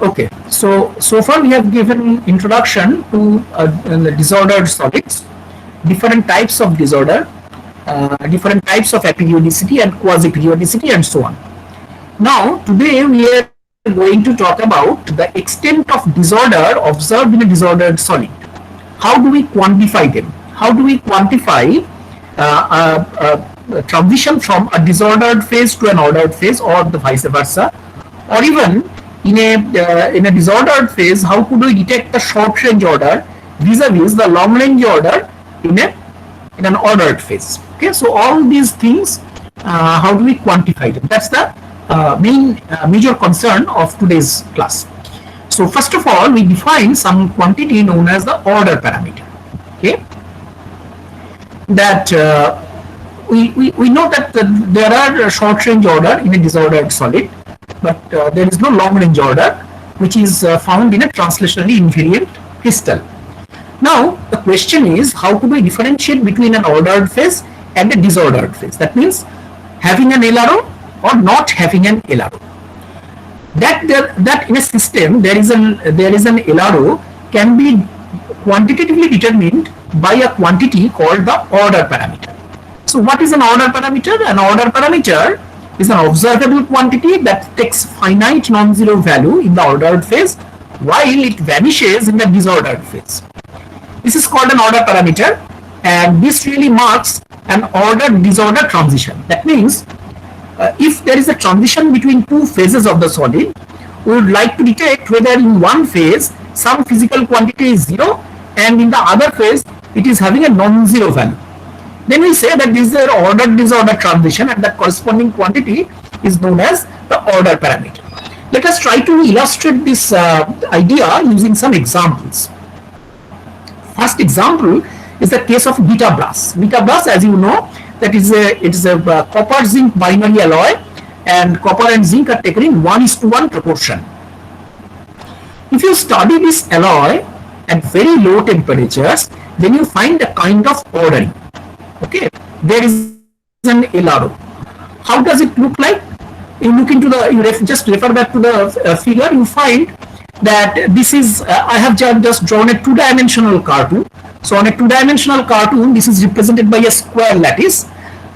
Okay, so far we have given introduction to the disordered solids, different types of disorder, different types of aperiodicity and quasi-periodicity, and so on. Now, today we are going to talk about the extent of disorder observed in a disordered solid. How do we quantify them? How do we quantify a transition from a disordered phase to an ordered phase, or the vice versa? Or even in a disordered phase, how could we detect the short range order vis-a-vis the long range order in an ordered phase? Okay, so all these things, how do we quantify them? That's the major concern of today's class. So first of all, we define some quantity known as the order parameter. Okay, that we know that there are short range order in a disordered solid, but there is no long range order which is found in a translationally invariant crystal. Now the question is, how could we differentiate between an ordered phase and a disordered phase? That means having an LRO or not having an LRO. That in a system there is an LRO can be quantitatively determined by a quantity called the order parameter. So what is an order parameter? An order parameter is an observable quantity that takes finite non-zero value in the ordered phase while it vanishes in the disordered phase. This is called an order parameter, and this really marks an order-disorder transition. That means if there is a transition between two phases of the solid, we would like to detect whether in one phase some physical quantity is zero and in the other phase it is having a non-zero value. Then we say that this is an order-disorder transition, and that corresponding quantity is known as the order parameter. Let us try to illustrate this idea using some examples. First example is the case of beta brass. Beta brass, as you know, that is a copper zinc binary alloy, and copper and zinc are taken in 1:1 proportion. If you study this alloy at very low temperatures, then you find a kind of ordering. Okay, there is an LRO. How does it look like? You look into just refer back to the figure, you find that this is I have just drawn a two-dimensional cartoon. So on a two-dimensional cartoon, this is represented by a square lattice,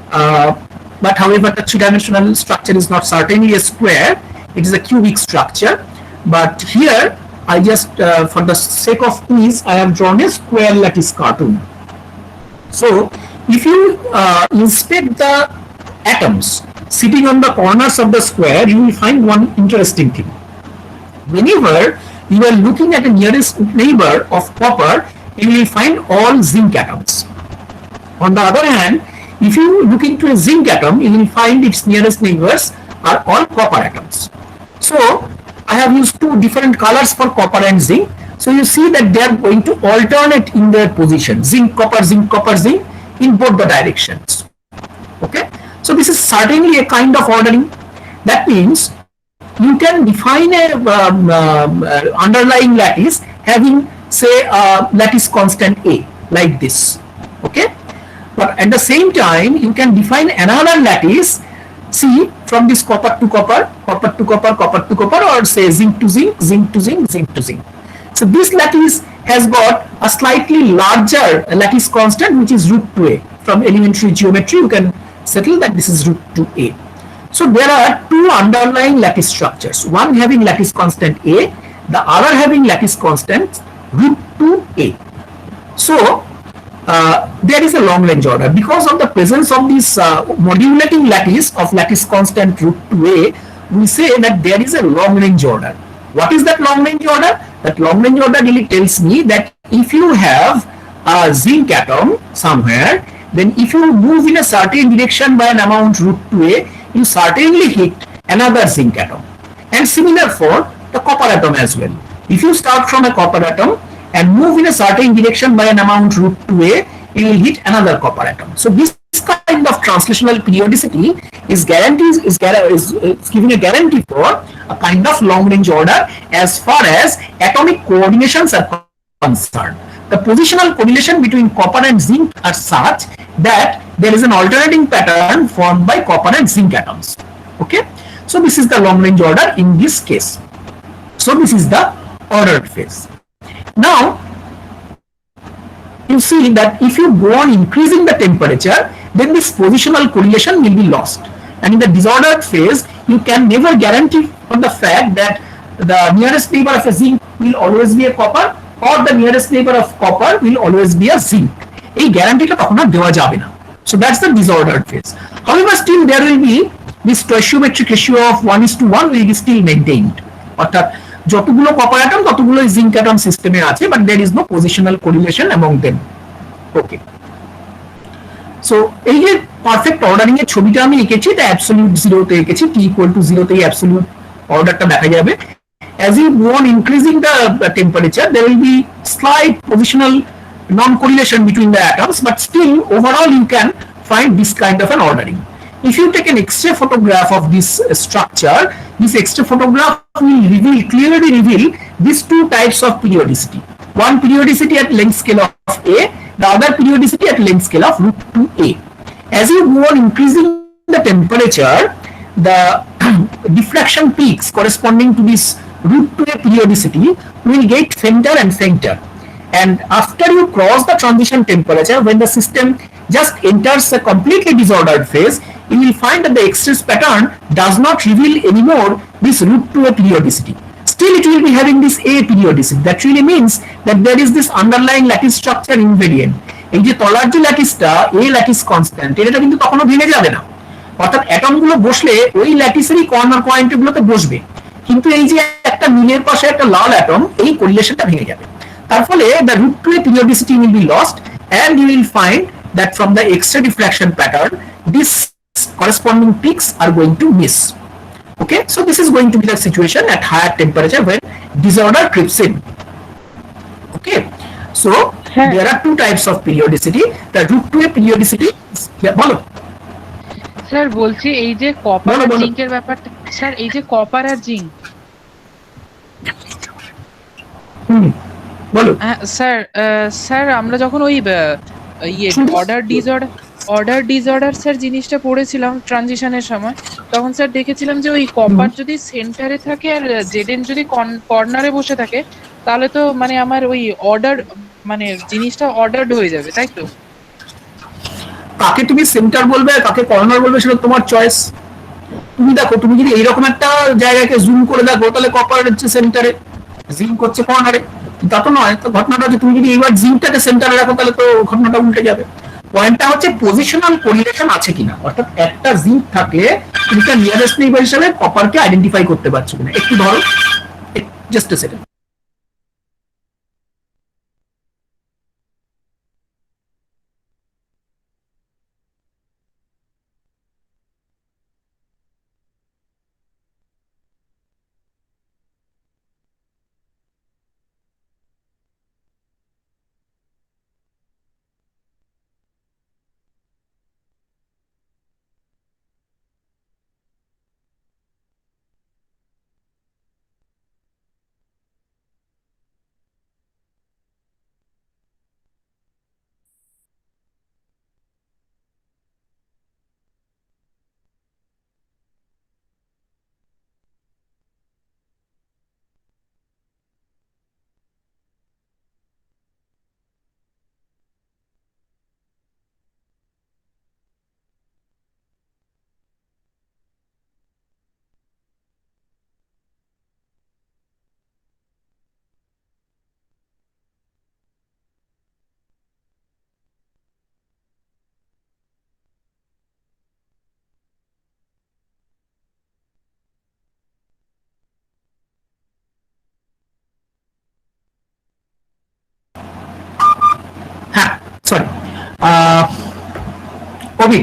but however the three-dimensional structure is not certainly a square, it is a cubic structure. But here I just for the sake of ease, I have drawn a square lattice cartoon. So if you inspect the atoms sitting on the corners of the square, you will find one interesting thing. Whenever you are looking at the nearest neighbor of copper, you will find all zinc atoms. On the other hand, if you look into a zinc atom, you will find its nearest neighbors are all copper atoms. So I have used two different colors for copper and zinc. So you see that they are going to alternate in their position, zinc, copper, zinc, in both the directions. Okay, so this is certainly a kind of ordering. That means you can define a underlying lattice having, say, a lattice constant A, like this. Okay, but at the same time you can define another lattice, see, from this copper to copper, copper to copper, copper to copper, or say zinc to zinc, zinc to zinc, zinc to zinc. So this lattice has got a slightly larger lattice constant, which is root 2a. From elementary geometry, you can settle that this is root 2a. So there are two underlying lattice structures, one having lattice constant a, the other having lattice constant root 2a. So there is a long range order. Because of the presence of this modulating lattice of lattice constant root 2a, we say that there is a long range order. What is that long range order? That long range order really tells me that if you have a zinc atom somewhere, then if you move in a certain direction by an amount root 2a, you certainly hit another zinc atom. And similar for the copper atom as well. If you start from a copper atom and move in a certain direction by an amount root 2a, you will hit another copper atom. So this kind of translational periodicity is giving a guarantee for a kind of long range order as far as atomic coordinations are concerned. The positional correlation between copper and zinc are such that there is an alternating pattern formed by copper and zinc atoms. Okay, so this is the long range order in this case. So this is the ordered phase. Now you see that if you go on increasing the temperature, then this positional correlation will be lost. And in the disordered phase, you can never guarantee on the fact that the nearest neighbor of a zinc will always be a copper, or the nearest neighbor of copper will always be a zinc. এই গ্যারান্টিটা তখন আর দেওয়া যাবে না। So that's the disordered phase. However, still there will be this stoichiometric ratio of 1:1 will be still maintained. অর্থাৎ যতগুলো copper atom ততগুলো zinc atom সিস্টেমে আছে, but there is no positional correlation among them. Okay, so এই যে perfect ordering এর ছবিটা আমি এঁকেছি, এটা অ্যাবসলিউট জিরোতে এঁকেছি, টি ইকুয়াল টু জিরোতে এই অ্যাবসলিউট অর্ডারটা দেখা যাবে। As you go on increasing the temperature, there will be slight positional non-correlation between the atoms, but still overall you can find this kind of an ordering. If you take an X-ray photograph of this structure, this X-ray photograph will clearly reveal these two types of periodicity. One periodicity at length scale of A, the other periodicity at length scale of √2a. As you go on increasing the temperature, the diffraction peaks corresponding to this √2a periodicity will get fainter and fainter. And after you cross the transition temperature, when the system just enters a completely disordered phase, you will find that the X-ray pattern does not reveal anymore this √2a periodicity. Still it will be having this A periodicity. That really means that there is this underlying lattice structure invariant. এই যে তলার যে ল্যাটিসটা, A lattice constant, এটা কিন্তু কখনো ভেঙে যাবে না। অর্থাৎ অ্যাটম গুলো বসলে ওই ল্যাটিসেরই কর্নার পয়েন্ট গুলোতে বসবে, কিন্তু এই যে একটা নীলের পাশে একটা লাল অ্যাটম, এই কোরিলেশনটা ভেঙে যাবে। তার ফলে the √2a periodicity will be lost, and you will find that from the X-ray diffraction pattern, these corresponding peaks are going to miss. Okay, so this is going to be the situation at higher temperature when disorder creeps in. Okay, so there are two types of periodicity. The √2a periodicity, বলো sir বলছি এই যে copper আর জিঙ্কের ব্যাপারটা, sir এই যে copper আর zinc, বলো। Sir sir আমরা যখন ওই অর্ডার ডিসঅর্ডার স্যার জিনিসটা পড়েছিলাম ট্রানজিশনের সময়, তখন স্যার দেখেছিলাম যে ওই কপার যদি সেন্টারে থাকে আর জেডেন যদি কর্নারে বসে থাকে, তাহলে তো মানে আমার ওই অর্ডার মানে জিনিসটা অর্ডারড হয়ে যাবে, তাই তো? কাকে তুমি সেন্টার বলবে আর কাকে কর্নার বলবে সেটা তোমার চয়েস। তুমি দেখো, তুমি যদি এইরকম একটা জায়গাকে জুম করে দেখো, তাহলে কপার হচ্ছে সেন্টারে, জিঙ্ক হচ্ছে কর্নারে। তা তো নয়। তো ঘটনাটা হচ্ছে, তুমি যদি এইবার জিঙ্কটাকে সেন্টারে রাখো তাহলে তো ঘটনাটা উল্টে যাবে। পয়েন্টটা হচ্ছে পজিশনাল কোরিলেশন আছে কিনা, অর্থাৎ একটা জিঙ্ক থাকলে তুমি তার নিয়ারেস্ট নেইবার হিসেবে কপারকে আইডেন্টিফাই করতে পারছো কিনা। একটু ধরো, just a second. Sorry, Obi,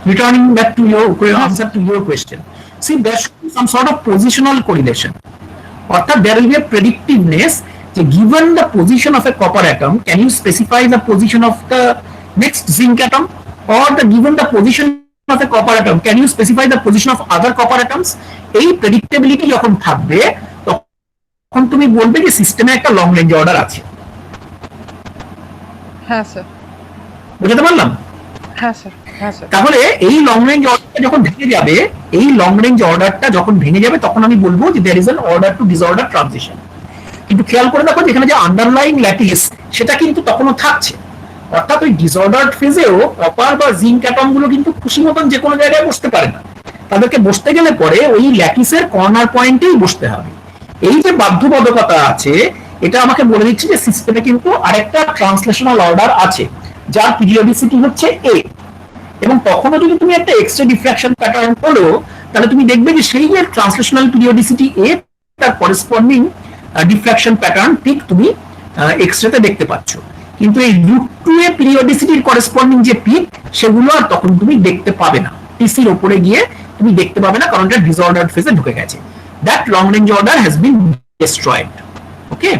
returning back to your answer to your question. See, there should be some sort of positional correlation. Or there will be a predictiveness. Given the position of a copper atom, can you specify the position of the next zinc atom? Or given the position of a copper atom, can you specify the position of other copper atoms? এই predictability যখন থাকবে, তখন তুমি বলবে যে সিস্টেমে একটা long range order আছে। হ্যাঁ স্যার, বুঝতে পারলাম? হ্যাঁ স্যার, হ্যাঁ স্যার। তাহলে এই লং রেঞ্জ অর্ডারটা যখন ভেঙে যাবে, এই লং রেঞ্জ অর্ডারটা যখন ভেঙে যাবে, তখন আমি বলবো যে there is an order to disorder transition. কিন্তু খেয়াল করে দেখো যেখানে যে আন্ডারলাইং ল্যাটিস সেটা কিন্তু তখনও থাকছে, অর্থাৎ ওই ডিসঅর্ডার্ড ফেজেও কপার বা জিঙ্ক অ্যাটম গুলো কিন্তু খুশি মতন যে কোনো জায়গায় বসতে পারে না, তাদেরকে বসতে গেলে পরে ওই ল্যাটিসের কর্নার পয়েন্টেই বসতে হবে। এই যে বাধ্যবাধকতা আছে, এটা আমাকে বলে দিচ্ছে যে সিস্টেমে কিন্তু আরেকটা ট্রান্সলেশনাল অর্ডার আছে যার পিরিয়ডিসিটি হচ্ছে এ, এবং তখনও যদি তুমি একটা এক্সরে ডিফ্রাকশন প্যাটার্ন করো, তাহলে তুমি দেখবে যে সেই যে ট্রান্সলেশনাল পিরিয়ডিসিটি এ তার করেসপন্ডিং ডিফ্রাকশন প্যাটার্ন ঠিক তুমি এক্সরেতে দেখতে পাচ্ছ। কিন্তু এই রুট টু এ পিরিয়ডিসিটির করেসপন্ডিং যে পিক, সেগুলো আর তখন তুমি দেখতে পাবে না, টিসির উপরে গিয়ে তুমি দেখতে পাবে না, কারণ এটা ডিসঅর্ডার্ড ফেজে ঢুকে গেছে। That long range order has been destroyed. Okay,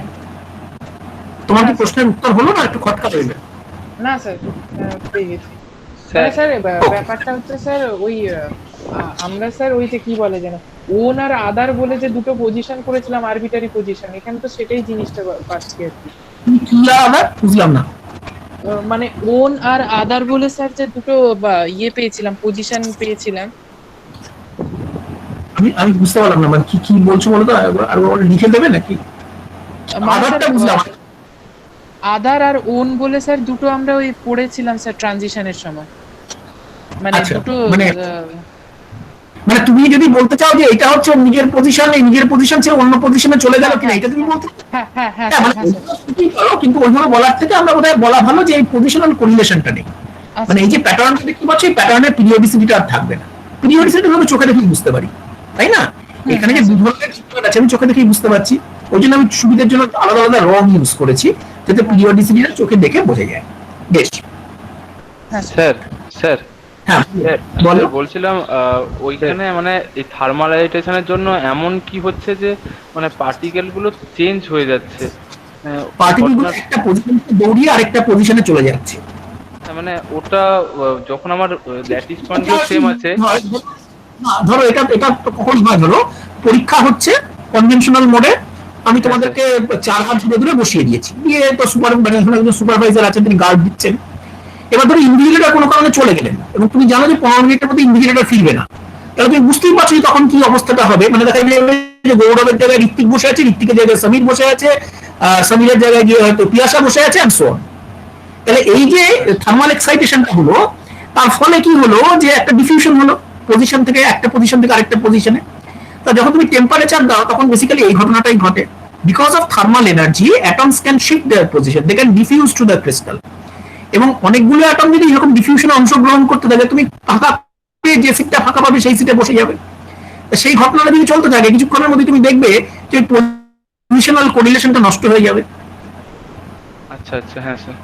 তোমার কি প্রশ্নের উত্তর হলো না একটু খটকা রইল? না স্যার, পেয়ে গেছি স্যার। ব্যাপারটা হচ্ছে স্যার ওই আমরা স্যার ওই যে কি বলে যেন ওন আর আদার বলে যে দুটো পজিশন করেছিলাম, আরবিটারি পজিশন, এখানে তো সেটাই জিনিসটা পাচ্ছি আর কি। কি আবার বুঝলাম না। মানে ওন আর আদার বলে স্যার যে দুটো ইয়ে পেয়েছিলাম, পজিশন পেয়েছিলাম। আমি বুঝতে পারলাম না, মানে কি কি বলছো বলো তো, আর লিখে দেবে নাকি? আদারটা বুঝলাম। আদার আর ওন বলে স্যার দুটো আমরা ওই পড়েছিলাম স্যার ট্রানজিশনের সময়, মানে দুটো মানে তুমি যদি বলতে চাও যে এটা হচ্ছে নিজের পজিশন, এই নিজের পজিশন ছেড়ে অন্য পজিশনে চলে গেল কিনা, এটা তুমি বলতে? হ্যাঁ, কিন্তু ওইভাবে বলার থেকে আমরা বোধহয় বলা ভালো যে এই পজিশনাল কোরিলেশনটা নেই। মানে এই যে প্যাটার্নটা দেখতে পাচ্ছ, এই প্যাটার্নের পিরিয়ডিসিটিটা আর থাকবে না। পিরিয়ডিসিটি হলো চোখে দেখে বুঝতে পারি, তাই না? এখানে যে ধরনের চিত্রটা আছে আমি চোখে দেখেই বুঝতে পারছি, ওই জন্য আমি সুবিধার জন্য আলাদা আলাদা রং ইউজ করেছি যাতে পিরিয়ডিসিটিটা চোখে দেখে বোঝা যায়। বেশ স্যার, স্যার হ্যাঁ বলো। বলছিলাম ওইখানে মানে এই থার্মালাইজেশনের জন্য এমন কি হচ্ছে যে মানে পার্টিকেল গুলো চেঞ্জ হয়ে যাচ্ছে, পার্টিকেলগুলো একটা পজিশন থেকে দৌড়িয়ে আরেকটা পজিশনে চলে যাচ্ছে। মানে ওটা যখন আমার ল্যাটিস পয়েন্টও সেম আছে। ধরো এটা এটা কখন হয়, ধরো পরীক্ষা হচ্ছে কনভেনশনাল মোডে, আমি তোমাদেরকে 4 হাত দূরে দূরে বসিয়ে দিয়েছি, দিয়ে তো সুপারভাইজার আছেন, তিনি গার্ড দিচ্ছেন। এবার ধরো ইনভিজিলেটর কোনো কারণে চলে গেলেন এবং তুমি জানো যে 15 মিনিটের মধ্যে ইনভিজিলেটর ফিরবে না, তাহলে তুমি বুঝতেই পারছো তখন কি অবস্থাটা হবে। মানে দেখা যাবে যে গৌরবের জায়গায় ঋত্বিক বসে আছে, ঋত্বিকের জায়গায় সমীর বসে আছে, সমীরের জায়গায় গিয়ে হয়তো পিয়াসা বসে আছে, এন্ড সো অন। তাহলে এই যে থার্মাল এক্সাইটেশনটা হলো, তার ফলে কি হলো যে একটা ডিফিউশন হলো পজিশন থেকে একটা পজিশন থেকে আরেকটা পজিশনে। তা যখন তুমি টেম্পারেচার দাও তখন বেসিক্যালি এই ঘটনাটাই ঘটে। Because of thermal energy atoms can shift their position, they can diffuse to the crystal. এবং অনেকগুলো অ্যাটম যদি এরকম ডিফিউশনে অংশগ্রহণ করতে থাকে, তুমি ফাঁকা যে সিটটা ফাঁকা পাবে সেই সিটে বসে যাবে। সেই ঘটনাটা যদি চলতে থাকে, কিছুক্ষণের মধ্যে তুমি দেখবে যে পজিশনাল কোরিলেশনটা নষ্ট হয়ে যাবে। আচ্ছা আচ্ছা, হ্যাঁ স্যার,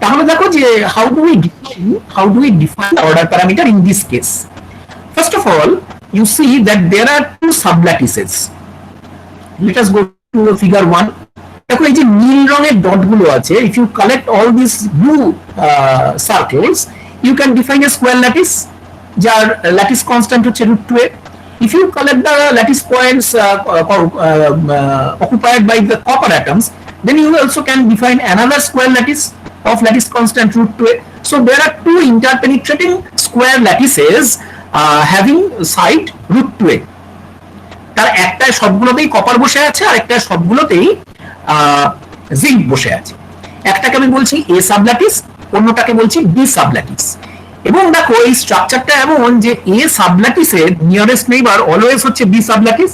তাহলে দেখো যে how do we define order parameter in this case. First of all you see that there are two sublattices. Let us go to figure 1. দেখো এই যে নীল রঙের ডট গুলো আছে, if you collect all these blue circles, you can define a square lattice যার lattice constant হচ্ছে √2a. If you collect the lattice points occupied by the copper atoms, then you also can define another square lattice of lattice constant √2a. So there are two interpenetrating square lattices having side √2a. তার একটা সবগুলোতেই copper বসে আছে আর একটা সবগুলোতেই zinc বসে আছে। একটাকে আমি বলছি এ সাবল্যাটিস, অন্যটাকে বলছি বি সাবল্যাটিস। এবং দেখো এই স্ট্রাকচারটা এমন যে এ সাবল্যাটিসের নিয়ারেস্ট নেইবার অলওয়েজ হচ্ছে বি সাবল্যাটিস,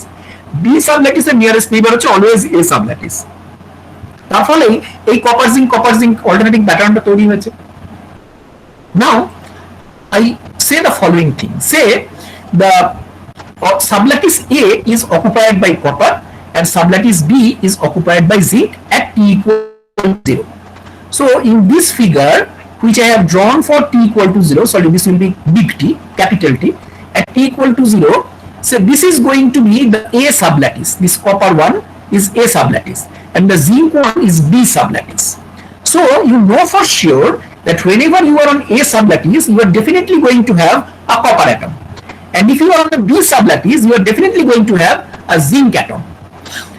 বি সাবল্যাটিসের নিয়ারেস্ট নেইবার হচ্ছে অলওয়েজ এ সাবল্যাটিস। তার ফলে এই কপার জিঙ্ক অল্টারনেটিং প্যাটার্নটা তৈরি হয়েছে। নাও I say the following thing. Say the sublattice A is occupied by copper and sublattice B is occupied by zinc at t equal to 0. So in this figure, which I have drawn for t equal to 0, sorry, this will be big T, capital T, at t equal to 0, so this is going to be the A sublattice. This copper one is A sublattice and the zinc one is B sublattice. So you know for sure that whenever you are on A sublattice, you are definitely going to have a copper atom. And if you are on the B sublattice, you are definitely going to have a zinc atom.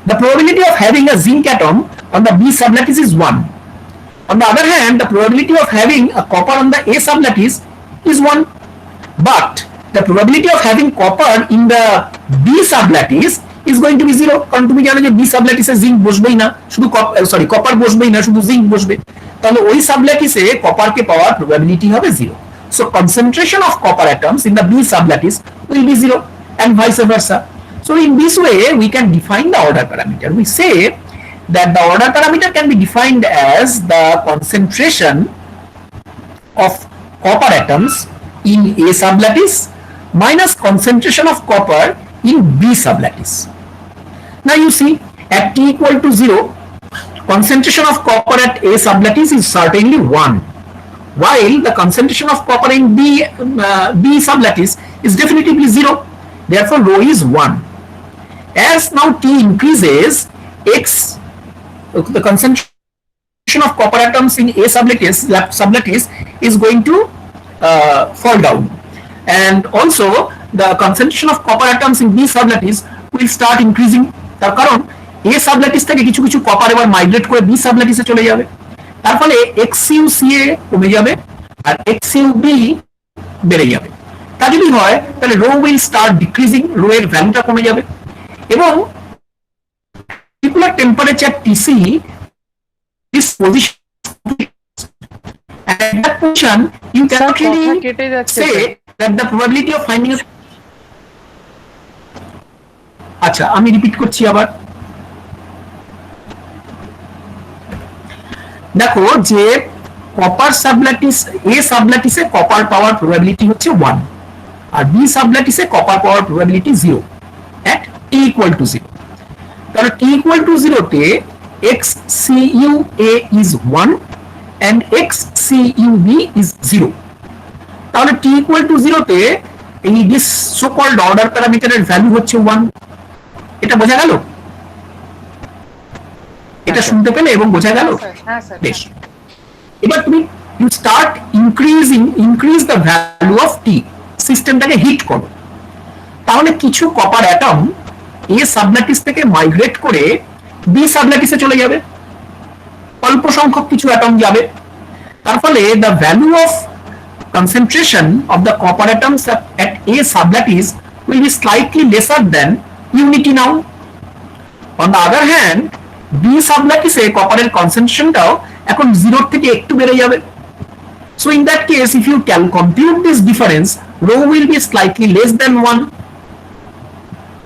The probability of having a zinc atom on the B sublattice is 1. On the other hand, the probability of having a copper on the A sublattice is 1, but the probability of having copper in the B sublattice is going to be 0, কারণ তুমি জানো যে B sublattice zinc বসবেই না, শুধু copper বসবেই না, শুধু zinc বসবে, তাহলে ওই সাবল্যাটিসে কপারকে পাওয়ার প্রবাবিলিটি হবে 0. So concentration of copper atoms in the B sublattice will be 0 and vice versa. So in this way we can define the order parameter. We say that the order parameter can be defined as the concentration of copper atoms in A sublattice minus concentration of copper in B sublattice. Now you see, at t equal to 0, concentration of copper at A sublattice is certainly 1, while the concentration of copper in B sublattice is definitively 0. Therefore, rho is 1. As now t increases, the concentration of copper atoms in A sublattice is going to fall down, and also the concentration of copper atoms in B sublattice will start increasing. তার কারণ A sublattice থেকে কিছু কিছু copper এবার migrate করে B sublattice চলে যাবে, তার ফলে XUCA কমে যাবে আর XUB বেড়ে যাবে। তা যদি হয় তাহলে rho will start decreasing, rho এর ভ্যালুটা কমে যাবে, এবং particular temperature Tc this position, at that position you cannot really say that the probability of finding a, আচ্ছা আমি রিপিট করছি আবার, দেখো যে কপার সাবল্যাটিস A সাবল্যাটিসে কপার পাওয়ার প্রবাবিলিটি হচ্ছে 1 আর B সাবল্যাটিসে কপার পাওয়ার probability 0 at t equal to 0. তাহলে t equal to 0 তে XCUA is 1 and XCUB is 0. তাহলে t equal to 0 তে এই this so called order parameter এর ভ্যালু হচ্ছে 1. এটা বোঝা গেল? এটা শুনতে পেলে এবং বোঝা গেল? হ্যাঁ স্যার। বেশ, এবার তুমি you start increase the value of t, সিস্টেমটাকে হিট করো, তাহলে কিছু কপার অ্যাটম A সাবল্যাটিস থেকে মাইগ্রেট করে B সাবল্যাটিসে চলে যাবে, অল্প সংখ্যক কিছু অ্যাটম যাবে, তার ফলে the value of concentration of the copper atoms at A sublattice will be slightly lesser than unity now. On the other hand, B sublattice কপারের কনসেন্ট্রেশনটাও এখন 0 থেকে একটু বেড়ে যাবে. So in that case, if you can compute this difference, rho will be slightly less than 1.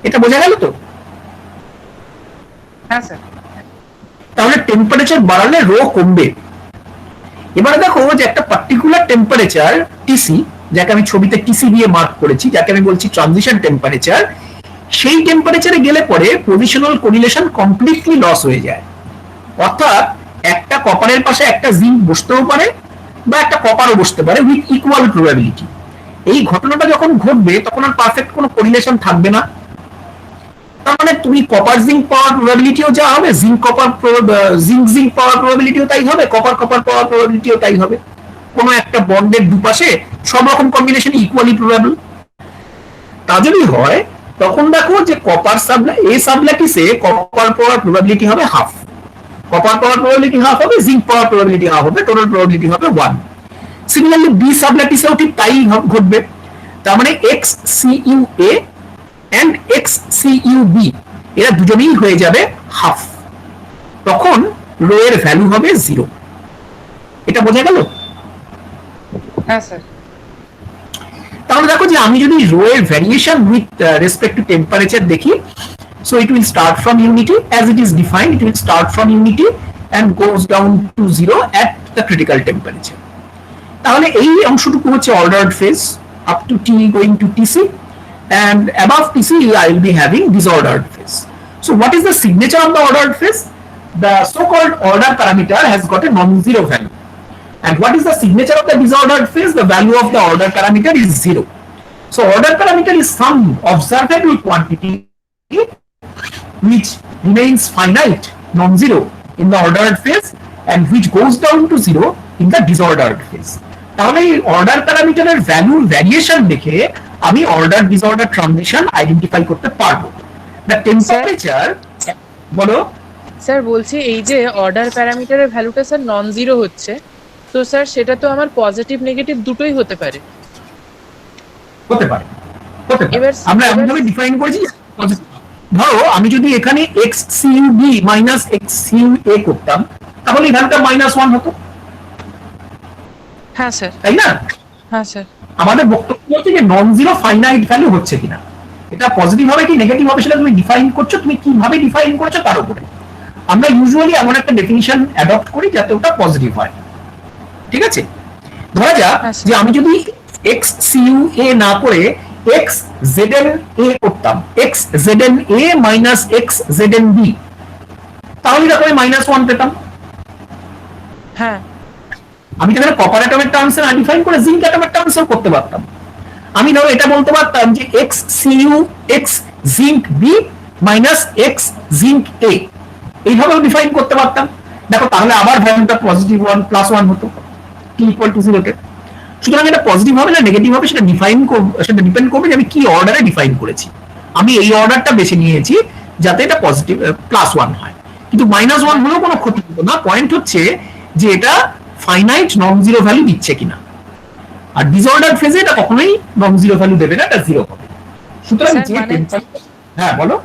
এটা বোঝা গেল তো? হ্যাঁ স্যার। তাহলে টেম্পারেচার বাড়ালে রো কমবে। এবারে দেখো যে একটা পার্টিকুলার টেম্পারেচার টিসি, যাকে আমি ছবিতে টিসি দিয়ে মার্ক করেছি, যাকে আমি বলছি ট্রানজিশন টেম্পারেচার, সেই টেম্পারেচারে গেলে পরে পজিশনাল কোরিলেশন কমপ্লিটলি লস হয়ে যায়। অর্থাৎ একটা কপারের পাশে একটা জিঙ্ক বসতেও পারে বা একটা কপারও বসতে পারে উইথ ইকুয়াল প্রবাবিলিটি। এই ঘটনাটা যখন ঘটবে তখন আর পারফেক্ট কোনো কোরিলেশন থাকবে না। তার মানে তুমি কপার জিঙ্ক পাওয়ার প্রবাবিলিটিও যা হবে, জিঙ্ক পাওয়ার প্রবাবিলিটিও তাই হবে, কপার পাওয়ার প্রবাবিলিটিও তাই হবে। কোনো একটা বন্ডের দুপাশে সব রকম কম্বিনেশন ইকুয়ালি প্রবাবল। তা যদি হয় তখন দেখো যে কপার A সাবল্যাটিসে কপার পাওয়ার প্রবাবিলিটি হবে হাফ, কপার পাওয়ার প্রবাবিলিটি হাফ হবে, জিঙ্ক পাওয়ার প্রবাবিলিটি হাফ হবে, টোটাল প্রবাবিলিটি হবে 1। সিমিলারলি B সাবল্যাটিসেও ঠিক তাই ঘটবে। তার মানে XCUA and XCUB এরা দুজনেই হয়ে যাবে হাফ, তখন রো এর ভ্যালু হবে 0। এটা বোঝা গেল? হ্যাঁ স্যার। তাহলে দেখো যে আমি যদি রো এর variation with respect to temperature দেখি, so it will start from unity as it is defined, it will start from unity and goes down to 0 at the critical temperature. তাহলে এই অংশটুকু হচ্ছে ordered phase up to t going to Tc, and above Tc I will be having disordered phase. So what is the signature of the ordered phase? The so-called order parameter has got a non-zero value. And what is the signature of the disordered phase? The value of the order parameter is 0. So order parameter is some observable quantity which remains finite, non-zero in the ordered phase and which goes down to 0 in the disordered phase. তাহলে এই order প্যারামিটারের ভ্যালুর variation দেখে আমি order disorder transition identify করতে পারবো। The temperature, বলো sir বলছি এই যে অর্ডার প্যারামিটারের ভ্যালুটা স্যার নন জিরো হচ্ছে, তো স্যার সেটা তো আমার পজিটিভ নেগেটিভ দুটোই হতে পারে। হতে পারে, হতে পারে। এবার- আমরা এবার- এমনভাবে ডিফাইন করেছি, ধরো আমি যদি এখানে X C U B minus X C U A করতাম, তাহলে এই ভ্যালুটা -1 হতো, হ্যাঁ স্যার, তাই না? হ্যাঁ স্যার, আমাদের বক্তব্য হচ্ছে যে নন জিরো ফাইনাইট ভ্যালু হচ্ছে কিনা, এটা পজিটিভ হবে কি নেগেটিভ হবে সেটা তুমি ডিফাইন করছো, তুমি কিভাবে ডিফাইন করছো তার উপরে। আমরা ইউজুয়ালি এমন একটা ডেফিনিশন অ্যাডপ্ট করি যাতে ওটা পজিটিভ হয়, ঠিক আছে? ধরা যাক হ্যাঁ, স্যার। যে আমি যদি এক্স সিউ এ না করে এক্স জেডএন এ করতাম, এক্স জেডএন এ মাইনাস এক্স জেডএন বি, তাহলে এটা করে -1 পেতাম। হ্যাঁ আমি তাহলে কপার অ্যাটমের টার্মসে না ডিফাইন করে জিঙ্ক অ্যাটমের টার্মসেও করতে পারতাম। আমি ধরো এটা বলতে পারতাম যে X C U X zinc B minus X zinc A, এইভাবেও ডিফাইন করতে পারতাম। দেখো তাহলে আবার ভ্যালুটা পজিটিভ 1 +1 হতো টি ইকুয়াল টু 0 তে। সুতরাং এটা পজিটিভ হবে না নেগেটিভ হবে সেটা সেটা ডিপেন্ড করবে যে আমি কি অর্ডারে ডিফাইন করেছি। আমি এই অর্ডারটা বেছে নিয়েছি যাতে এটা পজিটিভ +1 হয়, কিন্তু -1 হলেও কোনো ক্ষতি হতো না। পয়েন্ট হচ্ছে যে এটা ফাইনাইট নন জিরো ভ্যালু দিচ্ছে কিনা, আর ডিসঅর্ডার ফেজে এটা কখনোই নন জিরো ভ্যালু দেবে না, এটা জিরো হবে। সুতরাং স্যার, যে মানে- হ্যাঁ বলো।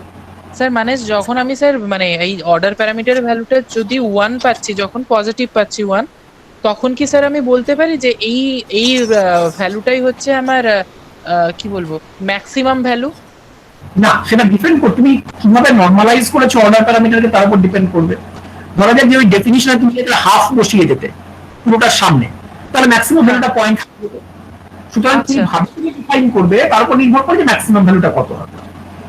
স্যার মানে যখন আমি স্যার মানে এই অর্ডার প্যারামিটারের ভ্যালুটা যদি 1 পাচ্ছি, যখন পজিটিভ পাচ্ছি 1, তখন কি স্যার আমি বলতে পারি যে এই এই ভ্যালুটাই হচ্ছে আমার কি বলবো ম্যাক্সিমাম ভ্যালু? না, সেটা ডিপেন্ড করবে তুমি কিভাবে নরমালাইজ করেছো অর্ডার প্যারামিটারকে, তার উপর ডিপেন্ড করবে। ধরা যাক যে ওই ডেফিনিশনে তুমি এটা হাফ বসিয়ে দিতে পুরোটার সামনে, তাহলে ম্যাক্সিমাম ভ্যালুটা পয়েন্ট হবে। সুতরাং তুমি আচ্ছা। ভাবে ডিফাইন করবে তার উপর নির্ভর করে যে ম্যাক্সিমাম ভ্যালুটা কত হবে।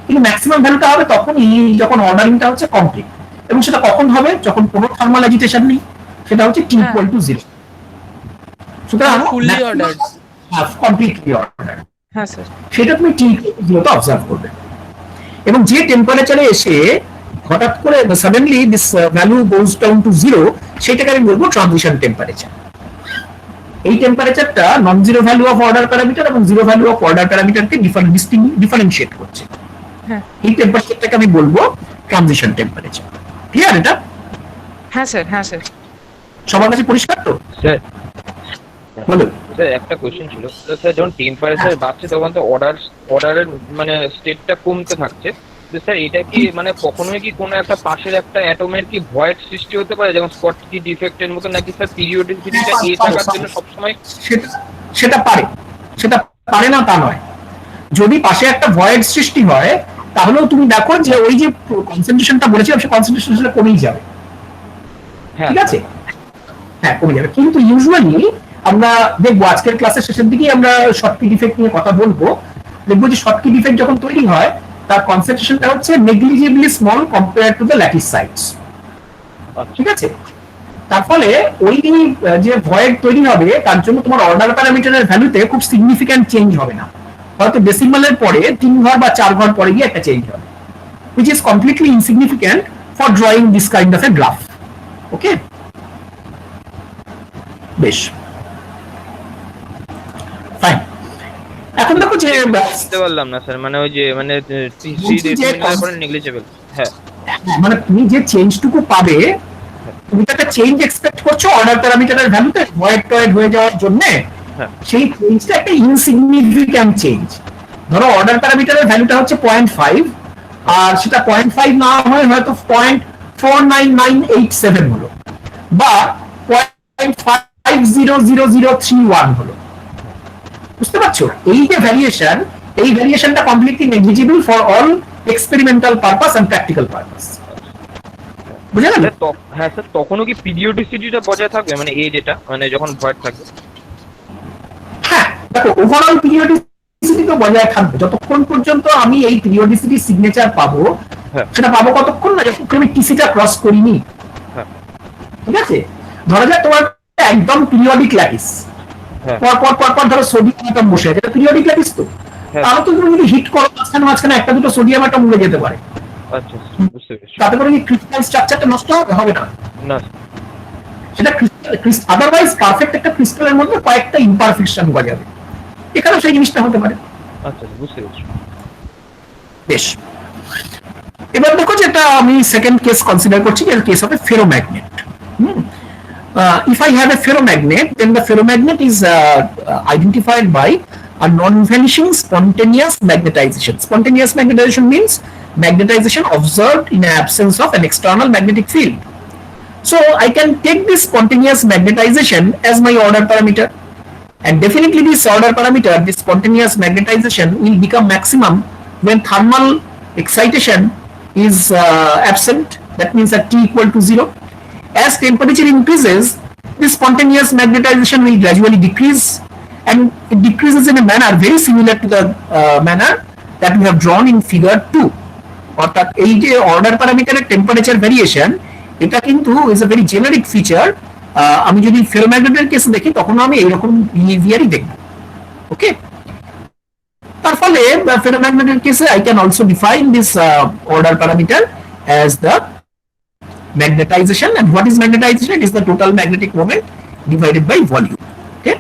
কিন্তু ম্যাক্সিমাম ভ্যালুটা হবে তখনই যখন অর্ডারিংটা হচ্ছে কমপ্লিট, এবং সেটা কখন হবে যখন কোনো থার্মাল অ্যাজিটেশন নেই, সেটা হচ্ছে টি ইকুয়াল টু 0। সুতরাং Fully ordered. কমপ্লিটলি অর্ডার, হ্যাঁ স্যার, সেটা তুমি টি জিরোতে অবজার্ভ করবে। এবং যে টেম্পারেচারে এসে হঠাৎ করে suddenly this value goes down to 0, সেটাকে আমি বলবো ট্রানজিশন টেম্পারেচার। এই টেম্পারেচারটা non zero value of order parameter এবং জিরো ভ্যালু অফ অর্ডার প্যারামিটারকে ডিফারেন্সিয়েট করছে। হ্যাঁ এই টেম্পারেচারটাকে আমি বলবো ট্রানজিশন টেম্পারেচার। ক্লিয়ার এটা? হ্যাঁ স্যার, হ্যাঁ স্যার। সবার কাছে পরিষ্কার তো? স্যার বলো। স্যার একটা কোশ্চেন ছিল, তো স্যার যখন টেম্পারেচার বাড়ছে তখন তো অর্ডারের মানে স্টেটটা কমতে থাকছে, তো স্যার এটা কি মানে কখনোই কি কোনো একটা পাশের একটা অ্যাটমের কি ভয়েড সৃষ্টি হতে পারে যেমন স্কটকি ডিফেক্টের মতো, নাকি স্যার পিরিয়ডিসিটিটা এ থাকার জন্য সবসময়? সেটা পারে, সেটা পারে না তা নয়। যদি পাশে একটা ভয়েড সৃষ্টি হয় তাহলেও তুমি দেখো যে ওই যে কনসেন্ট্রেশনটা বলেছিলাম সে কনসেন্ট্রেশন কমেই যাবে, হ্যাঁ ঠিক আছে? হ্যাঁ কমে যাবে। কিন্তু ইউজুয়ালি আমরা দেখবো আজকের ক্লাসের শেষের দিকেই আমরা শর্টকি ডিফেক্ট নিয়ে কথা বলবো, দেখবো যে শর্টকি ডিফেক্ট যখন তৈরি হয় তার কনসেন্ট্রেশনটা হচ্ছে negligibly small compare to the lattice sites, ঠিক আছে? তার ফলে ওই যে ভয়েড তৈরি হবে তার জন্য তোমার অর্ডার প্যারামিটারের ভ্যালুতে খুব সিগনিফিক্যান্ট চেঞ্জ হবে না, হয়তো ডেসিমালের পরে 3 ঘর বা 4 ঘর পরে গিয়ে একটা চেঞ্জ হবে, which is completely insignificant for drawing this kind of a graph. Okay? বেশ, ফাইন। এখন দেখো যে বুঝতে পারলাম না স্যার, মানে ওই যে মানে বলছি যে পরে নেগলিজেবল। হ্যাঁ মানে তুমি যে চেঞ্জটুকু পাবে, তুমি তো একটা চেঞ্জ এক্সপেক্ট করছো অর্ডার প্যারামিটারের ভ্যালুতে ভয়েড টয়েড হয়ে যাওয়ার জন্য, হ্যাঁ সেই চেঞ্জটা একটা ইনসিগনিফিক্যান্ট চেঞ্জ। ধরো অর্ডার প্যারামিটারের ভ্যালুটা হচ্ছে 0.5 আর সেটা 0.5 না হয় হয়তো 0.49987 হলো বা 0.500031 হলো, বুঝতে পারছো? এই যে ভ্যারিয়েশন, এই ভ্যারিয়েশনটা completely negligible for all experimental purpose and practical purpose. বুঝে গেল? হ্যাঁ স্যার, তখনও কি পিরিয়ডিসিটিটা বজায় থাকবে মানে এই যেটা মানে যখন ভয়েড থাকবে? হ্যাঁ দেখো, ওভারঅল পিরিয়ডিসিটি তো বজায় থাকবে যতক্ষণ পর্যন্ত আমি এই পিরিয়ডিসিটি সিগনেচার পাবো। হ্যাঁ। সেটা পাবো কতক্ষণ না যতক্ষণ আমি টিসিটা ক্রস করিনি, হ্যাঁ ঠিক আছে? ধরা যাক তোমার একদম পিরিয়ডিক ল্যাটিস, হ্যাঁ পর পর পর পর ধরো সোডিয়াম অ্যাটম বসে আছে, এটা পিরিয়ডিক ল্যাটিস তো। হ্যাঁ। তাহলে তো তুমি যদি হিট করো মাঝখানে মাঝখানে একটা দুটো সোডিয়াম অ্যাটম উড়ে যেতে পারে, আচ্ছা বুঝতে পেরেছি। তাতে করে কি ক্রিস্টাল স্ট্রাকচারটা নষ্ট হবে? হবে না। না সেটা আদারওয়াইজ পারফেক্ট একটা ক্রিস্টালের মধ্যে কয়েকটা ইমপারফেকশন বাজাবে, এখানেও সেই জিনিসটা হতে পারে। আচ্ছা বুঝতে পেরেছি। বেশ, এবার দেখো যেটা আমি সেকেন্ড কেস কনসিডার করছি, এর কেস হবে ferromagnet. If I have a ferromagnet, then the ferromagnet is identified by a non-vanishing spontaneous magnetization. Spontaneous magnetization means magnetization observed in the absence of an external magnetic field. So I can take this spontaneous magnetization as my order parameter, and definitely this order parameter, this spontaneous magnetization, will become maximum when thermal excitation is absent. That means that T equal to 0. As temperature increases, this spontaneous magnetization will gradually decrease, and it decreases in a manner very similar to the manner that we have drawn in figure 2. অর্থাৎ এই যে order প্যারামিটারের temperature variation, এটা কিন্তু is a very generic feature. আমি যদি ফেরোম্যাগনেটের case দেখি তখন আমি এইরকম বিহেভিয়ারই দেখব। ওকে, তার ফলে ফেরোম্যাগনেটের কেসে I can also define this order parameter as the magnetization. And what is magnetization? It is the total magnetic moment divided by volume. Okay,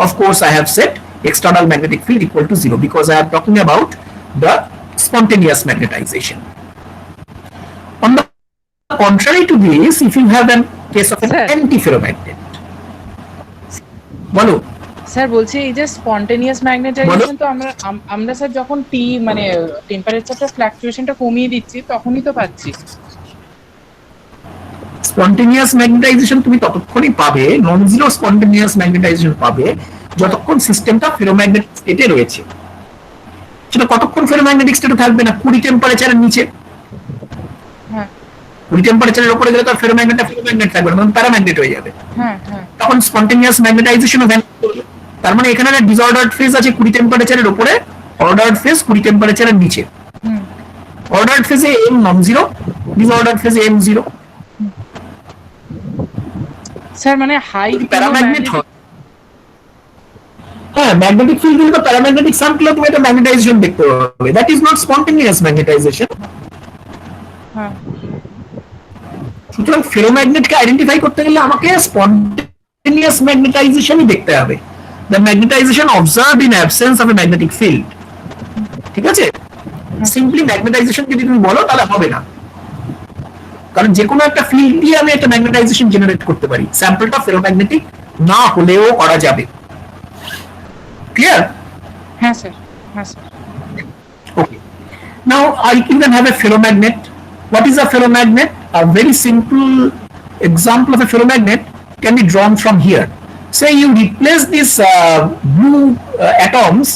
of course I have set external magnetic field equal to 0 because I am talking about the spontaneous magnetization. On the contrary to this, if you have a case of an Sir. antiferromagnet, বলো। Sir বলছি এই যে spontaneous magnetization, তো আমরা sir যখন টি মানে টেম্পারেচারটা ফ্ল্যাকচুয়েশনটা কমিয়ে দিচ্ছি তখনই তো পাচ্ছি। স্পন্টেনিয়াস ম্যাগনেটাইজেশন তুমি ততক্ষণই পাবে, নন জিরো স্পন্টেনিয়াস ম্যাগনেটাইজেশন পাবে যতক্ষণ সিস্টেমটা ফেরোম্যাগনেটিক স্টেটে রয়েছে। সেটা কতক্ষণ ফেরোম্যাগনেটিক স্টেটে থাকবে না, 20 টেম্পারেচারের নিচে। হ্যাঁ 20 টেম্পারেচারের উপরে গেলে তার ফেরোম্যাগনেট থাকবে না, প্যারাম্যাগনেট হয়ে যাবে। হ্যাঁ হ্যাঁ তখন স্পন্টেনিয়াস ম্যাগনেটাইজেশনও ভ্যানিশ করবে। তার মানে এখানে একটা ডিসঅর্ডার্ড ফেজ আছে 20 টেম্পারেচারের উপরে, অর্ডার্ড ফেজ 20 টেম্পারেচারের নিচে। অর্ডার্ড ফেজে এম নন জিরো, ডিসঅর্ডার্ড ফেজে এম জিরো। স্যার মানে হাই প্যারাম্যাগনেট হয়। হ্যাঁ, ম্যাগনেটিক ফিল্ড গুলো প্যারাম্যাগনেটিক সার্কেলে তুমি একটা ম্যাগনেটাইজেশন দেখতে পাবে। That is not spontaneous magnetization. হ্যাঁ সুতরাং ফেরোম্যাগনেটকে আইডেন্টিফাই করতে গেলে আমাকে স্পন্টেনিয়াস ম্যাগনেটাইজেশনই দেখতে হবে, the magnetization observed in absence of a magnetic field. ঠিক আছে, সিম্পলি ম্যাগনেটাইজেশন যদি তুমি বলো তাহলে হবে না, কারণ যে কোনো একটা ফিল্ড দিয়ে আমি একটা ম্যাগনেটাইজেশন জেনারেট করতে পারি, স্যাম্পলটা ফেরোম্যাগনেটিক না হলেও করা যাবে। ক্লিয়ার? হ্যাঁ স্যার, হ্যাঁ sir. Okay. Now I can have a ferromagnet. What is a ferromagnet? A very simple example of a ferromagnet can be drawn from here. Say you replace these blue atoms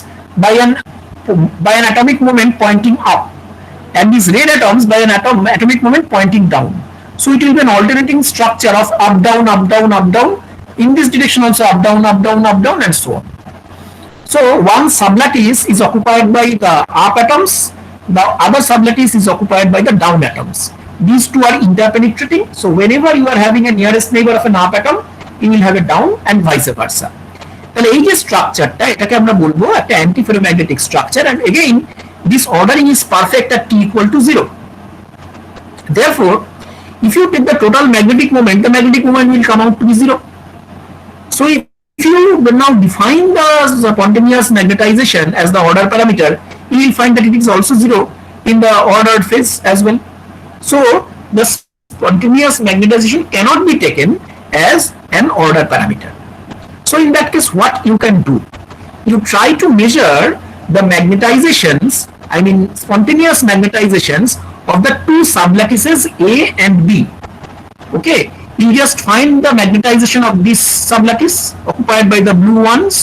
by an atomic moment pointing up, and these red atoms by an atomic moment pointing down. So it will be an alternating structure of up down up down up down. In this direction also up down up down up down and so on. So one sublattice is occupied by the up atoms, the other sublattice is occupied by the down atoms. These two are interpenetrating. So whenever you are having a nearest neighbor of an up atom, you will have a down and vice versa. তাহলে এই যে স্ট্রাকচারটা, এটাকে আমরা বলবো একটা antiferromagnetic structure, and again this ordering is perfect at T equal to 0. Therefore, if you take the total magnetic moment, the magnetic moment will come out to be 0. So if you now define the spontaneous magnetization as the order parameter, you will find that it is also 0 in the ordered phase as well. So the spontaneous magnetization cannot be taken as an order parameter. So in that case, what you can do? You try to measure the magnetizations, I mean spontaneous magnetizations of the two sublattices A and B. Okay, you just find the magnetization of this sublattice occupied by the blue ones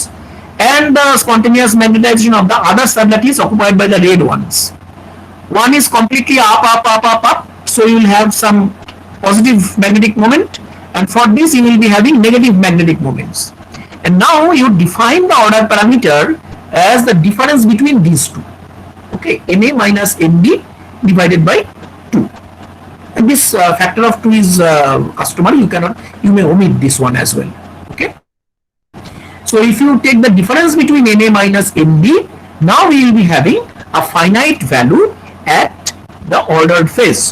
and the spontaneous magnetization of the other sublattice occupied by the red ones. One is completely up up up up up, so you will have some positive magnetic moment, and for this you will be having negative magnetic moments. And now you define the order parameter as the difference between these two. Okay, Na minus Nb divided by 2. And this factor of 2 is customary. You may omit this one as well. Okay. So if you take the difference between Na minus Nb, now we will be having a finite value at the ordered phase.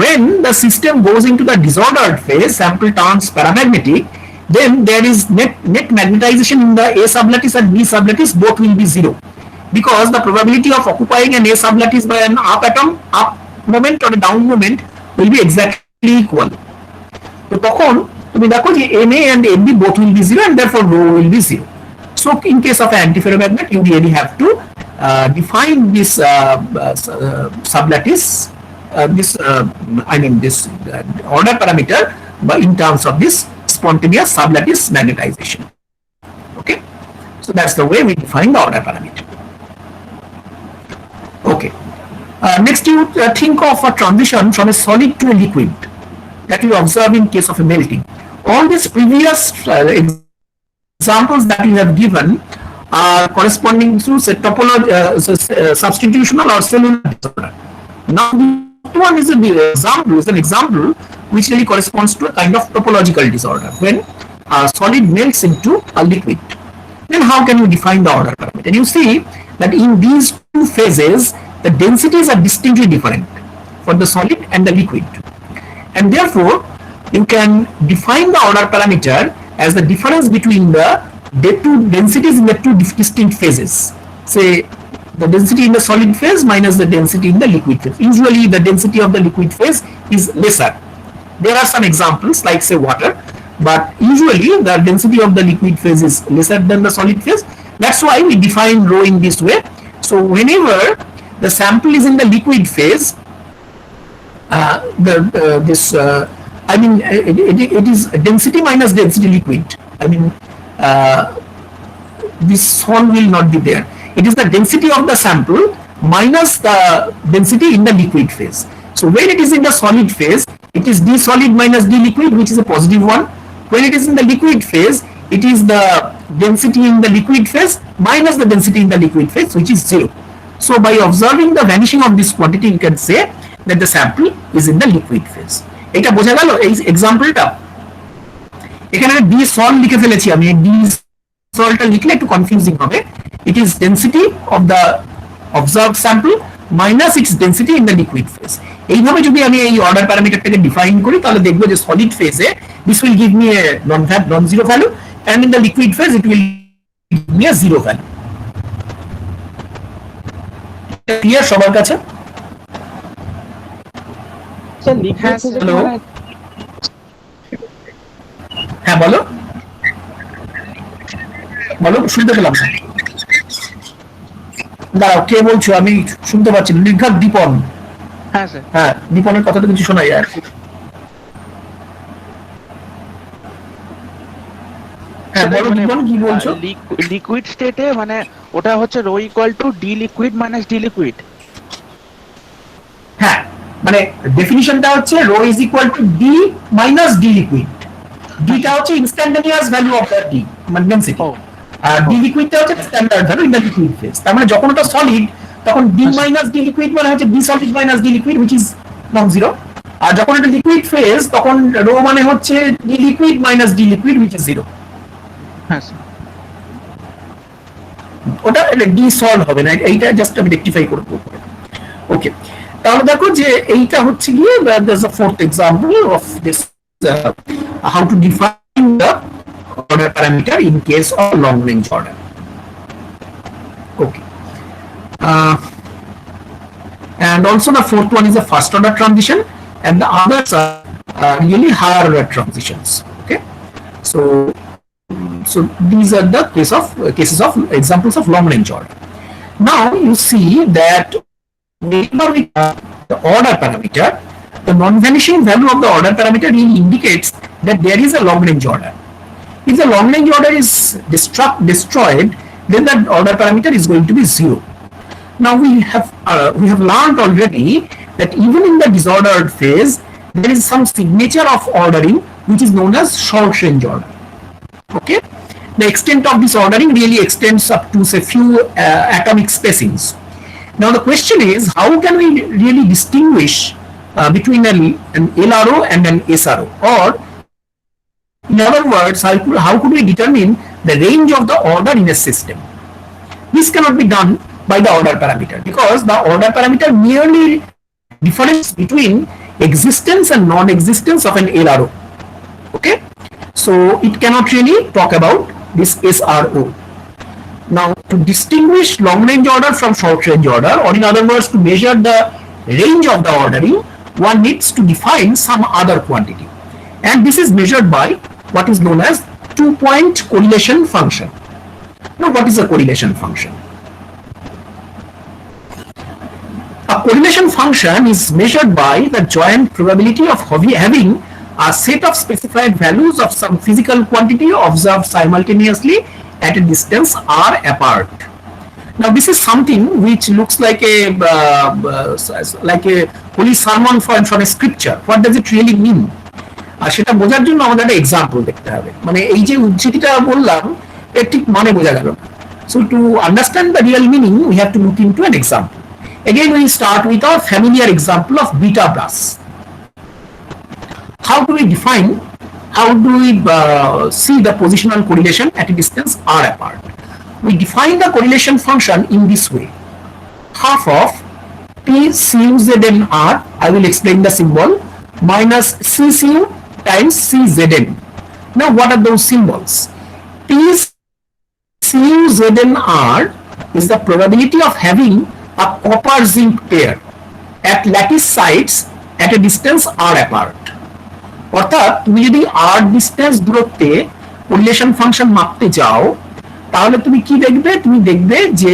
When the system goes into the disordered phase, sample turns paramagnetic, then there is net magnetization in the A sublattice and B sublattice, both will be 0, because the probability of occupying an A sublattice by an up atom, up moment or a down moment will be exactly equal. তো তখন তুমি দেখো যে MA and MB both will be 0 and therefore rho will be 0. So in case of an antiferromagnet, you really have to define this sublattice, this order parameter, but in terms of this spontaneous sublattice magnetization. Okay, so that's the way we define the order parameter. Okay, next you think of a transition from a solid to a liquid that you observe in case of a melting. All these previous examples that you have given are corresponding to say topology, substitutional or cellular disorder. Now this one is an example which really corresponds to a kind of topological disorder when a solid melts into a liquid. Then how can you define the order parameter? And you see that in these two phases the densities are distinctly different for the solid and the liquid, and therefore you can define the order parameter as the difference between the two densities in the two distinct phases. Say the density in the solid phase minus the density in the liquid phase. Usually the density of the liquid phase is lesser. There are some examples like say water, but usually the density of the liquid phase is lesser than the solid phase. That's why we define rho in this way. So whenever the sample is in the liquid phase, it is density minus density liquid. This one will not be there. It is the density of the sample minus the density in the liquid phase. So when it is in the solid phase, it is d solid minus d liquid, which is a positive one. When it is in the liquid phase, it is the density in the liquid phase minus the density in the liquid phase, which is 0. So by observing the vanishing of this quantity, you can say that the sample is in the liquid phase. এটা বোঝা গেল এই এক্সাম্পলটা? এখানে D সল লিখে ফেলেছি আমি। D সলটা লিখলে একটু কনফিউজিং হবে। It is density of the observed sample minus it's density in the liquid phase. এইভাবে যদি আমি এই অর্ডার প্যারামিটারটাকে ডিফাইন করি তাহলে দেখবো যে সলিড ফেজে this will give me a non zero value and in the liquid phase it will give me a zero value. Clear সবার কাছে? হ্যালো, হ্যাঁ বলো বলো, শুনতে পেলাম না। দাঁড়াও, কে বলছো? আমি শুনতে পাচ্ছি। নির্ঘাত দীপন। হ্যাঁ স্যার। হ্যাঁ, দীপনের কথা তো কিছু শোনা যায়। হ্যাঁ বলো দীপন, কি বলছো? লিকুইড স্টেটে মানে ওটা হচ্ছে rho equals to D liquid minus D liquid. হ্যাঁ, মানে ডেফিনিশনটা হচ্ছে rho is equal to D minus D liquid. ডিটা হচ্ছে instantaneous value of the D, মানে ডেনসিটি, আর ডি লিকুইডটা হচ্ছে standard value in the liquid phase. তার মানে যখন ওটা সলিড তখন ডি মাইনাস ডি লিকুইড মানে হচ্ছে D solid minus D liquid which is non zero, আর যখন এটা লিকুইড ফেজ তখন রো মানে হচ্ছে D liquid minus D liquid which is zero. হ্যাঁ স্যার, ওটা ডি সল হবে না, এইটা জাস্ট আমি রেকটিফাই করব। ওকে, তাহলে দেখো যে এইটা হচ্ছে গিয়ে there's a fourth example of this how to define the order parameter in case of long range order. Okay, and also the fourth one is a first order transition and the others are really higher order transitions. Okay, so these are the cases of examples of long range order. Now you see that whenever we have the order parameter, the non-vanishing value of the order parameter really indicates that there is a long range order. If the long range order is destroyed, then that order parameter is going to be 0. Now we have learned already that even in the disordered phase there is some signature of ordering which is known as short range order. Okay, the extent of this ordering really extends up to say few atomic spacings. Now the question is, how can we really distinguish between an LRO and an SRO, or in other words, how could we determine the range of the order in a system? This cannot be done by the order parameter because the order parameter merely difference between existence and non-existence of an LRO. Okay, so it cannot really talk about this SRO. Now to distinguish long range order from short range order, or in other words to measure the range of the ordering, one needs to define some other quantity. And this is measured by what is known as 2-point correlation function. Now, what is a correlation function? A correlation function is measured by the joint probability of having a set of specified values of some physical quantity observed simultaneously at a distance r apart. Now, this is something which looks like a holy sermon from a scripture. What does it really mean? আর সেটা বোঝার জন্য আমাদের একটা example দেখতে হবে, মানে এই যে উদ্ধৃতিটা বললাম এর ঠিক মানে বোঝা গেল না। So to understand the real meaning, we have to look into an example. Again, we start with our familiar example of beta bus. How do we see the positional correlation at a distance r apart? We define the correlation function in this way: half of p cu zn r, I will explain the symbol, minus c cu times c zn. Now, what are those symbols? P cu zn r is the probability of having a copper zinc pair at lattice sites at a distance r apart. অর্থাৎ তুমি যদি r distance দূরত্বে correlation function মাপতে যাও, তাহলে তুমি কি দেখবে? তুমি দেখবে যে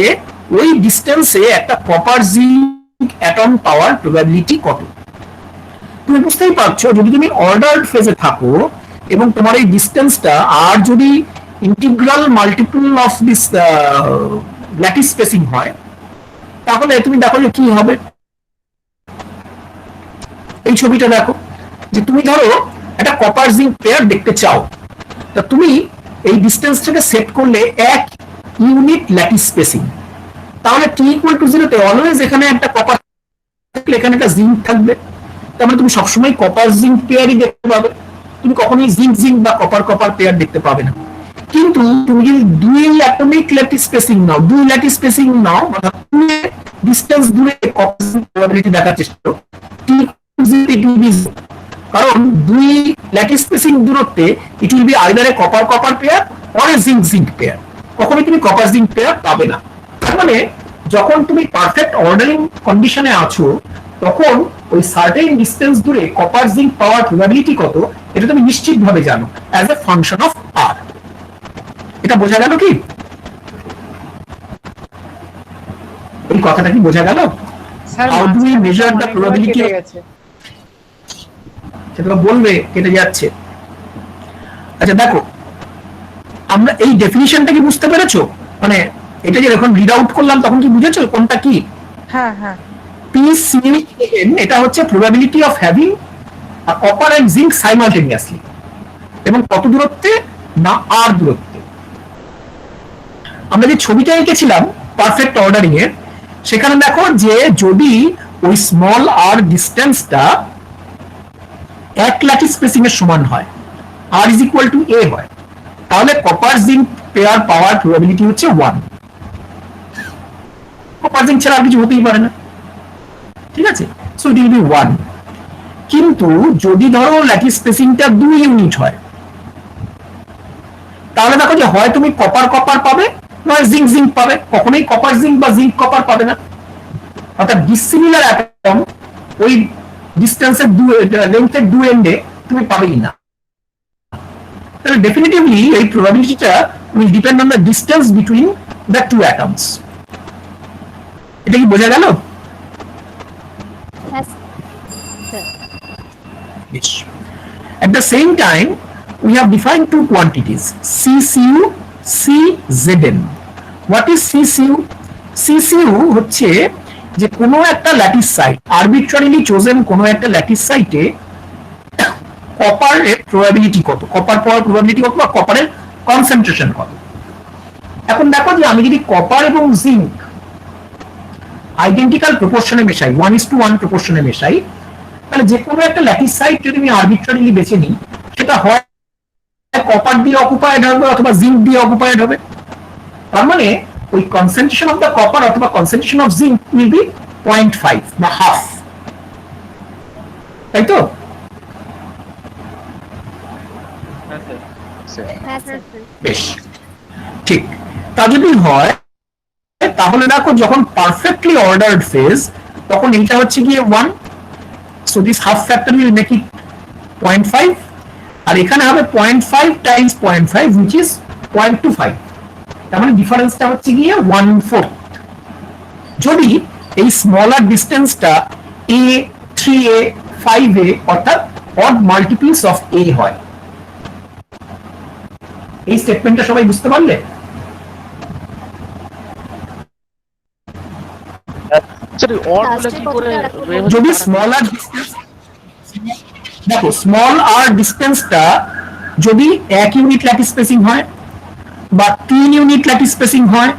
ওই ডিসটেন্সে একটা কপার জিঙ্ক অ্যাটম পাওয়ার প্রবাবিলিটি কত। তুমি বুঝতেই পারছো, যদি তুমি অর্ডার্ড ফেজে থাকো এবং তোমার এই ডিসটেন্সটা আর যদি integral multiple of this lattice spacing হয়, তাহলে তুমি দেখো যে কি হবে। এই ছবিটা দেখো, যে তুমি ধরো একটা কপার জিঙ্ক পেয়ার দেখতে চাও, তা তুমি এই ডিসটেন্সটাকে সেট করলে 1 ইউনিট ল্যাটিস স্পেসিং, তাহলে t = 0 তে অলওয়েজ এখানে একটা কপার থাকলে এখানে একটা জিঙ্ক থাকবে, তার মানে তুমি সবসময় কপার জিঙ্ক পেয়ারই দেখতে পাবে, তুমি কখনোই জিঙ্ক জিঙ্ক বা কপার কপার পেয়ার দেখতে পাবে না। কিন্তু তুমি যদি 2 অ্যাটমিক ল্যাটিস স্পেসিং নাও, 2 ল্যাটিস স্পেসিং নাও, মানে ডিসটেন্স দূরে কপার জিঙ্ক প্রবাবিলিটি দেখার চেষ্টা করো, t = 0, কারণ 2 ল্যাটিস স্পেসিং দূরত্বে ইট will B either A copper copper pair or a zinc zinc pair, কখনোই তুমি কপার জিঙ্ক পেয়ার পাবে না। তার মানে যখন তুমি পারফেক্ট অর্ডারিং কন্ডিশনে আছো, তখন ওই সার্টেন ডিসটেন্স দূরে কপার জিঙ্ক পাওয়ার প্রবাবিলিটি কত এটা তুমি নিশ্চিতভাবে জানো as a function of r। এটা বোঝা গেল কি? এই কথাটা কি বোঝা গেল? Sir How do we measure the probability of... সেটা বলবে কেটে যাচ্ছে। আচ্ছা দেখো, আমরা এই ডেফিনিশনটা কি বুঝতে পেরেছো? মানে এটা যে যখন রিড আউট করলাম তখন কি বুঝেছো কোনটা কি? হ্যাঁ হ্যাঁ, PCN এটা হচ্ছে probability of having a copper and zinc simultaneously, এবং কত দূরত্বে? না r দূরত্বে। আমরা যে ছবিটা এঁকেছিলাম পারফেক্ট অর্ডারিং এর, সেখানে দেখো যে যদি ওই স্মল r ডিসটেন্সটা 1 ল্যাটিস স্পেসিং এর সমান হয়, r = a হয়, তাহলে কপার জিঙ্ক পেয়ার পাওয়ার প্রবাবিলিটি হচ্ছে 1। কপার জিঙ্ক ছাড়া আর কিছু হতেই পারে না, ঠিক আছে? So it will be 1। কিন্তু যদি ধরো ল্যাটিস স্পেসিংটা 2 ইউনিট হয়, তাহলে দেখো যে হয় তুমি কপার কপার পাবে, নয় জিঙ্ক জিঙ্ক পাবে, কখনোই কপার জিঙ্ক বা জিঙ্ক কপার পাবে না। অর্থাৎ ডিসিমিলার অ্যাটম ওই ডিসটেন্সের লেন্থের 2 এন্ডে তুমি পাবেই না। তাহলে ডেফিনেটিভলি এই প্রবাবিলিটিটা will depend on the distance between the 2 atoms. এটা কি বোঝা গেল? Yes. At the same time, we have defined 2 quantities, CCU, CZN. What is CCU? CCU হচ্ছে যে কোনো একটা ল্যাটিস সাইট, আরবিট্রারিলি চোজেন কোনো একটা ল্যাটিস সাইটে কপারের প্রবাবিলিটি কত, কপার পাওয়ার প্রবাবিলিটি কত, বা কপারের কনসেন্ট্রেশন কত। এখন দেখো যে আমি যদি কপার এবং জিঙ্ক আইডেন্টিক্যাল প্রপোর্শনে মেশাই, 1:1 প্রপোর্শনে মেশাই, তাহলে যে কোনো একটা ল্যাটিস সাইট যদি আমি আরবিট্রারিলি বেছে নিই, সেটা হয় কপার দিয়ে অকুপায়েড হবে অথবা জিঙ্ক দিয়ে অকুপায়েড হবে। তার মানে ওই কনসেন্ট্রেশন অফ দ্য কপার অথবা concentration of zinc will be 0.5 বা হাফ, তাই তো? বেশ, ঠিক। তা যদি হয়, তাহলে দেখো যখন পারফেক্টলি অর্ডার্ড ফেজ, তখন এইটা হচ্ছে গিয়ে 1, so this half factor will make it 0.5, আর এখানে হবে 0.5 টাইমস 0.5 which is 0.25, তার মানে ডিফারেন্সটা হচ্ছে গিয়ে 1/4। যদি এই স্মলার ডিসটেন্সটা a, 3a, 5a অর্থাৎ অড মাল্টিপলস অফ a হয়। এই স্টেটমেন্টটা সবাই বুঝতে পারলে? সরি অর বলে কি করে যদি স্মলার ডিসটেন্স, দেখো স্মল আর ডিসটেন্সটা যদি 1 ইউনিট ল্যাটিস স্পেসিং হয় বা 3 ইউনিট ল্যাটিস স্পেসিং হয়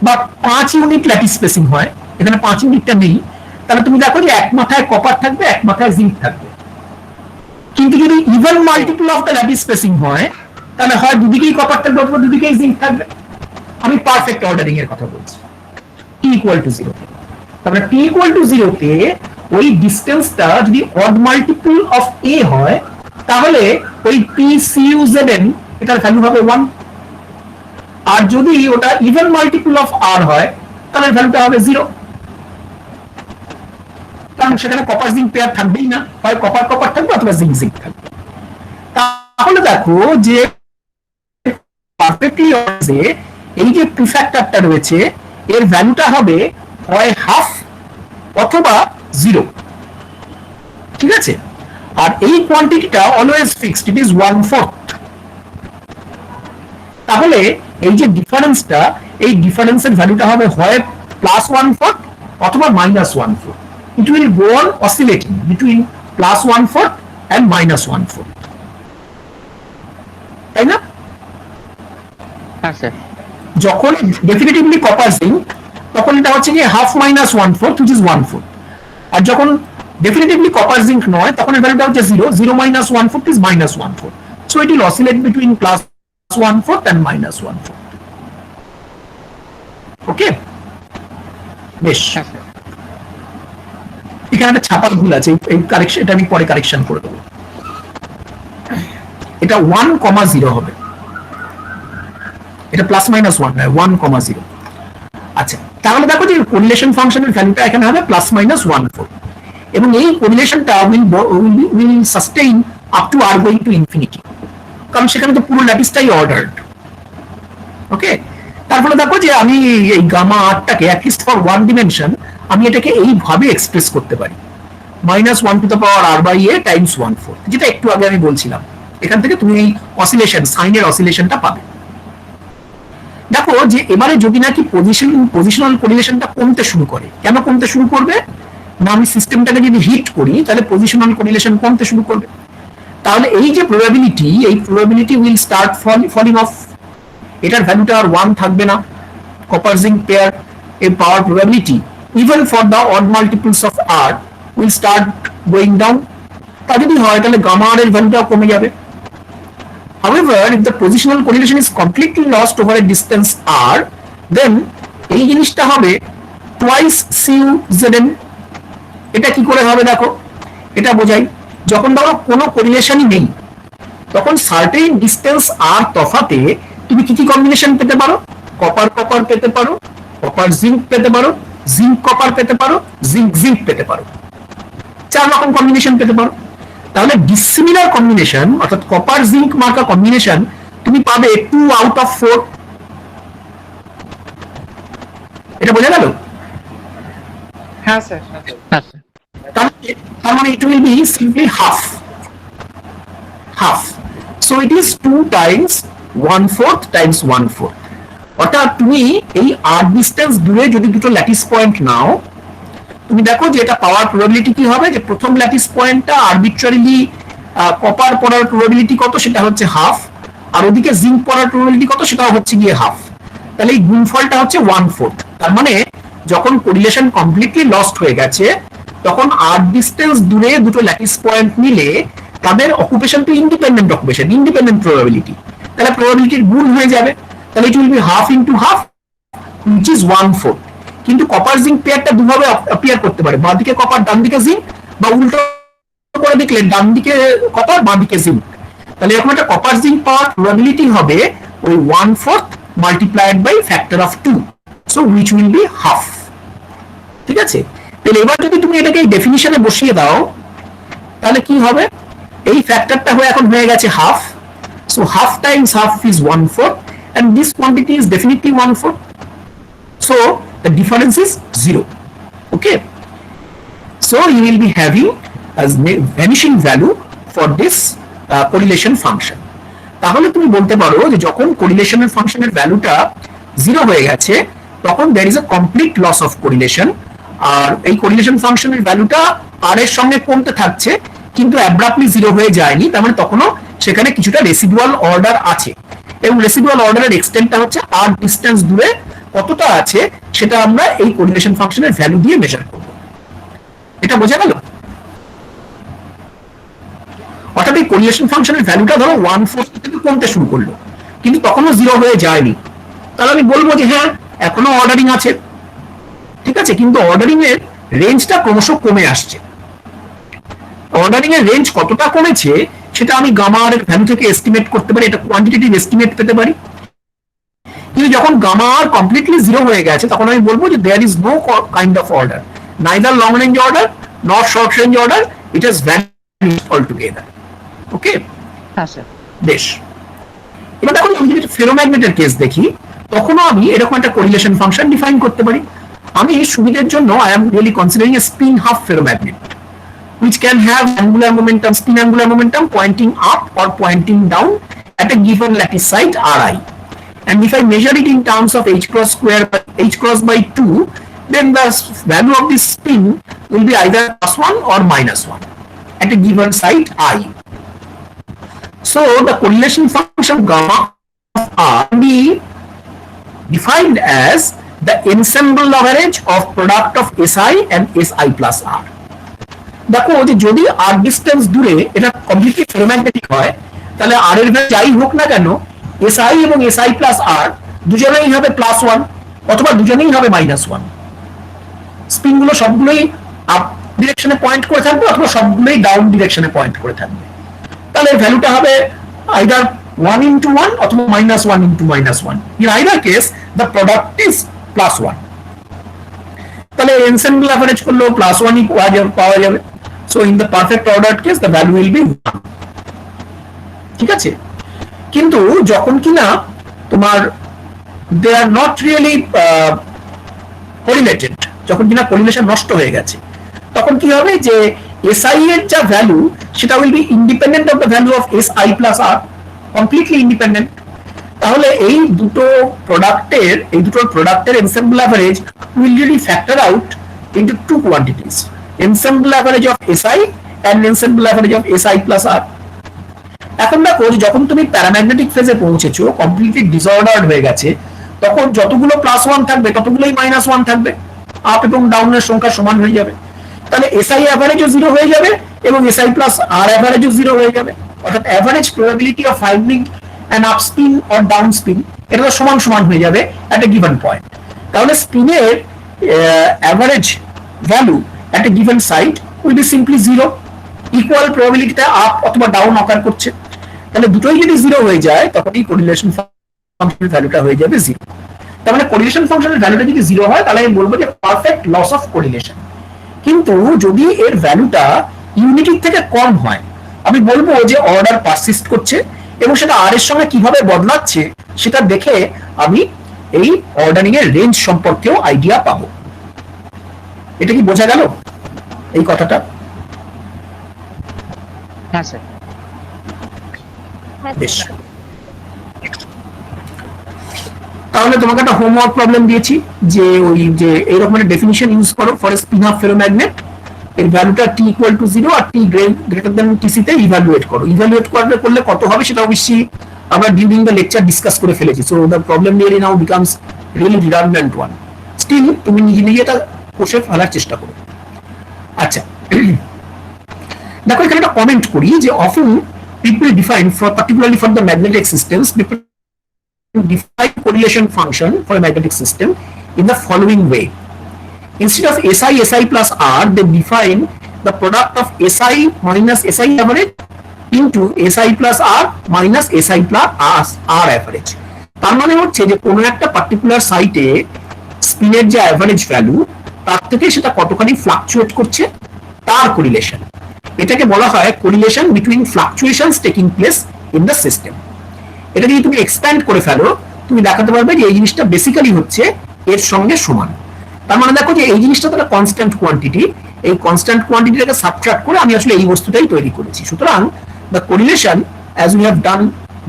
বা 5 ইউনিট ল্যাটিস স্পেসিং হয়, এখানে 5 ইউনিটটা নেই, তাহলে তুমি দেখো যে এক মাথায় কপার থাকবে, এক মাথায় জিঙ্ক থাকবে। কিন্তু যদি even multiple of the lattice spacing হয়, তাহলে হয় দুদিকেই কপার থাকবে অথবা দুদিকেই জিঙ্ক থাকবে। আমি পারফেক্ট অর্ডারিং এর কথা বলছি। t equal to 0, তাহলে t equal to 0 তে ওই ডিসটেন্সটা যদি অড মাল্টিপল অফ a হয়, তাহলে ওই PCUZN এটার ভ্যালু হবে 1, আর যদি ওটা ইভেন মাল্টিপল অফ r হয়, তাহলে ভ্যালুটা হবে 0, কারণ সেখানে কপার জিঙ্ক পেয়ার থাকবেই না, হয় কপার কপার থাকবে অথবা জিঙ্ক জিঙ্ক থাকবে। তাহলে দেখো যে পারফেক্টলি যে এই যে প্রিফ্যাক্টরটা রয়েছে এর ভ্যালুটা হবে হয় হাফ অথবা 0, ঠিক আছে? আর এই কোয়ান্টিটিটা অলওয়েজ ফিক্সড, ইট ইজ 1/4। তাহলে এই যে ডিফারেন্সটা, এই ডিফারেন্সের ভ্যালুটা হবে হয় +1/4 অথবা -1/4। It will go on oscillating between +1/4 and -1/4, তাই না? হ্যাঁ স্যার। যখন ডেফিনেটিভলি কপার জিঙ্ক, তখন এটা হচ্ছে কি হাফ -1/4 which is 1/4, আর যখন ডেফিনেটিভলি কপার জিঙ্ক নয়, তখন এর ভ্যালুটা হচ্ছে 0, 0 - 1/4 is -1/4, so it will oscillate between +1/4 and -1/4. ওকে, বেশ। এখানে একটা ছাপার ভুল আছে, এই কারেকশন, এটা আমি পরে কারেকশন করে দেবো। এটা 1,0 হবে, এটা +-1 নয়, 1,0। আচ্ছা, তাহলে দেখো যে কোরিলেশন ফাংশনের ভ্যালুটা এখানে হবে +-1/4, এবং এই কোরিলেশনটা will sustain up to r going to infinity, কারণ সেখানে তো পুরো ল্যাটিসটাই অর্ডারড। ওকে, তারপরে দেখো যে আমি এই গামা আরটাকে অ্যাটলিস্ট ফর ওয়ান ডিমেনশন আমি এটাকে এইভাবে এক্সপ্রেস করতে পারি, -1⁴ টাইমস 1/4, যেটা একটু আগে আমি বলছিলাম। এখান থেকে তুমি এই অসিলেশন, সাইনের অসিলেশনটা পাবে। দেখো যে এবারে যদি নাকি পজিশনাল কোরিলেশনটা কমতে শুরু করে, কেন কমতে শুরু করবে না, আমি সিস্টেমটাকে যদি হিট করি তাহলে পজিশনাল কোরিলেশন কমতে শুরু করবে। তাহলে এই যে প্রবাবিলিটি, এই probability will start falling off, এটার ভ্যালুটা আর 1 থাকবে না। কপার জিঙ্ক পেয়ার এর পাওয়ার probability even for the odd multiples of r will start going down. তা যদি হয় তাহলে গামা r এর ভ্যালুটাও কমে যাবে। However, if the positional correlation is completely lost over a distance r, then এই জিনিসটা হবে twice CU/ZN। এটা কি করে হবে দেখো, এটা বোঝাই। যখন ধরো কোনো কোরিলেশনই নেই, তখন সার্টেন ডিসটেন্স r তফাতে তুমি কি কি কম্বিনেশন পেতে পারো? কপার কপার পেতে পারো, কপার জিঙ্ক পেতে পারো, জিঙ্ক কপার পেতে পারো, জিঙ্ক জিঙ্ক পেতে পারো, 4 রকম কম্বিনেশন পেতে পারো। তাহলে ডিসিমিলার কম্বিনেশন অর্থাৎ কপার জিঙ্ক মার্কা কম্বিনেশন তুমি পাবে 2 আউট অফ 4। এটা বোঝা গেল? হ্যাঁ স্যার। তার মানে it will be simply half, so it is 2 times 1/4 times 1/4। অর্থাৎ তুমি এই r ডিসটেন্স দূরে যদি দুটো ল্যাটিস পয়েন্ট নাও, তুমি দেখো যে এটা পাওয়ার প্রবাবিলিটি কি হবে, যে প্রথম ল্যাটিস পয়েন্টটা আরবিট্রারিলি কপার পড়ার প্রবাবিলিটি কত, সেটা হচ্ছে হাফ, আর ওদিকে জিঙ্ক পড়ার প্রবাবিলিটি কত, সেটাও হচ্ছে গিয়ে হাফ। তাহলে এই গুণফলটা হচ্ছে 1/4। তার মানে যখন কোরিলেশন কমপ্লিটলি লস্ট হয়ে গেছে, তখন r ডিসটেন্স দূরে দুটো ল্যাটিস পয়েন্ট নিলে তাদের occupation to independent occupation, independent probability, তাহলে প্রবাবিলিটির গুণ হয়ে যাবে। তাহলে it will be half into half which is 1/4। কিন্তু কপার জিঙ্ক পেয়ারটা দুভাবে অ্যাপিয়ার করতে পারে, বাঁ দিকে কপার ডান দিকে জিঙ্ক, বা উল্টো করে দেখলে ডান দিকে কপার বাঁ দিকে জিঙ্ক। তাহলে এরকম একটা কপার জিঙ্ক পাওয়ার প্রবাবিলিটি হবে ওই 1/4 multiplied by factor of 2, so which will be half। ঠিক আছে, তাহলে এবার যদি তুমি এটাকে ডেফিনিশনে বসিয়ে দাও তাহলে কি হবে, এই ফ্যাক্টরটা এখন হয়ে গেছে half, so half Times half is 1/4 and this quantity is definitely 1/4, so the difference is 0. Okay, so you will be having as vanishing value for this correlation function. তাহলে তুমি বলতে পারো যে যখন কোরিলেশনের ফাংশনের ভ্যালুটা 0 হয়ে গেছে তখন there is a complete loss of correlation, আর এই কোরিলেশন ফাংশনের ভ্যালুটা r এর সঙ্গে কমতে থাকছে কিন্তু অ্যাব্রাপ্টলি 0 হয়ে যায়নি, তার মানে তখনও সেখানে কিছুটা রেসিডুয়াল অর্ডার আছে, এবং রেসিডুয়াল অর্ডারের এক্সটেন্টটা হচ্ছে r ডিসটেন্স দূরে কতটা আছে সেটা আমরা এই কোরিলেশন ফাংশনের ভ্যালু দিয়ে মেজার করব। এটা বোঝা গেল? অর্থাৎ এই কোরিলেশন ফাংশনের ভ্যালুটা ধরো 1/4 থেকে কমতে শুরু করলো কিন্তু তখনও 0 হয়ে যায়নি, তাহলে আমি বলবো যে হ্যাঁ এখনো অর্ডারিং আছে, ঠিক আছে, কিন্তু অর্ডারিং এর রেঞ্জটা ক্রমশ কমে আসছে। অর্ডারিং এর রেঞ্জ কতটা কমেছে সেটা আমি গামা আর এর ভ্যালু থেকে এস্টিমেট করতে পারি, এটা কোয়ান্টিটেটিভ এস্টিমেট পেতে পারি। কিন্তু যখন গামা আর কমপ্লিটলি 0 হয়ে গেছে তখন আমি বলবো যে there is no kind of order, neither long range order nor short range order, it has vanished altogether. Okay, হ্যাঁ স্যার। বেশ, এবার দেখো আমি যদি ফেরোম্যাগনেটের কেস দেখি তখনও আমি এরকম একটা কোরিলেশন ফাংশন ডিফাইন করতে পারি। আমি সুবিধার জন্য I am really considering A spin half ferromagnet which can have angular momentum, spin angular momentum pointing up or pointing down at a given lattice site Ri, and if I measure it in terms of h cross square h cross by 2, then the value of this spin will be either +1 or -1 at a given site I. So the correlation function gamma of R can be defined as the ensemble average of product of Si and Si plus R. দেখো যে যদি r distance দূরে এটা completely ferromagnetic হয় তাহলে r এর value যাই হোক না কেন Si এবং Si প্লাস r দুজনেই হবে +1 অথবা দুজনেই হবে -1, স্পিন গুলো সবগুলোই আপ ডিরেকশনে পয়েন্ট করে থাকবে অথবা সবগুলোই ডাউন ডিরেকশনে পয়েন্ট করে থাকবে, তাহলে ভ্যালুটা হবে আইদার 1 into 1 অথবা -1 into -1, in either case the product is +1, তাহলে এনসেম্বল অ্যাভারেজ করলেও +1 পাওয়া যাবে। So in the perfect ordered case the value will be 1, ঠিক আছে। কিন্তু যখন কিনা তোমার they are not really correlated, যখন কিনা কোরিলেশন নষ্ট হয়ে গেছে তখন কি হবে যে SI এর যা ভ্যালু সেটা will be independent of the value of SI plus R, completely independent. তাহলে এই দুটো প্রোডাক্টের ensemble average will really factor out into two quantities, ensemble average of SI and ensemble average of SI plus R. এখন দেখো যখন তুমি paramagnetic ফেজে পৌঁছেছো completely ডিসঅর্ডার্ড হয়ে গেছে তখন যতগুলো +1 থাকবে ততগুলোই -1 থাকবে, আপ এবং ডাউনের সংখ্যা সমান হয়ে যাবে, তাহলে SI অ্যাভারেজও 0 হয়ে যাবে এবং SI প্লাস R অ্যাভারেজও 0 হয়ে যাবে, অর্থাৎ average probability of finding an up spin or down spin এটা সমান সমান হয়ে যাবে অ্যাট এ গিভেন পয়েন্ট। তাহলে স্পিনের average value at a given site will be simply 0, equal probability টা আপ অথবা ডাউন অকার করছে, তাহলে দুটোই যদি 0 হয়ে যায় তখন এই কোরিলেশন ফাংশনের ভ্যালুটা হয়ে যাবে 0। তার মানে কোরিলেশন ফাংশনের ভ্যালুটা যদি 0 হয় তাহলে আমি বলবো যে পারফেক্ট লস অফ কোরিলেশন। কিন্তু যদি এর ভ্যালুটা ইউনিটির থেকে কম হয় আমি বলবো যে অর্ডার পারসিস্ট করছে এবং সেটা আর এর সঙ্গে কিভাবে বদলাচ্ছে সেটা দেখে আমি এই অর্ডারিং এর রেঞ্জ সম্পর্কেও আইডিয়া পাবো। এটা কি বোঝা গেল এই কথাটা? হ্যাঁ স্যার। বেশ, তাহলে তোমাকে একটা হোমওয়ার্ক প্রবলেম দিয়েছি যে ওই যে এরকম একটা ডেফিনিশন ইউজ করো for a spin off ferromagnet, এর ভ্যালুটা t = 0 আর t greater than tc তে ইভালুয়েট করো। ইভালুয়েট করলে কত হবে সেটা অবশ্যই আমরা ডিউরিং দ্য লেকচার ডিসকাস করে ফেলেছি, so the problem really now becomes really redundant one. Still তুমি নিজে এটা কোষে ফেলার চেষ্টা করো। আচ্ছা দেখো এখানে একটা কমেন্ট করি যে often people define for particularly for the magnetic systems people define correlation function for a magnetic system in the following way. Instead of SI plus R they define the product of SI minus SI average into SI plus R minus SI plus R average. তার মানে হচ্ছে যে কোনো একটা particular সাইটে স্পিনের যে average value তার থেকে সেটা কতখানি ফ্লাকচুয়েট করছে তার কোরিলেশন। এটাকে বলা হয় correlation between ফ্লাকচুয়েশনস taking place in the system. এটা যদি তুমি এক্সপ্যান্ড করে ফেলো, তুমি দেখাতে পারবে যে এই জিনিসটা বেসিক্যালি হচ্ছে এর সঙ্গে সমান। তার মানে দেখো যে এই জিনিসটা তো একটা কনস্ট্যান্ট কোয়ান্টিটি, এই কনস্ট্যান্ট কোয়ান্টিটিটাকে সাবট্রাক্ট করে আমি আসলে এই বস্তুটাই তৈরি করেছি। সুতরাং the correlation as we have done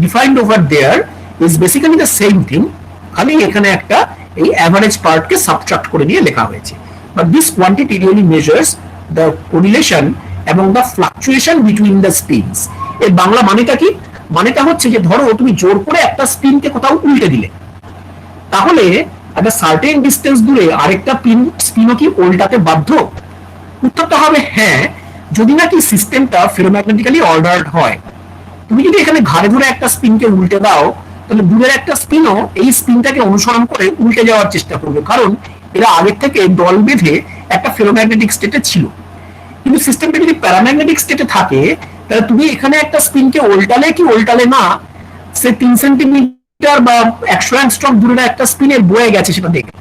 defined over there is basically the same thing, খালি এখানে একটা এই অ্যাভারেজ পার্টকে সাবট্রাক্ট করে নিয়ে লেখা হয়েছে। But this quantity really measures the correlation এবং the fluctuation between the spins. এর বাংলা মানেটা কি? মানেটা হচ্ছে যে ধরো তুমি জোর করে একটা স্পিনকে কোথাও উল্টে দিলে, তাহলে একটা সার্টেন ডিস্টেন্স দূরে আরেকটা স্পিনও কি উল্টাতে বাধ্য? উত্তরটা হবে হ্যাঁ, যদি নাকি সিস্টেমটা ফেরোম্যাগনেটিক্যালি অর্ডার্ড হয়। তুমি যদি এখানে ঘাড়ে ধরে একটা স্পিনকে উল্টে দাও, তাহলে দূরের একটা স্পিনও এই স্পিনটাকে অনুসরণ করে উল্টে যাওয়ার চেষ্টা করবে, কারণ এরা আগের থেকে দল বেঁধে একটা ফেরোম্যাগনেটিক স্টেটে ছিল। কিন্তু সিস্টেমটা যদি প্যারাম্যাগনেটিক স্টেটে থাকে, তাহলে তুমি এখানে একটা স্পিনকে উল্টালে কি উল্টালে না, সে 3 সেন্টিমিটার বা 100 অ্যাংস্ট্রম দূরে একটা স্পিনের বয়ে গেছে সেটা দেখে,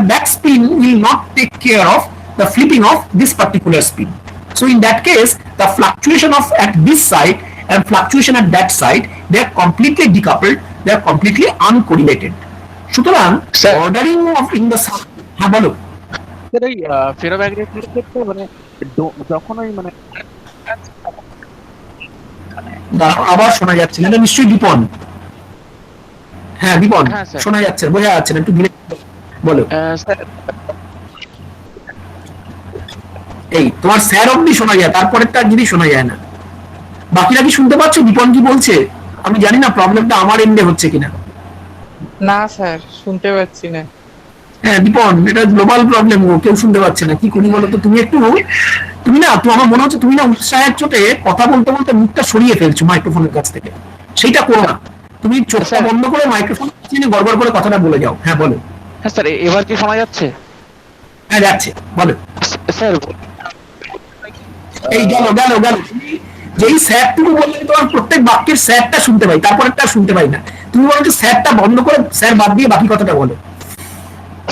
that spin will not take care of the flipping of this particular spin. So in that case, the fluctuation of at this side and fluctuation at that side, they are completely decoupled, they are completely uncorrelated. সুতরাং Sir. ordering of in the হ্যাঁ বলো। Sir এই ferromagnetic ক্ষেত্রে মানে যখন ওই মানে দাঁড়াও, আবার শোনা যাচ্ছে না, এটা নিশ্চয়ই দীপন। হ্যাঁ দীপন, হ্যাঁ, স্যার। শোনা যাচ্ছে, বোঝা যাচ্ছে না, একটু ধীরে বলো। স্যার এই তোমার স্যার অব্দি শোনা যায়, তারপরেরটা যদি শোনা যায় না। বাকিরা কি শুনতে পাচ্ছ দীপন কি বলছে? আমি জানি না প্রবলেমটা আমার এন্ডে হচ্ছে কিনা। না স্যার, শুনতে পাচ্ছি না। হ্যাঁ দীপন, এটা গ্লোবাল প্রবলেম, কেউ শুনতে পাচ্ছে না, কি করি বলো তো? তুমি একটু, তুমি না, তো আমার মনে হচ্ছে তুমি না উৎসাহের চোটে কথা বলতে বলতে মুখটা সরিয়ে ফেলছো মাইক্রোফোনের কাছ থেকে। সেইটা করো না, তুমি চোখটা বন্ধ করে মাইক্রোফোন চিনে গড়বড় করে কথাটা বলে যাও। হ্যাঁ বলো। হ্যাঁ স্যার, এবার কি শোনা যাচ্ছে? হ্যাঁ যাচ্ছে, বলো। স্যার এই গেল গেল গেল, যেই স্যারটুকু বললে তোমার প্রত্যেক বাক্যের স্যারটা শুনতে পাই, তারপরেরটা শুনতে পাই না। তুমি বলো স্যারটা বন্ধ করে স্যার বাদ দিয়ে বাকি কথাটা বলো।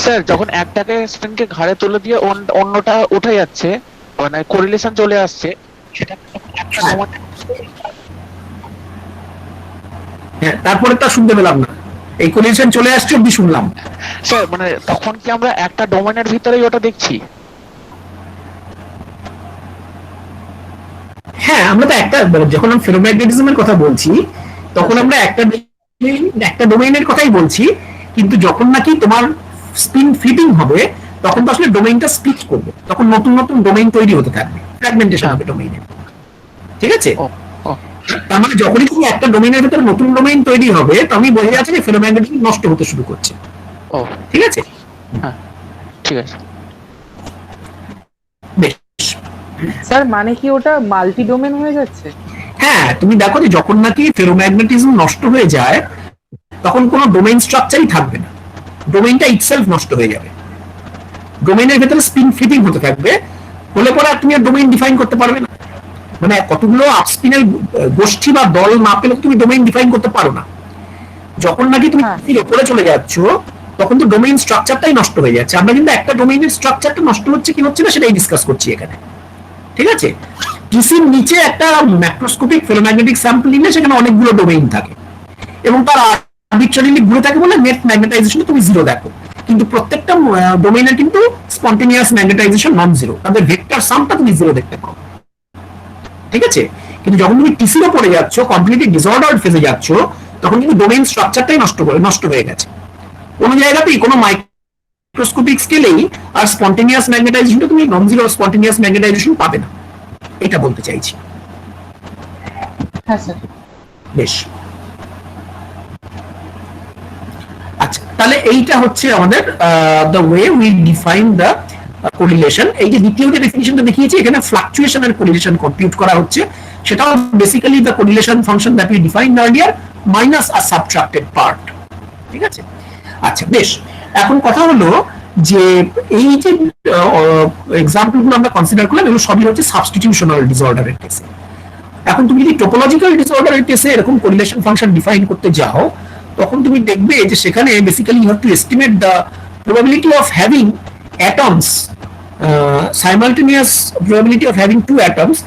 স্যার যখন একটাকে স্পিনকে ঘাড়ে তুলে দিয়ে অন্যটা উঠে যাচ্ছে, মানে কোরিলেশন চলে আসছে, সেটা একটা হ্যাঁ তারপরেরটা শুনতে পেলাম না, এই কোরিলেশন চলে আসছে অব্দি শুনলাম। স্যার মানে তখন কি আমরা একটা ডোমেনের ভিতরেই ওটা দেখছি? হ্যাঁ আমরা তো একটা, যখন আমি ফেরোম্যাগনেটিজমের কথা বলছি তখন আমরা একটা ডোমেইনের কথাই বলছি, কিন্তু যখন নাকি তোমার স্পিন ফ্লিপিং হবে তখন তো আসলে ডোমেইনটা স্প্লিট করবে, তখন নতুন নতুন ডোমেইন তৈরি হতে থাকবে, ফ্র্যাগমেন্টেশন হবে ডোমেইনের। ঠিক আছে? ও ও তার মানে যখনই তুমি একটা ডোমেইনের ভিতরে নতুন ডোমেইন তৈরি হবে, তো আমি বোঝা যাচ্ছে যে ফেরোম্যাগনেটিজম নষ্ট হতে শুরু করছে। ও ঠিক আছে? হ্যাঁ ঠিক আছে। বেশ। স্যার মানে কি ওটা মাল্টি ডোমেন হয়ে যাচ্ছে? হ্যাঁ তুমি দেখো যে যখন নাকি ফেরোম্যাগনেটিজম নষ্ট হয়ে যায় তখন কোনো ডোমেইন স্ট্রাকচারই থাকবে না, ডোমেইনটা ইটসেলফ নষ্ট হয়ে যাবে, ডোমেইনের ভেতরে স্পিন ফ্লিপিং হতে থাকবে, হলে পরে আর তুমি আর ডোমেইন ডিফাইন করতে পারবে না। মানে কতগুলো আপস্পিনের গোষ্ঠী বা দল না পেলে তুমি ডোমেইন ডিফাইন করতে পারো না। যখন নাকি তুমি এর উপরে চলে যাচ্ছ তখন তো ডোমেইন স্ট্রাকচারটাই নষ্ট হয়ে যাচ্ছে। আমরা কিন্তু একটা ডোমেইনের স্ট্রাকচারটা নষ্ট হচ্ছে কি হচ্ছে না সেটাই ডিসকাস করছি এখানে। ঠিক আছে? টিসির নিচে একটা ম্যাক্রোস্কোপিক ফেরোম্যাগনেটিক স্যাম্পল নিলে সেখানে অনেকগুলো ডোমেইন থাকে এবং তার আরবিট্রারিলি ঘুরে থাকে বলে নেট ম্যাগনেটাইজেশন তুমি জিরো দেখো, কিন্তু প্রত্যেকটা ডোমেইনের কিন্তু স্পন্টেনিয়াস ম্যাগনেটাইজেশন নন জিরো, তাদের ভেক্টর সামটা তুমি জিরো দেখতে পাও। ঠিক আছে? কিন্তু যখন তুমি টিসির উপরে যাচ্ছ, কমপ্লিটলি ডিসঅর্ডার্ড ফেজে যাচ্ছ, তখন কিন্তু ডোমেইন স্ট্রাকচারটাই নষ্ট হয়ে গেছে। কোনো জায়গাতেই কোনো মাইক্রোস্কোপিক স্কেলেই আর স্পন্টেনিয়াস ম্যাগনেটাইজেশন তুমি নন জিরো স্পন্টেনিয়াস ম্যাগনেটাইজেশন পাবে না, এটা বলতে চাইছি। হ্যাঁ স্যার। বেশ, আচ্ছা তাহলে এইটা হচ্ছে আমাদের the way we define the correlation. এই যে দ্বিতীয় যে ডেফিনিশনটা দেখিয়েছি এখানে ফ্লাকচুয়েশন এর কোরিলেশন কম্পিউট করা হচ্ছে, সেটাও basically the correlation function that we defined earlier minus a subtracted part. ঠিক আছে? আচ্ছা বেশ, এখন কথা হলো যে এই যে এক্সাম্পল গুলো আমরা কনসিডার করলাম এগুলো সবই হচ্ছে সাবস্টিটিউশনাল ডিসঅর্ডারের কেসে। এখন তুমি যদি টোপোলজিক্যাল ডিসঅর্ডারের কেসে এরকম কোরিলেশন ফাংশন ডিফাইন করতে যাও তখন তুমি দেখবে যে সেখানে basically you have to estimate the probability of having atoms simultaneous probability of having two atoms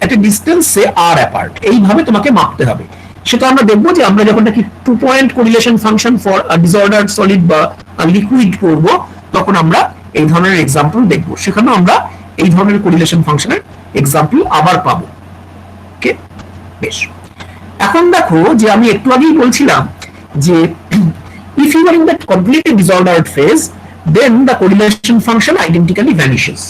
at a distance say r apart, এইভাবে তোমাকে মাপতে হবে। সেটা আমরা দেখবো যে আমরা যখন নাকি 2-point correlation function for a disordered solid বা লিকুইড করব, তখন আমরা এই ধরনের এক্সাম্পল দেখবো, সেখানে আমরা এই ধরনের কোরিলেশন ফাংশনের এক্সাম্পল আবার পাবো। ওকে, বেশ। এখন দেখো যে আমি একটু আগেই বলছিলাম যে if you are in that completely disordered phase, then the correlation function identically vanishes.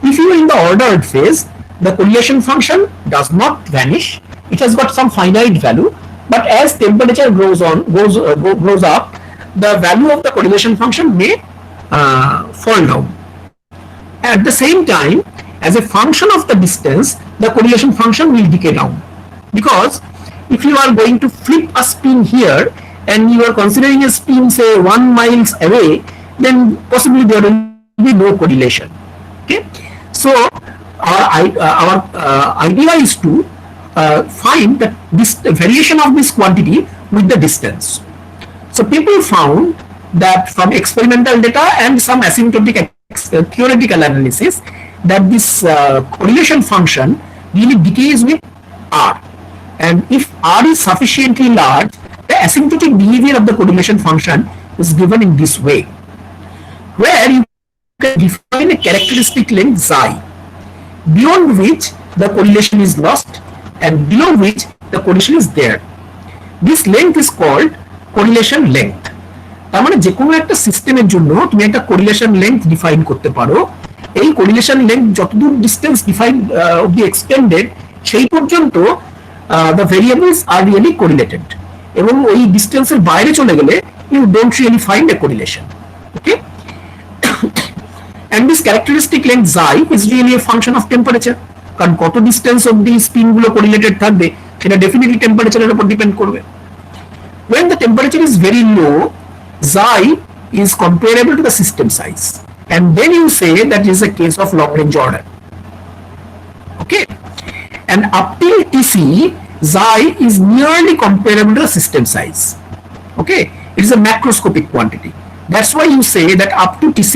If you are in the ordered phase, the correlation function does not vanish. It has got some finite value, but as temperature grows up, the value of the correlation function may fall down. At the same time, as a function of the distance, the correlation function will decay down, because if you are going to flip a spin here and you are considering a spin say 1 miles away, then possibly there will be no correlation. Okay, so our idea is to find the variation of this quantity with the distance. So people found that from experimental data and some asymptotic theoretical analysis that this correlation function really decays with r, and if r is sufficiently large, the asymptotic behavior of the correlation function is given in this way, where you can define a characteristic length psi, beyond which the correlation is lost and below which the correlation is there. This length is called correlation length. তার মানে যে কোনো একটা সিস্টেমের জন্য তুমি একটা correlation length define করতে পারো। এই কোরিলেশন লেংথ যতদূর ডিসটেন্স ডিফাইন অবধি এক্সটেন্ডেড, সেই পর্যন্ত the variables are really correlated, এবং ওই ডিসটেন্সের বাইরে চলে গেলে you don't really find a correlation. Okay, and this characteristic length psi is really a function of temperature, কারণ কত ডিসটেন্স অবধি স্পিন গুলো কোরিলেটেড থাকবে সেটা ডেফিনেটলি টেম্পারেচারের উপর ডিপেন্ড করবে। When the temperature is very low, psi is comparable to the system size, and then you say that is a case of long range order. Okay, and up till Tc, psi is nearly comparable to the system size. Okay, it is a macroscopic quantity. That's why you say that up to Tc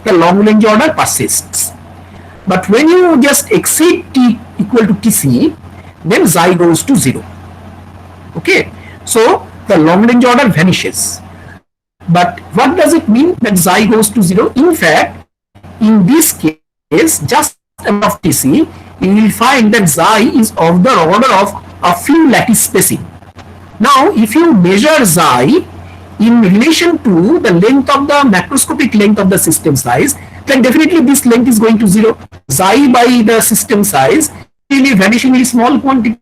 the long range order persists. But when you just exceed t equal to Tc, then psi goes to 0. Okay, so the long range order vanishes. But what does it mean that psi goes to 0? In fact, in this case, just above Tc, you will find that psi is of the order of a few lattice spacing. Now, if you measure psi in relation to the length of the macroscopic length of the system size, then definitely this length is going to 0. Psi by the system size really vanishingly small quantity.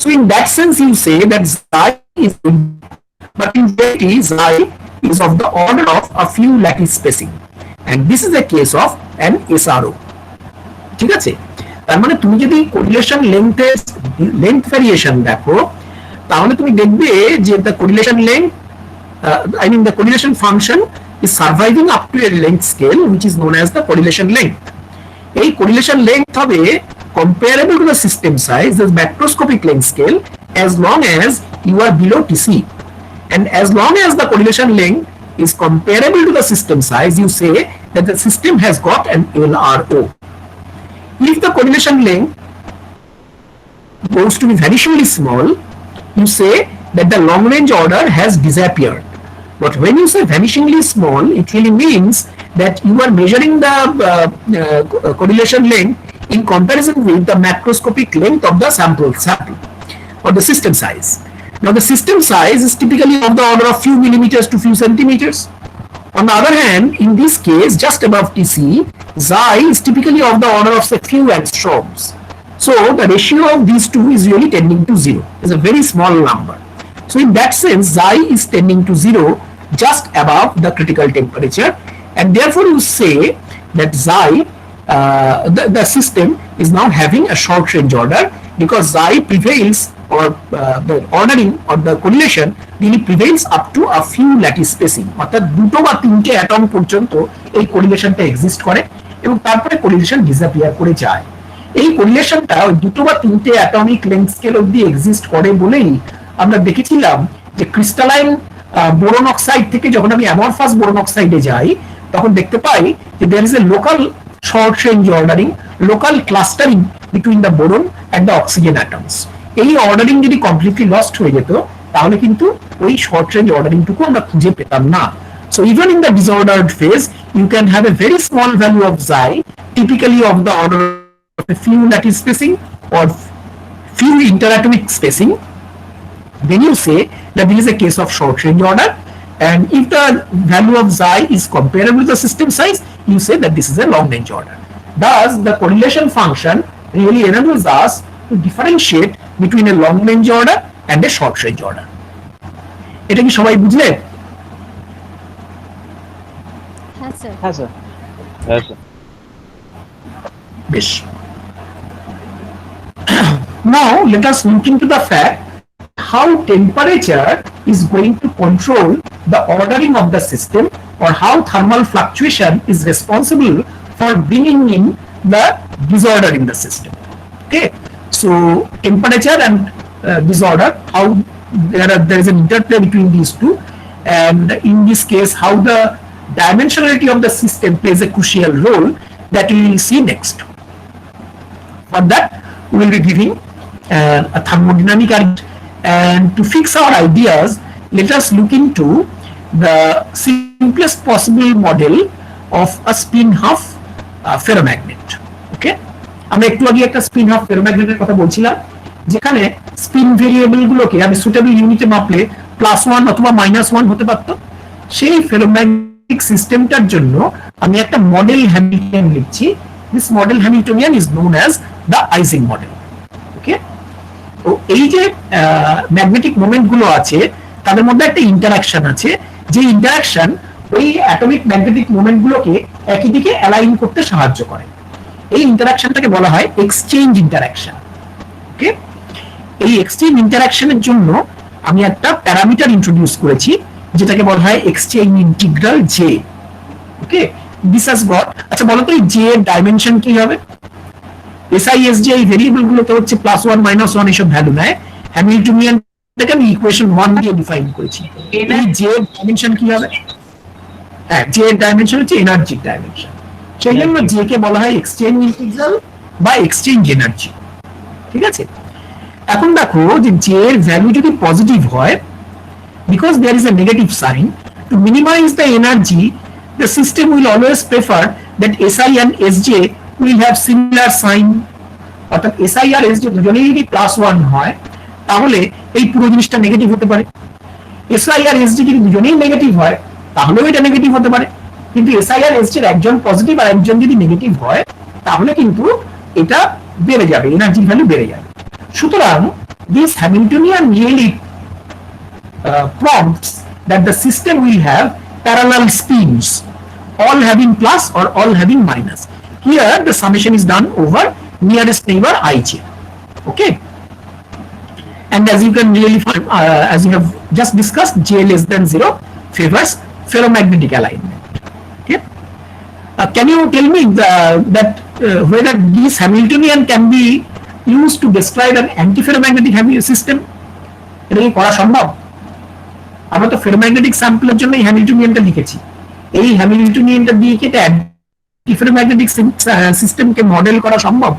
So in that sense, you say that psi is, but in reality, psi is of the order of a few lattice spacing, and this is a case of an SRO. ঠিক আছে, তার মানে তুমি যদি correlation length variation দেখো, তাহলে তুমি দেখবে যে the correlation length, I mean the correlation function is surviving up to a length scale which is known as the correlation length. এই correlation length হবে comparable to the system size, the macroscopic length scale, as long as you are below Tc, and as long as the correlation length is comparable to the system size, you say that the system has got an LRO. If the correlation length goes to be vanishingly small, you say that the long range order has disappeared. But when you say vanishingly small, it really means that you are measuring the correlation length in comparison with the macroscopic length of the sample or the system size. Now the system size is typically of the order of few millimeters to few centimeters. On the other hand, in this case, just above Tc, psi is typically of the order of say few angstroms. So the ratio of these two is really tending to 0. It's a very small number. So in that sense, psi is tending to 0 just above the critical temperature, and therefore you say that psi, the system is now having a short range order, because psi prevails, or the ordering or the correlation really prevails up to a few lattice spacing, অর্থাৎ দুটো বা তিনটে atom পর্যন্ত এই কোরিলেশনটা exist করে এবং তারপরে correlation disappear করে যায়। এই কোরিলেশনটা ওই দুটো বা তিনটে অ্যাটমিক লেংথ স্কেল অবধি এক্সিস্ট করে বলেই আমরা দেখেছিলাম যে ক্রিস্টালাইন বোরন অক্সাইড থেকে যখন আমি অ্যামরফাস বোরন অক্সাইডে যাই, তখন দেখতে পাই যে there is a local short range ordering, local clustering between the boron and the oxygen atoms. এই অর্ডারিং যদি কমপ্লিটলি লস্ট হয়ে যেত তাহলে কিন্তু ওই শর্ট রেঞ্জ অর্ডারিং টুকু আমরা খুঁজে পেতাম না। So even in the disordered phase, you can have a very small value of xi, typically of the order of a few lattice spacing or few interatomic spacing. Then you say that this is a case of short range order, and if the value of xi is comparable with the system size, you say that this is a long range order. Thus, the correlation function really enables us to differentiate between a long range order and a short range order. এটা কি সবাই বুঝলে? হ্যাঁ sir. হ্যাঁ sir. হ্যাঁ sir. বেশ। Now let us look into the fact how temperature is going to control the ordering of the system, or how thermal fluctuation is responsible for bringing in the disorder in the system. Okay, so temperature and disorder, how there is an interplay between these two, and in this case how the dimensionality of the system plays a crucial role, that we will see next. For that we will be giving a thermodynamic argument, and to fix our ideas let us look into the simplest possible model of a spin half ferromagnet. Okay, আমরা একটু আগে একটা spin half ফেরোম্যাগনেটের কথা বলছিলাম, যেখানে spin variable গুলোকে আমি suitable ইউনিটে মাপলে +1 অথবা -1 হতে পারত। সেই ফেরোম্যাগনেটিক সিস্টেমটার জন্য আমি একটা মডেল হ্যামিল্টনিয়ান লিখছি। This model Hamiltonian is known as the Ising model. Okay, তো এই যে ম্যাগনেটিক মোমেন্ট গুলো আছে তাদের মধ্যে একটা ইন্টারাকশন আছে, যে ইন্টারাকশন ওই অ্যাটমিক ম্যাগনেটিক মোমেন্ট গুলোকে একই দিকে অ্যালাইন করতে সাহায্য করে। এই ইন্টারাকশনটাকে বলা হয় এক্সচেঞ্জ ইন্টারাকশন। ওকে, এই এক্সচেঞ্জ ইন্টারাকশনের জন্য আমি একটা প্যারামিটার ইন্ট্রোডিউস করেছি যেটাকে বলা হয় exchange integral J. Okay, this has got, আচ্ছা বলো তো এই জে এর ডাইমেনশন কি হবে? এসআই এসজে এই ভেরিয়েবল গুলোতে হচ্ছে +1 -1 এসব ভ্যালু নেয়। হ্যামিল্টনিয়ানটাকে আমি ইকুয়েশন 1 দিয়ে ডিফাইন করেছি। এই জে এর ডাইমেনশন কি হবে? হ্যাঁ, জে এর ডাইমেনশন হচ্ছে এনার্জি ডাইমেনশন। সেই জন্য জে কে বলা হয় এক্সচেঞ্জ ইন্টিগ্রাল বা এক্সচেঞ্জ এনার্জি। ঠিক আছে, এখন দেখো যে জে এর ভ্যালু যদি পজিটিভ হয়, because there is a negative sign, to minimize the energy the system will always prefer that SI and SJ will have similar sign, অর্থাৎ SI আর SJ দুজনেই যদি +1 হয় তাহলে এই পুরো জিনিসটা নেগেটিভ হতে পারে। SI আর SJ যদি দুজনেই নেগেটিভ হয় তাহলেও এটা নেগেটিভ হতে পারে, কিন্তু SI আর SJ এর একজন পজিটিভ আর একজন যদি নেগেটিভ হয় তাহলে কিন্তু এটা বেড়ে যাবে, এনার্জির ভ্যালু বেড়ে যাবে। সুতরাং this Hamiltonian really prompts that the system will have parallel spins, all having plus or all having minus. Here the summation is done over nearest neighbor ij. Okay, and as you can really find, as you have just discussed, j less than 0 favors ferromagnetic alignment. Okay, can you tell me whether this Hamiltonian can be used to describe an antiferromagnetic system? এটা কি করা সম্ভব? আমরা তো ferromagnetic স্যাম্পলের জন্য এই হ্যামিল্টনিয়ানটা লিখেছি। এই হ্যামিল্টনিয়ানটা দিয়ে কি এটা অ্যান্টিফেরোম্যাগনেটিক সিস্টেমকে মডেল করা সম্ভব?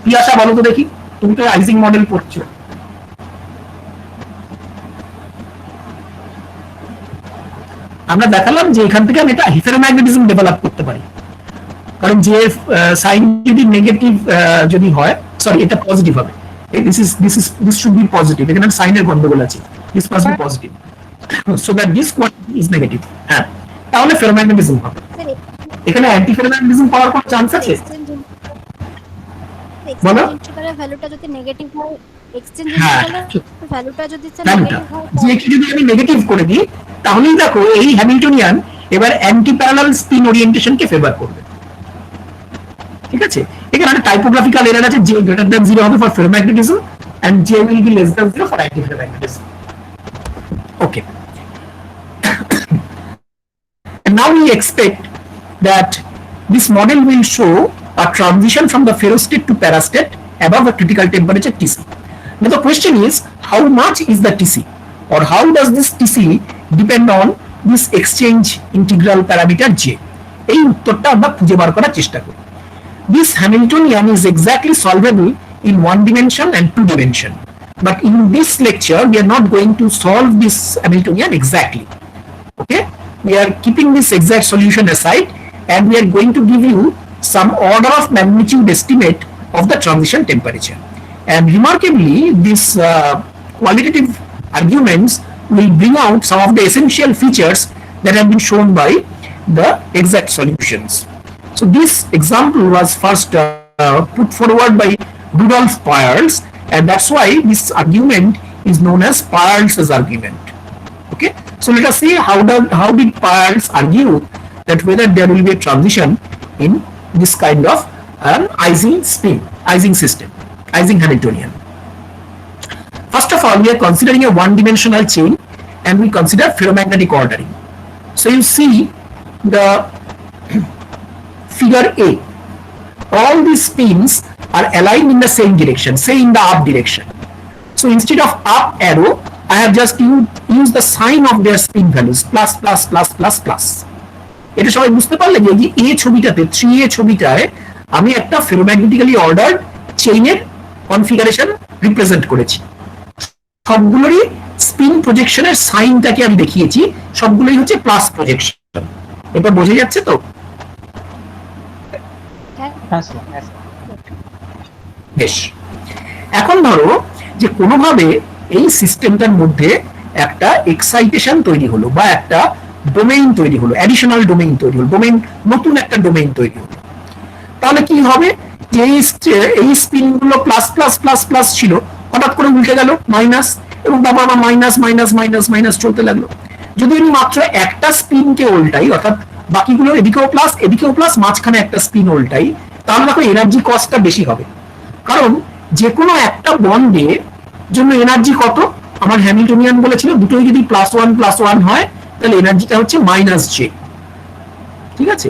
কি আশা বলো তো দেখি, তুমি তো আইজিং মডেল পড়ছো। আমরা দেখালাম যে এখান থেকে আমি এটা ফেরোম্যাগনেটিজম ডেভেলপ করতে পারি, কারণ যে সাইন যদি নেগেটিভ যদি হয়, সরি এটা পজিটিভ হবে, this should be positive, এখানে সাইনের গন্ডগোল আছে, this must be positive so that this quantity is negative, হ্যাঁ তাহলে ফেরোম্যাগনেটিজম হবে। এখানে অ্যান্টিফেরোম্যাগনেটিজম পাওয়ার কোনো চান্স আছে? বলো, ইন্টিগ্রালের ভ্যালুটা যদি নেগেটিভ হয়, এক্সচেঞ্জ হ্যাঁ, ইন্টিগ্রালের ভ্যালুটা যদি ভ্যালুটা নেগেটিভ হয়, যে কি যদি আমি নেগেটিভ করে দিই তাহলেই দেখো এই হ্যামিল্টনিয়ান এবার অ্যান্টি প্যারালাল স্পিন ওরিয়েন্টেশনকে ফেভার করবে। ঠিক আছে, এখানে একটা টাইপোগ্রাফিক্যাল এরর আছে, যে গ্রেটার দ্যান 0 হবে for ferromagnetism and J will be less than 0 for antiferromagnetism. Okay. And now we expect that this model will show a transition from the ferrostate to parastate above a critical temperature Tc. Now the question is, how much is the Tc, or how does this Tc depend on this exchange integral parameter J? এই উত্তরটা আমরা খুঁজে বার করার চেষ্টা করি। This Hamiltonian is exactly solvable in one dimension and two dimension. But in this lecture, we are not going to solve this Hamiltonian exactly. Okay? We are keeping this exact solution aside and we are going to give you some order of magnitude estimate of the transition temperature. And remarkably, these qualitative arguments will bring out some of the essential features that have been shown by the exact solutions. So this example was first put forward by Rudolf Peierls, and that's why this argument is known as Peierls' argument. Okay, so let us see how did Peierls argue that whether there will be a transition in this kind of an Ising system, Ising Hamiltonian. First of all, we are considering a one-dimensional chain, and we consider ferromagnetic ordering. So you see the figure A. All these spins are aligned in the same direction, say in the up direction. So instead of up arrow, I have just used the sign of their spin values, plus, plus, plus, plus, plus. এটা সবাই বুঝতে পারলে যে এই ছবিটাতে 3A ছবিটায় আমি একটা ফেরোম্যাগনেটিক্যালি অর্ডার্ড চেইনের কনফিগারেশন রিপ্রেজেন্ট করেছি। সবগুলোরই স্পিন প্রজেকশনের সাইনটাকে আমি দেখিয়েছি, সবগুলোই হচ্ছে প্লাস প্রজেকশন। এটা বোঝা যাচ্ছে তো? বেশ, এখন ধরো যে কোনোভাবে এই সিস্টেমটার মধ্যে একটা এক্সাইটেশন তৈরি হলো বা একটা ডোমেইন তৈরি হলো, অ্যাডিশনাল ডোমেইন তৈরি হলো, নতুন একটা ডোমেইন তৈরি হলো। তাহলে কি হবে, যে এই স্পিন গুলো প্লাস প্লাস প্লাস প্লাস ছিল, হঠাৎ করে উল্টে গেল মাইনাস, এবং তারপর আবার মাইনাস মাইনাস মাইনাস মাইনাস চলতে লাগলো। যদি আমি মাত্র একটা স্পিনকে উল্টাই, অর্থাৎ বাকিগুলো এদিকেও প্লাস মাঝখানে একটা স্পিন উল্টাই, তাহলে দেখো এনার্জি কস্টটা বেশি হবে। কারণ যে কোনো একটা বন্ডের জন্য এনার্জি কত, আমার হ্যামিল্টনিয়ান বলেছিল দুটোই যদি +1+1 হয় তাহলে এনার্জিটা হচ্ছে -J। ঠিক আছে,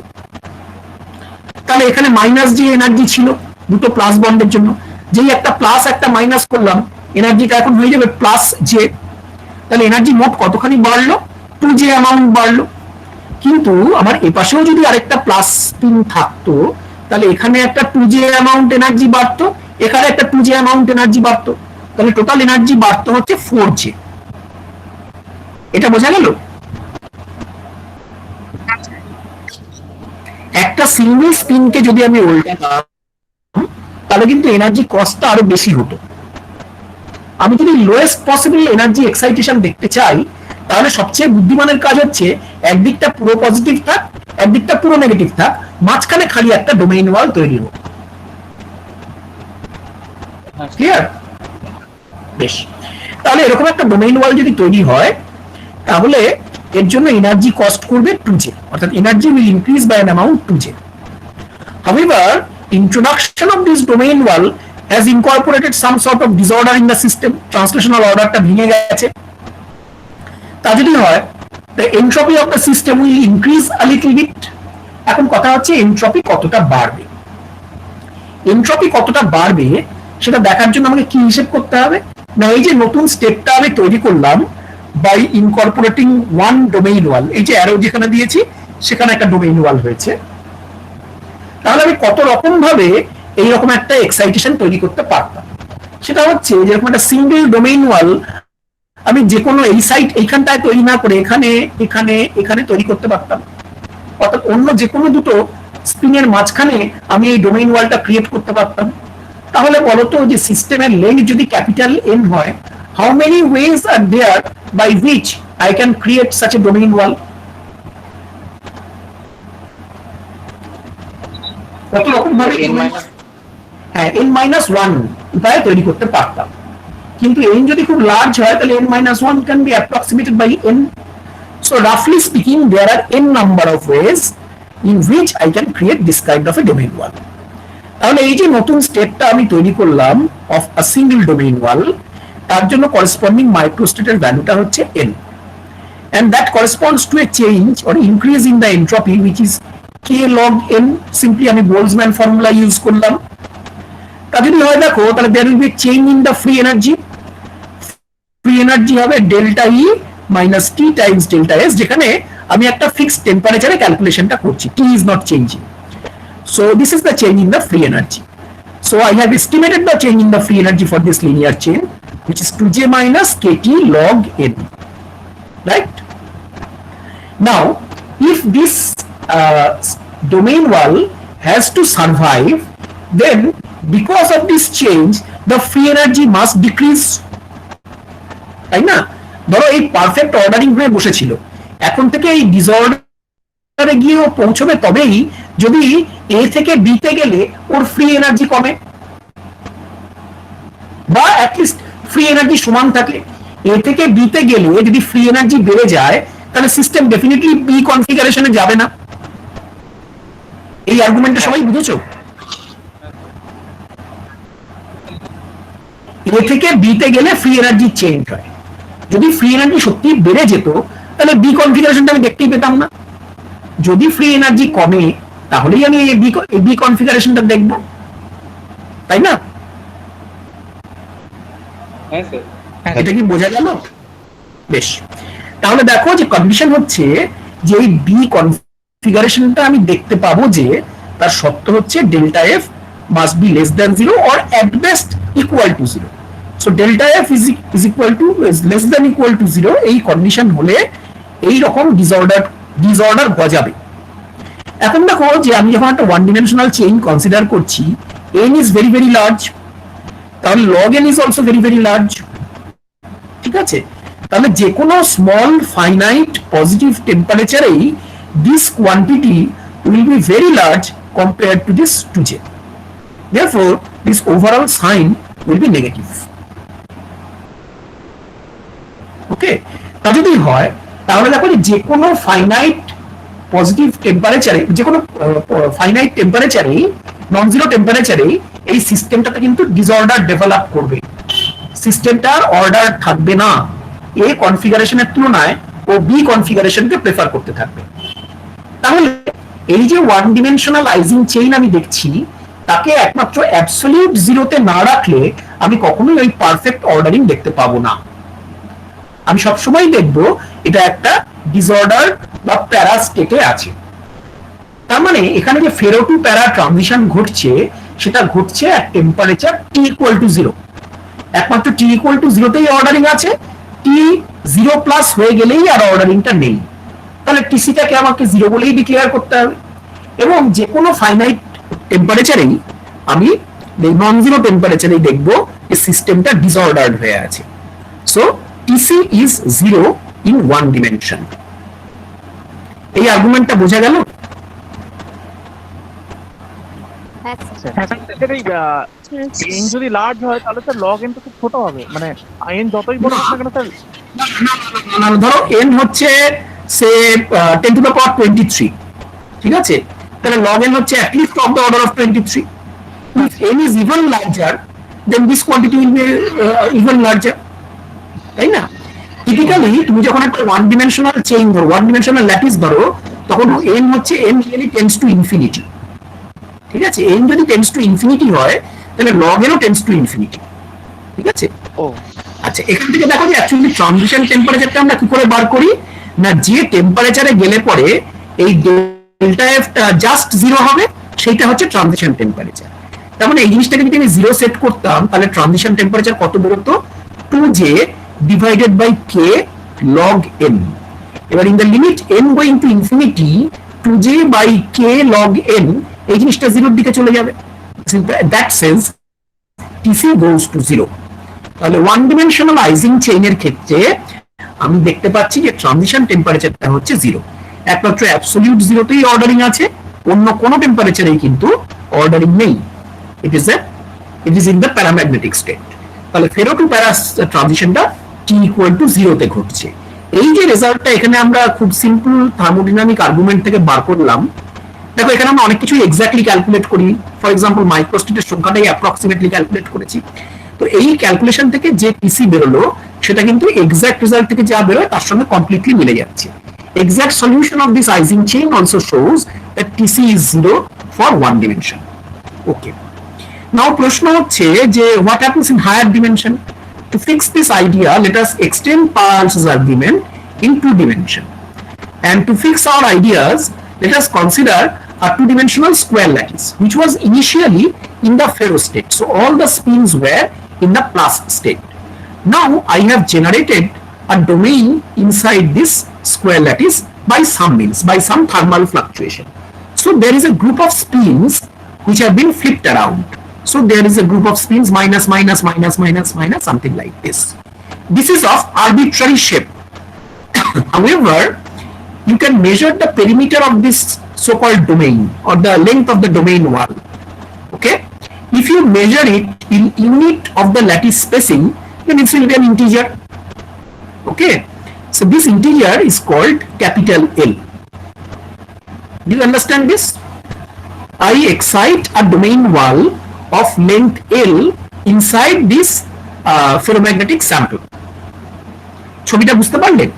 তাহলে এখানে -J এনার্জি ছিল দুটো প্লাস বন্ডের জন্য। যেই একটা প্লাস একটা মাইনাস করলাম, এনার্জিটা এখন হয়ে যাবে +J। তাহলে এনার্জি মোট কতখানি বাড়লো, 2J অ্যামাউন্ট বাড়লো। কিন্তু আমার এপাশেও যদি আরেকটা প্লাস স্পিন থাকতো, তাহলে এখানে একটা 2J অ্যামাউন্ট এনার্জি বাড়তো, এখানে একটা 2J অ্যামাউন্ট এনার্জি বাড়তো, তাহলে টোটাল এনার্জি বাড়তো হচ্ছে 4J। এটা বোঝা গেল? একটা সিঙ্গেল স্পিনকে যদি আমি উল্টাতাম তাহলে কিন্তু এনার্জি কস্টটা আরো বেশি হতো। আমি যদি লোয়েস্ট পসিবল এনার্জি এক্সাইটেশন দেখতে চাই, তাহলে সবচেয়ে বুদ্ধিমানের কাজ হচ্ছে একদিকটা পুরো পজিটিভ থাক, একদিকটা পুরো নেগেটিভ থাক, মাঝখানে খালি একটা ডোমেইন ওয়াল তৈরি হোক। ক্লিয়ার? বেশ, তাহলে এরকম একটা ডোমেইন ওয়াল যদি তৈরি হয়, তাহলে এর জন্য এনার্জি কস্ট করবে 2J, অর্থাৎ energy will increase by an amount 2J। However, introduction of this domain wall has incorporated some sort of disorder in the system. Translational orderটা ভেঙে গেছে। তা যদি হয়, the entropy of the system will increase a little bit. এখন কথা হচ্ছে entropy কতটা বাড়বে। এনট্রপি কতটা বাড়বে সেটা দেখার জন্য আমাকে কি হিসেব করতে হবে না, এই যে নতুন স্টেপটা আমি তৈরি করলাম বাই ইনকর্পোরেটিং ওয়ান ডোমেইন ওয়াল, এই যে অ্যারো যেখানে দিয়েছি সেখানে একটা ডোমেইন ওয়াল হয়েছে, তাহলে আমি কত রকম ভাবে এইরকম একটা এক্সাইটেশন তৈরি করতে পারতাম। সেটা হচ্ছে যেরকম একটা সিঙ্গেল ডোমেইন ওয়াল আমি যে কোনো এই সাইট এইখানটায় তৈরি না করে এখানে এখানে এখানে তৈরি করতে পারতাম, অর্থাৎ অন্য যে কোনো দুটো স্পিনের মাঝখানে আমি এই ডোমেইন ওয়ালটা ক্রিয়েট করতে পারতাম। তাহলে বলতো যে সিস্টেমের লেন্থ যদি ক্যাপিটাল N হয়, how many ways are there by which I can create such a domain wall? কত রকম ভাবে হ্যাঁ n-1 উপায়ে তৈরি করতে পারতাম, কিন্তু n যদি খুব লার্জ হয় তাহলে n-1 can be approximated by n. So roughly speaking, there are n number of ways in which I can create this kind of a domain wall. তাহলে এই যে নতুন স্টেপটা আমি তৈরি করলাম of a single domain wall, তার জন্য corresponding microstate ভ্যালুটা হচ্ছে n, and that corresponds to a change or increase in the entropy which is k log n. Simply আমি বোলজম্যান ফর্মুলা ইউজ করলাম। তা যদি হয় দেখো, তাহলে there will be a change in the free energy. free energy হবে delta E minus T times delta S, যেখানে আমি একটা ফিক্সড টেম্পারেচারে ক্যালকুলেশনটা করছি, T is not changing. So this is the change in the free energy. So I have estimated the change in the free energy for this linear chain, which is 2j minus kt log n, right? Now, if this domain wall has to survive, then because of this change, the free energy must decrease. তাই না? ধরো এই perfect ordering হয়ে বসেছিল, এখন থেকে এই ডিসঅর্ডারে গিয়ে ও পৌঁছবে তবেই যদি এ থেকে বি তে গেলে ওর ফ্রি এনার্জি কমে, বা অ্যাটলিস্ট ফ্রি এনার্জি সমান থাকে। এ থেকে বি তে গেলে যদি ফ্রি এনার্জি বেড়ে যায়, তাহলে সিস্টেম ডেফিনেটলি বি কনফিগারেশনে যাবে না। এই আর্গুমেন্টটা সবাই বুঝেছো? এ থেকে বি তে গেলে ফ্রি এনার্জি চেঞ্জ হয়। যদি ফ্রি এনার্জি সত্যি বেড়ে যেত, তাহলে বি কনফিগারেশনটা আমি দেখতেই পেতাম না। যদি ফ্রি এনার্জি কমে, তাহলেই আমি এই বি কনফিগারেশনটা দেখব, তাই না? হ্যাঁ স্যার। এটা কি বোঝা গেল? বেশ, তাহলে দেখো যে কন্ডিশন হচ্ছে যে এই বি কনফিগারেশনটা আমি দেখতে পাবো যে তার শর্ত হচ্ছে delta F must be less than 0 or at best equal to 0। So delta F is equal two less than equal to 0 এই কন্ডিশন হলে এই রকম ডিসঅর্ডার গজাবে। এখন দেখো যে আমি যখন একটা ওয়ান ডিমেনশনাল চেইন কনসিডার করছি, n is very very large, তাহলে log n is also very very large. ঠিক আছে, তাহলে যে কোনো স্মল ফাইনাইট পজিটিভ টেম্পারেচারেই this quantity will be very large compared to this 2j। therefore this overall sign will be negative. Okay, তা যদি হয় তাহলে দেখো যে কোনো ফাইনাইট পজিটিভ টেম্পারেচারে, যে কোনো ফাইনাইট টেম্পারেচারে, নন জিরো টেম্পারেচারে এই সিস্টেমটাতে কিন্তু ডিসঅর্ডার ডেভেলপ করবে। সিস্টেমটার অর্ডার থাকবে না, এ কনফিগারেশনের তুলনায় ও বি কনফিগারেশনকে প্রেফার করতে থাকবে। তাহলে এই যে ওয়ান ডিমেনশনালাইজিং চেইন আমি দেখছি, তাকে একমাত্র অ্যাবসলিউট জিরোতে না রাখলে আমি কখনোই ওই পারফেক্ট অর্ডারিং দেখতে পাবো না। আমি সবসময় দেখবো এটা একটা ডিসঅর্ডার বা প্যারা স্টেটে আছে। তার মানে এখানে যে ফেরো টু প্যারা ট্রানজিশন ঘটছে, সেটা ঘটছে at temperature T equal to 0। একমাত্র টি ইকুয়াল টু 0তেই অর্ডারিং আছে, টি 0 প্লাস হয়ে গেলেই আর অর্ডারিংটা নেই। তাহলে টিসিটাকে আমাকে 0 বলেই ডিক্লেয়ার করতে হবে। এবং যে কোনো ফাইনাইট টেম্পারেচারেই আমি নন জিরো টেম্পারেচারেই দেখবো যে সিস্টেমটা ডিসঅর্ডার্ড হয়ে আছে। So TC is 0 in one dimension. এই আর্গুমেন্টটা বোঝা গেল? হ্যাঁ স্যার। n যদি লার্জ হয় তাহলে স্যার log n তো খুব ছোট হবে, মানে n যতই বড় হোক না কেন স্যার। ধরো n হচ্ছে সে 10 টু দ্য পাওয়ার 23, ঠিক আছে, তাহলে log n হচ্ছে at least of the order of 23. If n is even larger, then this quantity will be even larger, তাই না? টিপিক্যালি তুমি যখন একটা ওয়ান ডিমেনশনাল চেইন ধরো, ওয়ান ডিমেনশনাল ল্যাটিস ধরো, তখন n হচ্ছে n really tends to infinity। ঠিক আছে, n যদি টেন্ডস টু ইনফিনিটি হয়, তাহলে log n ও টেন্ডস টু ইনফিনিটি। ঠিক আছে, ও আচ্ছা, এখান থেকে দেখো যে অ্যাকচুয়ালি ট্রানজিশন টেম্পারেচারটা আমরা কি করে বার করি না, যে টেম্পারেচারে গেলে পরে এই ডেল্টা এফটা জাস্ট 0 হবে, সেইটা হচ্ছে ট্রানজিশন টেম্পারেচার। তার মানে এই জিনিসটাকে যদি আমি 0 সেট করতাম, তাহলে ট্রানজিশন টেম্পারেচার কত বেরোতো? 2j divided by k log n। এবার in the limit n going to infinity, 2j by k log n এই জিনিসটা 0 এর দিকে চলে যাবে। That sense TC goes to 0। তাহলে ওয়ান ডিমেনশনালাইজিং চেইনের ক্ষেত্রে আমি দেখতে পাচ্ছি যে ট্রানজিশন টেম্পারেচারটা হচ্ছে 0। একমাত্র অ্যাবসলিউট 0তেই অর্ডারিং আছে, অন্য কোনো টেম্পারেচারেই কিন্তু অর্ডারিং নেই। It is in the paramagnetic state. তাহলে ফেরো টু প্যারা ট্রানজিশনটা টি ইকুয়াল টু 0তে ঘটছে। এই যে রেজাল্টটা এখানে আমরা খুব সিম্পল থার্মোডাইনামিক আর্গুমেন্ট থেকে বার করলাম। দেখো এখানে আমরা অনেক কিছু এক্স্যাক্টলি ক্যালকুলেট করি, ফর এক্সাম্পল মাইক্রোস্টেটের সংখ্যাটাই অ্যাপ্রক্সিমেটলি ক্যালকুলেট করেছি। তো এই ক্যালকুলেশন থেকে যে টিসি বেরোলো, সেটা কিন্তু এক্সাক্ট রেজাল্ট থেকে যা বেরোয় তার সঙ্গে কমপ্লিটলি মিলে যাচ্ছে। Exact solution of this Ising chain also shows that TC is 0 for one dimension. Okay, now প্রশ্ন হচ্ছে যে what happens in higher dimension? To fix this idea, let us extend Peierls argument in two dimension. And to fix our ideas, let us consider a two-dimensional square lattice, which was initially in the ferro state. So all the spins were in the plus state. Now I have generated a domain inside this square lattice by some means, by some thermal fluctuation. So there is a group of spins which have been flipped around. So there is a group of spins minus, minus, minus, minus, minus, something like this. This is of arbitrary shape. However, you can measure the perimeter of this so-called domain or the length of the domain wall. Okay? If you measure it in unit of the lattice spacing, then it will be an integer. Okay? So this integer is called capital L. Do you understand this? I excite a domain wall of length L inside this ferromagnetic sample. ছবিটা বুঝতে পারলেন?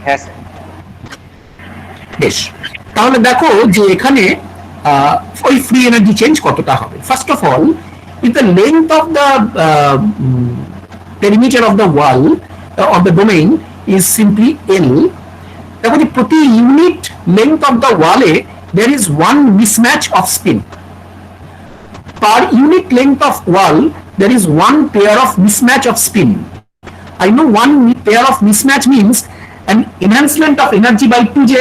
হ্যাঁ sir. বেশ, তাহলে দেখো যে এখানে ওই ফ্রি এনার্জি চেঞ্জ কতটা হবে। First of all, if the length of the perimeter of the wall of the domain is simply L, দেখো যে প্রতি ইউনিট লেন্থ অফ দ্য ওয়ালে there is one mismatch of spin. Per unit length of wall there is one pair of mismatch of spin. I know one pair of mismatch means an enhancement of energy by 2j.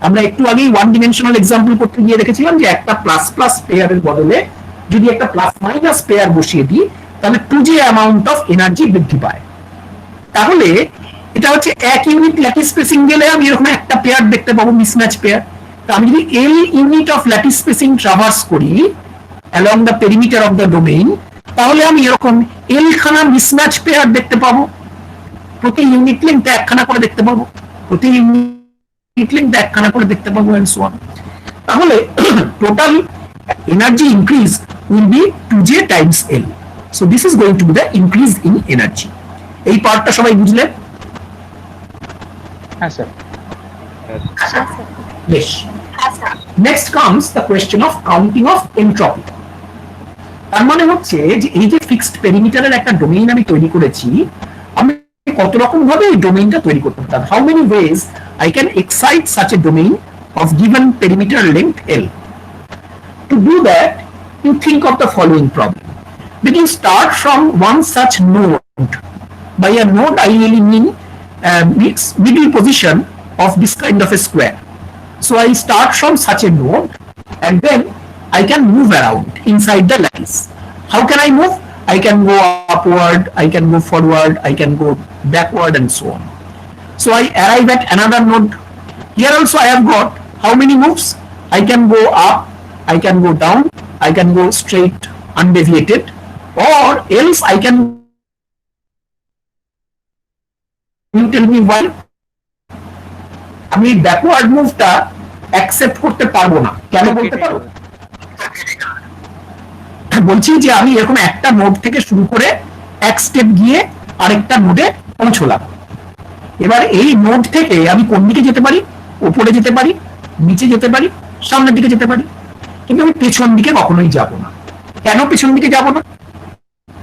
আমরা একটু আগেই one dimensional example করতে গিয়ে দেখেছিলাম যে একটা plus plus পেয়ারের বদলে যদি একটা প্লাস মাইনাস পেয়ার বসিয়ে দিই তাহলে 2j অ্যামাউন্ট অফ এনার্জি বৃদ্ধি পায়। তাহলে এটা হচ্ছে এক ইউনিট ল্যাটিস স্পেসিং গেলে আমি এরকম একটা পেয়ার দেখতে পাবো, মিসম্যাচ পেয়ার। তো আমি যদি L unit of lattice spacing traverse করি along the perimeter of the domain, তাহলে আমি এরকম এল খানা মিসম্যাচ পেয়ার দেখতে পাবো। প্রতি ইউনিট লেন্থে একখানা করে দেখতে পাবো, প্রতি ইউনিট লেন্থে একখানা করে দেখতে পাবো, and so on. তাহলে total energy increase will be 2j times L. So this is going to be the increase in energy. এই পার্টটা সবাই বুঝলে? হ্যাঁ স্যার। বেশ, next comes the question of counting of entropy. তার মানে হচ্ছে যে এই যে ফিক্সড পেরিমিটারের একটা ডোমেইন আমি তৈরি করেছি, আমি কত রকম ভাবে এই ডোমেইনটা তৈরি করতে পারতাম। How many ways I can excite such a domain of given perimeter length L? To do that, you think of the following problem. When you start from one such node, by a node I really mean middle position of this kind of a square. So I start from such a node and then I can move around inside the lattice. How can I move? I can go upward, I can go forward, I can go backward, and so on. So I arrive at another node. Here also I have got how many moves? I can go up, I can go down, I can go straight undeviated, or else I can. You tell me why? আমি backward মুভটা accept করতে পারবো না, কেন বলতে পারো? বলছি যে আমি এরকম একটা নোড থেকে শুরু করে এক স্টেপ গিয়ে আরেকটা নোডে পৌঁছলাম। এবার এই নোড থেকে আমি কোন দিকে যেতে পারি? উপরে যেতে পারি, নিচে যেতে পারি, সামনের দিকে যেতে পারি, কিন্তু আমি পেছন দিকে কখনোই যাব না। কেন পেছন দিকে যাব না?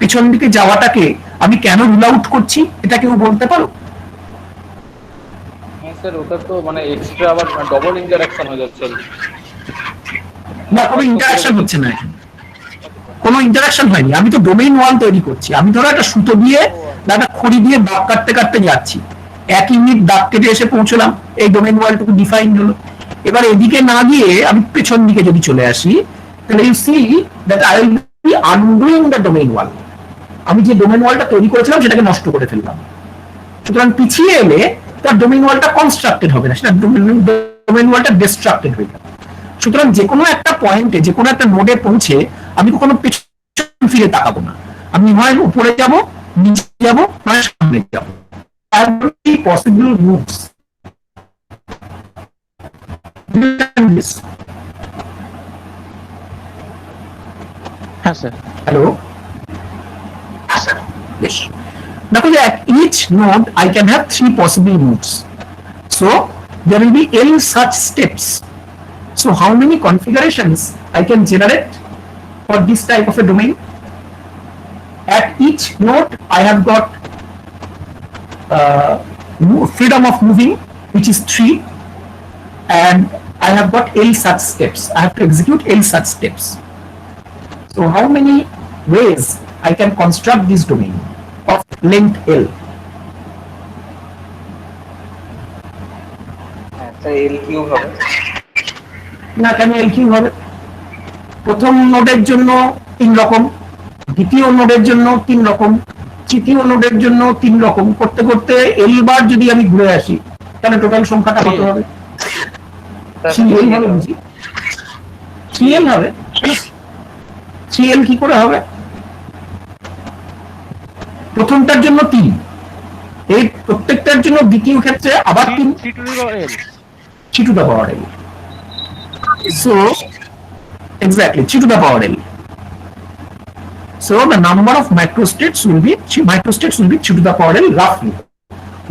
পেছন দিকে যাওয়াটাকে আমি কেন রুল আউট করছি, এটা কেউ বলতে পারো? স্যার ওটা তো মানে এক্সট্রা আবার ডবল ইন্টারঅ্যাকশন হয়ে যাচ্ছে। না, কোনো ইন্টারঅ্যাকশন হচ্ছে না, কোনো ইন্টারঅ্যাকশন হয়নি। আমি তো ডোমেইন ওয়াল তৈরি করছি। আমি ধরো একটা সুতো দিয়ে বা একটা খড়ি দিয়ে দাগ কাটতে কাটতে যাচ্ছি, এক ইউনিট দাগ কেটে এসে পৌঁছলাম, এই ডোমেইন ওয়ালটুকু ডিফাইন হলো। এবার এদিকে না গিয়ে আমি পেছন দিকে যদি চলে আসি, তাহলে you see that I will be undoing the domain wall. আমি যে ডোমেইন ওয়ালটা তৈরি করেছিলাম সেটাকে নষ্ট করে ফেললাম। সুতরাং পিছিয়ে এলে তার ডোমেইন ওয়ালটা কনস্ট্রাক্টেড হবে না, সেটা ডোমেইন ওয়ালটা ডিস্ট্রাক্টেড হয়ে যাবে। সুতরাং যে কোনো একটা পয়েন্টে, যে কোনো একটা নোডে পৌঁছে আমি কখনো পেছন ফিরে তাকাবো না। আমি হয় উপরে যাব, নিচে যাব, নয় সামনে যাব। Possible moves. হ্যাঁ স্যার। হ্যালো, বেশ, দেখো যে at each node I can have 3 possible moves. So there will be L such steps. So how many configurations I can generate for this type of a domain? At each node I have got freedom of moving, which is 3, and I have got L such steps. I have to execute L such steps. So how many ways I can construct this domain of length L? না কেন L cube হবে? প্রথম নোডের জন্য 3 রকম, দ্বিতীয় নোডের জন্য 3 রকম, তৃতীয় নোডের জন্য 3 রকম, করতে করতে L বার যদি আমি ঘুরে আসি তাহলে টোটাল সংখ্যাটা কত হবে? 3L হবে বুঝি? 3L হবে? 3L কি করে হবে? প্রথমটার জন্য 3, এই প্রত্যেকটার জন্য দ্বিতীয় ক্ষেত্রে আবার 3, 3 to the power L. So exactly 3 to the power L. So the number of microstates will be 3 to the power L roughly.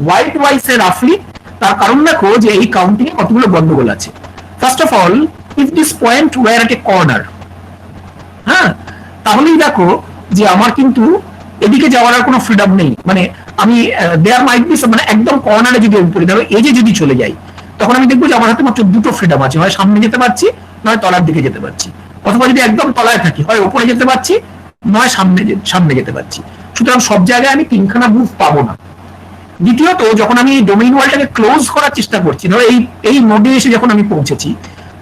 Why do I say roughly? তার কারণ দেখো যে এই কাউন্টিং এ কতগুলো গন্ডগোল আছে। First of all, if this point were at a corner, হ্যাঁ, তাহলেই দেখো যে আমার কিন্তু এদিকে যাওয়ার আর কোনো ফ্রিডম নেই। মানে আমি দেয়ার মাইট বি, মানে একদম কর্নারে যদি উপরে ধরো এজে যদি চলে যাই, তখন আমি দেখবো যে আমার হাতে মাত্র দুটো ফ্রিডম আছে, হয় সামনে যেতে পারছি নয় তলার দিকে যেতে পারছি, অথবা যদি একদম তলায় থাকি হয় উপরে যেতে পারছি নয় সামনে যেতে পারছি। সুতরাং সব জায়গায় আমি 3খানা মুভ পাবো না। দ্বিতীয়ত, যখন আমি এই ডোমেইন ওয়ালটাকে ক্লোজ করার চেষ্টা করছি, ধরো এই নোডে এসে যখন আমি পৌঁছেছি,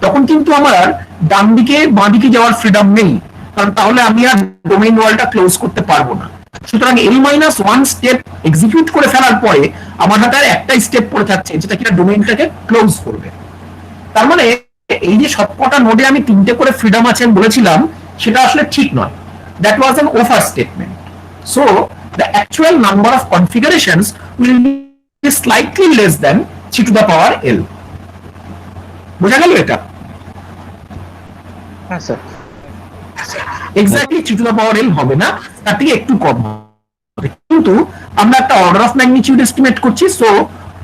তখন কিন্তু আমার ডান দিকে বাঁ দিকে যাওয়ার ফ্রিডম নেই, কারণ তাহলে আমি আর ডোমেইন ওয়ালটা ক্লোজ করতে পারবো না। সুতরাং L-1 স্টেপ এক্সিকিউট করে ফেলার পরে আমার হাতে আর একটাই স্টেপ পড়ে থাকছে, যেটা কিনা ডোমেইনটাকে ক্লোজ করবে। তার মানে এই যে সবকটা নোডে আমি 3টে করে ফ্রিডম আছে বলেছিলাম, সেটা আসলে ঠিক নয়। That was an over statement. So the actual number of configurations will be slightly less than 3 to the power L. বোঝা গেল এটা? হ্যাঁ sir. Exactly 3 to the power L হবে না, তার থেকে একটু কম হবে, কিন্তু আমরা একটা অর্ডার অফ ম্যাগনিটিউড এস্টিমেট করছি, so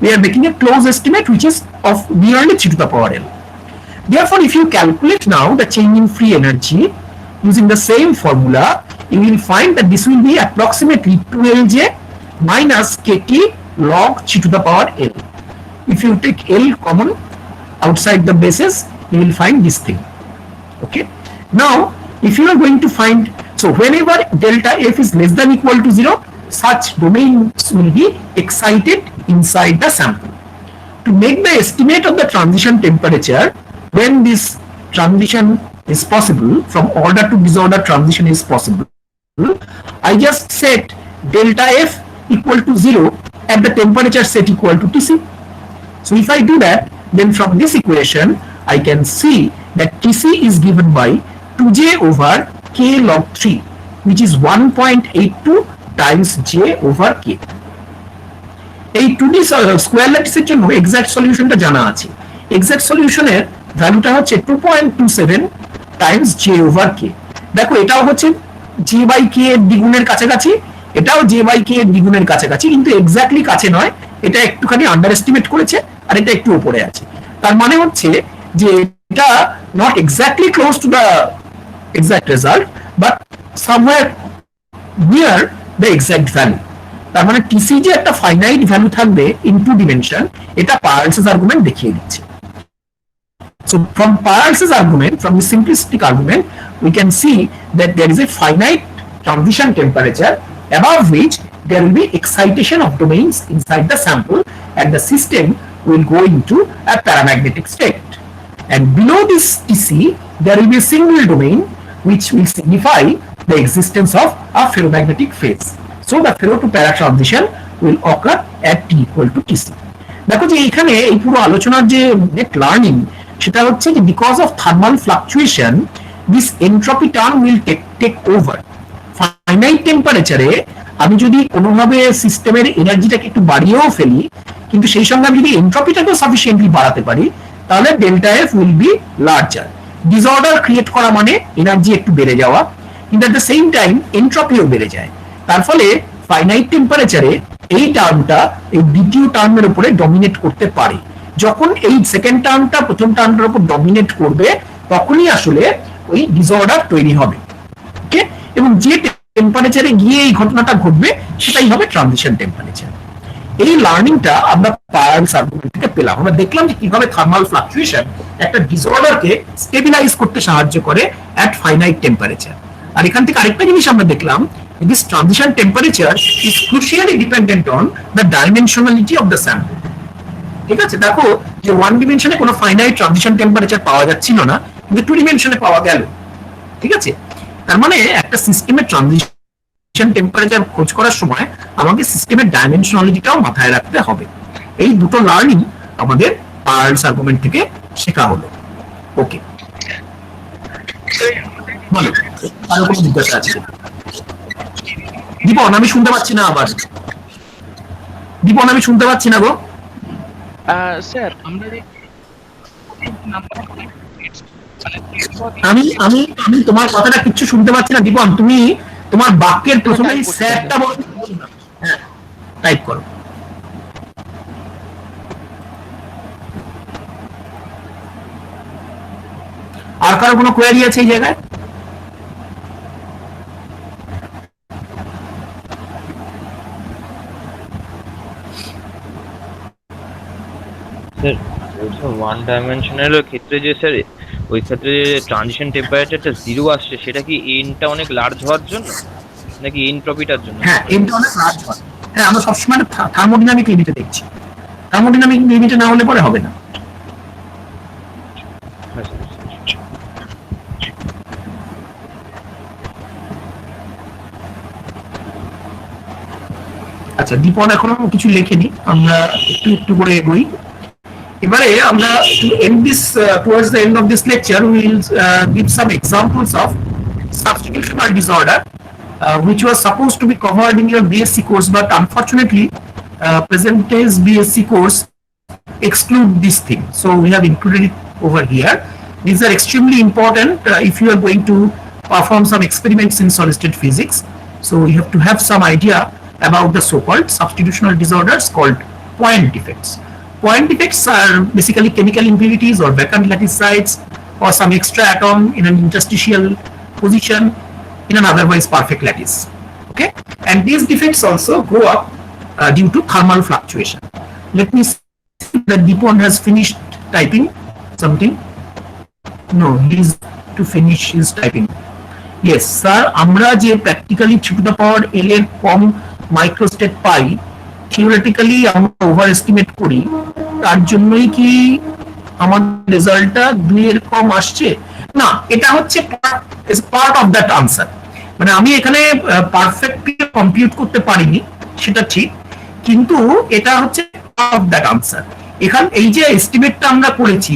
we are making a close estimate which is of nearly 3 to the power L. Therefore, if you calculate now the change in free energy using the same formula, you will find that this will be approximately 2Lj minus KT log 3 to the power L. If you take L common outside the bases, you will find this thing. Okay. Now, if you are going to find, so whenever delta F is less than equal to 0, such domains will be excited inside the sample. To make the estimate of the transition temperature when this transition is possible, from order to disorder transition is possible, I just set delta F equal to 0 at the temperature set equal to Tc. So if I do that, then from this equation I can see that Tc is given by 2J over K log 3, which is 1.82 times J over K. এই 2D square ল্যাটিসের জন্য exact সলিউশনটা জানা আছে। Exact সলিউশনের ভ্যালুটা হচ্ছে 2.27 Times J over K। দেখো এটাও হচ্ছে J বাই K এর দ্বিগুণের কাছাকাছি, এটাও J বাই K এর দ্বিগুণের কাছাকাছি, কিন্তু এক্স্যাক্টলি কাছে নয়, এটা একটুখানি আন্ডার এস্টিমেট করেছে আর এটা একটু উপরে আছে। তার মানে হচ্ছে যে এটা not exactly close to the exact result, but somewhere near the exact value. তার মানে টিসি যে একটা ফাইনাইট ভ্যালু থাকবে ইন 2 ডিমেনশন, এটা পার্লসেস আর্গুমেন্ট দেখিয়ে দিচ্ছে। So from Peirce's argument, from the simplistic argument, we can see that there is a finite transition temperature above which there will be excitation of domains inside the sample and the system will go into a paramagnetic state. And below this TC, there will be a single domain which will signify the existence of a ferromagnetic phase. So the ferro to para transition will occur at T equal to TC. দেখো যে এখানে এই পুরো আলোচনার যে net learning, সেটা হচ্ছে যে because of thermal fluctuation this entropy term will take over. Finite টেম্পারেচারে আমি যদি কোনোভাবে সিস্টেমের এনার্জিটাকে একটু বাড়িয়েও ফেলি, কিন্তু সেই সঙ্গে আমি যদি এনট্রপিটাকেও সাফিসিয়েন্টলি বাড়াতে পারি, তাহলে delta F will be larger. Disorder create করা মানে এনার্জি একটু বেড়ে যাওয়া, কিন্তু এট দ্য সেম টাইম এনট্রপিও বেড়ে যায়। তার ফলে ফাইনাইট টেম্পারেচারে এই টার্মটা এই দ্বিতীয় টার্মের উপরে ডমিনেট করতে পারে। যখন এই সেকেন্ড টার্মটা প্রথম টার্মটার উপর ডমিনেট করবে, তখনই আসলে ওই ডিসঅর্ডার তৈরি হবে। ওকে, এবং যে টেম্পারেচারে গিয়ে এই ঘটনাটা ঘটবে সেটাই হবে ট্রানজিশন টেম্পারেচার। এই লার্নিংটা আমরা পার্লস আর্গুমেন্ট থেকে পেলাম। আমরা দেখলাম যে কিভাবে থার্মাল ফ্লাকচুয়েশন একটা ডিসঅর্ডারকে স্টেবিলাইজ করতে সাহায্য করে অ্যাট ফাইনাইট টেম্পারেচার। আর এখান থেকে আরেকটা জিনিস আমরা দেখলাম, this transition temperature is crucially dependent on the dimensionality of the sample. ঠিক আছে, দেখো যে ওয়ান ডিমেনশনে কোনো ফাইনাইট ট্রানজিশন টেম্পারেচার পাওয়া যাচ্ছিল না, কিন্তু টু ডিমেনশনে পাওয়া গেল। ঠিক আছে, তার মানে একটা সিস্টেমের ট্রানজিশন টেম্পারেচার খোঁজ করার সময় আমাকে সিস্টেমের ডাইমেনশনালিটিটাও মাথায় রাখতে হবে। এই দুটো লার্নিং আমাদের পার্লস আর্গুমেন্ট থেকে শেখা হলো। ওকে, বলো আরো কোনো জিজ্ঞাসা আছে? দীপন আমি শুনতে পাচ্ছি না, আবার দীপন আমি শুনতে পাচ্ছি না গো। স্যার আমরা আমি আমি আমি তোমার কথাটা কিচ্ছু শুনতে পাচ্ছি না দীপন। তুমি তোমার বাক্যের প্রথমে স্যারটা বলো। হ্যাঁ, টাইপ করো। আর কারো কোনো কোয়েরি আছে এই জায়গায়? স্যার ওয়ান ডাইমেনশনাল ক্ষেত্রে যে স্যার ওই ক্ষেত্রে ট্রানজিশন টেম্পারেচারটা 0 আসছে, সেটা কি এনটা অনেক লার্জ হওয়ার জন্য নাকি এনট্রপিটার জন্য? হ্যাঁ, এনটা অনেক লার্জ হয়। হ্যাঁ, আমরা সবসময় থার্মোডাইনামিক লিমিটে দেখছি। থার্মোডাইনামিক লিমিটে না হলে পরে হবে না। আচ্ছা, দীপন এখনো কিছু লেখেনি, আমরা একটু একটু করে এগোই। এবারে আমরা to end this towards the end of this lecture we will give some examples of substitutional disorder which was supposed to be covered in your BSc course, but unfortunately present days BSc course exclude this thing, so we have included it over here. These are extremely important if you are going to perform some experiments in solid state physics, so you have to have some idea about the so-called substitutional disorders called point defects. Point defects are basically chemical impurities or vacant lattice sites or some extra atom in an interstitial position in an otherwise perfect lattice. Okay, and these defects also grow up due to thermal fluctuation. Let me see that Deepon has finished typing something. No, he is to finish his typing. Yes, sir. আমরা যে practically 3 to the power L এর কম মাইক্রোস্টেট পাই, theoretically আমরা over estimate করি, তার জন্যই কি আমাদের রেজাল্টটা 2 এর কম আসছে? না, এটা হচ্ছে পার্ট অফ দ্যাট আনসার। মানে আমি এখানে পারফেক্টলি কম্পিউট করতে পারিনি, সেটা ঠিক, কিন্তু এটা হচ্ছে পার্ট অফ দ্যাট আনসার। এখানে এই যে এস্টিমেটটা আমরা করেছি,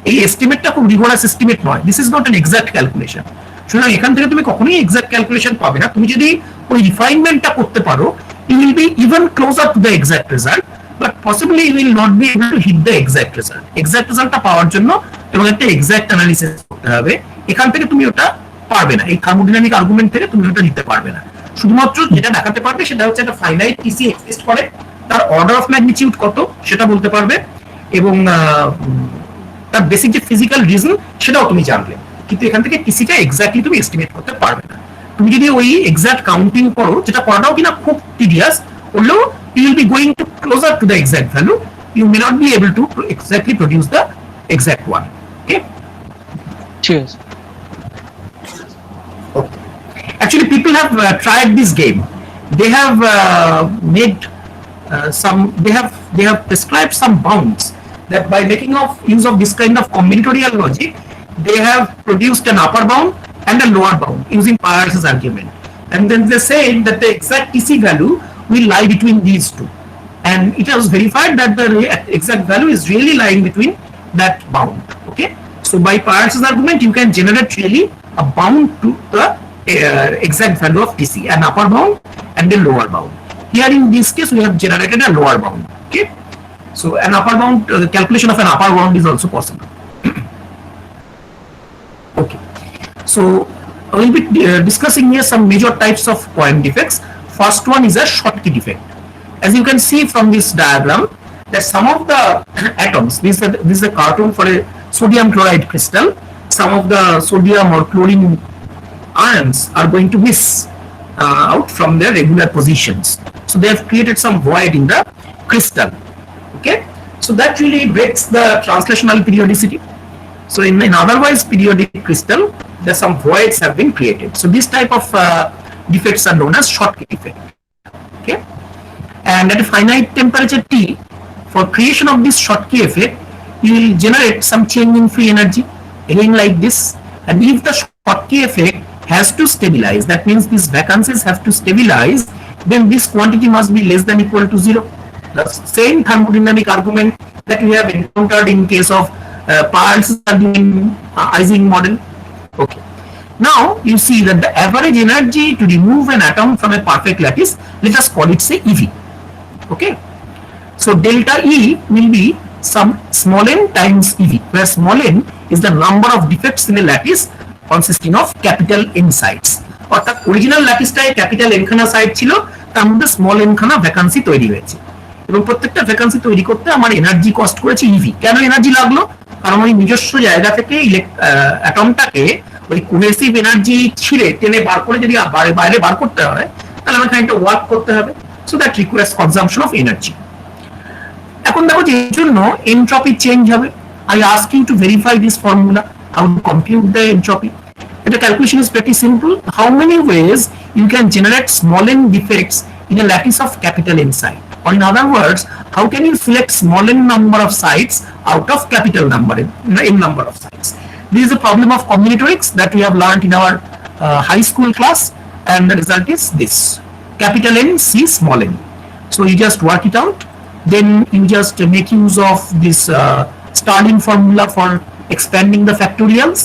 এই এস্টিমেটটা খুব রিগোরাস এস্টিমেট নয়, this is not an exact calculation. সুতরাং এখান থেকে তুমি কখনোই এক্সাক্ট ক্যালকুলেশন পাবে না। তুমি যদি ওই রিফাইনমেন্টটা করতে পারো, you will be even closer to the exact result, but possibly you will not be able to hit the exact result. Exact resultটা পাওয়ার জন্য এবং একটা এক্সাক্ট অ্যানালিসিস করতে হবে, এখান থেকে তুমি ওটা পারবে না। এই থার্মোডাইনামিক আর্গুমেন্ট থেকে তুমি ওটা নিতে পারবে না। শুধুমাত্র যেটা দেখাতে পারবে সেটা হচ্ছে একটা ফাইনাইট টিসি এক্সিস্ট করে, তার অর্ডার অফ ম্যাগনিটিউড কত সেটা বলতে পারবে, এবং তার বেসিক যে ফিজিক্যাল রিজন সেটাও তুমি জানবে, কিন্তু এখান থেকে টিসিটা এক্স্যাক্টলি তুমি এস্টিমেট করতে পারবে না। তুমি যদি ওই এক্সাক্ট কাউন্টিং করো, যেটা করাটাও কিনা খুব টিডিয়াস, হলেও you will be going to closer to the exact value, you may not be able to exactly produce the exact one. Okay, cheers. okay. Actually people have tried this game. They have made they have prescribed some bounds that by making use of this kind of combinatorial logic, they have produced an upper bound and a lower bound using Peirce's argument, and then they said that the exact TC value will lie between these two, and it was verified that the exact value is really lying between that bound. Okay, so by Peirce's argument you can generate really a bound to the exact value of TC, an upper bound and a lower bound. Here in this case we have generated a lower bound. Okay, so an upper bound, the calculation of an upper bound is also possible. Okay, so I will be discussing here some major types of point defects. First one is a Schottky defect. As you can see from this diagram, that some of the atoms, this is a cartoon for a sodium chloride crystal, some of the sodium or chlorine ions are going to miss out from their regular positions. So they have created some void in the crystal. Okay, so that really breaks the translational periodicity. So in an otherwise periodic crystal, there's some voids have been created. So this type of defects are known as Schottky defect. Okay, and at a finite temperature T, for creation of this Schottky effect, you will generate some change in free energy, again like this. And if the Schottky effect has to stabilize, that means these vacancies have to stabilize, then this quantity must be less than equal to 0. The same thermodynamic argument that we have encountered in case of Pearl's Ising model. Okay. Now you see that the average energy to remove an atom from a perfect lattice, let us call it say EV. Okay. So delta E will be some small n times EV, where small n is the number of defects in a lattice consisting of capital N sites. অর্থাৎ original ল্যাটিসটায় capital n খানা site ছিল, তার মধ্যে small n খানা vacancy তৈরি হয়েছে, এবং প্রত্যেকটা ভ্যাকান্সি তৈরি করতে আমার এনার্জি কস্ট করেছে ইভি। কেন এনার্জি লাগলো? কারণ ওই নিজস্ব জায়গা থেকে অ্যাটমটাকে ওই কোহেসিভ এনার্জি ছিঁড়ে টেনে বার করে যদি বাইরে বার করতে হয়, তাহলে আমার খানিকটা ওয়ার্ক করতে হবে। So that requires consumption of energy. এখন দেখো যে এর জন্য এনট্রপি চেঞ্জ হবে। I ask you to verify this formula, how to compute the entropy. The calculation is pretty simple. How many ways you can generate small n defects in a lattice of capital N site? Or in other words, how can you select small n number of sites out of capital number n number of sites? This is a problem of combinatorics that we have learned in our high school class, and the result is this: capital N C small n. So you just work it out. Then you just make use of this Stirling formula for expanding the factorials.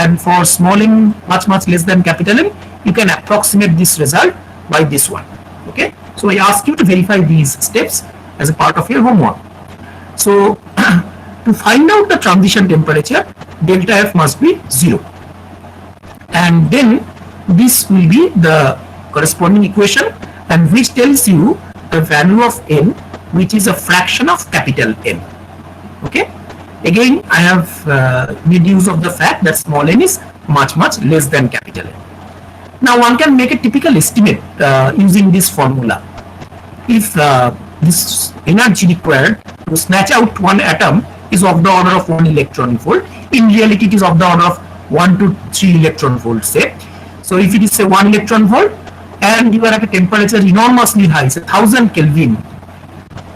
And for small n much less than capital N, you can approximate this result by this one. Okay, so I ask you to verify these steps as a part of your homework. So to find out the transition temperature, delta F must be 0, and then this will be the corresponding equation, and which tells you the value of n, which is a fraction of capital N. Okay, again I have made use of the fact that small n is much less than capital N. Now one can make a typical estimate using this formula. If this energy required to snatch out one atom is of the order of 1 electron volt, in reality it is of the order of 1 to 3 electron volt, say. So if it is say 1 electron volt and you are at a temperature enormously high, say 1000 Kelvin,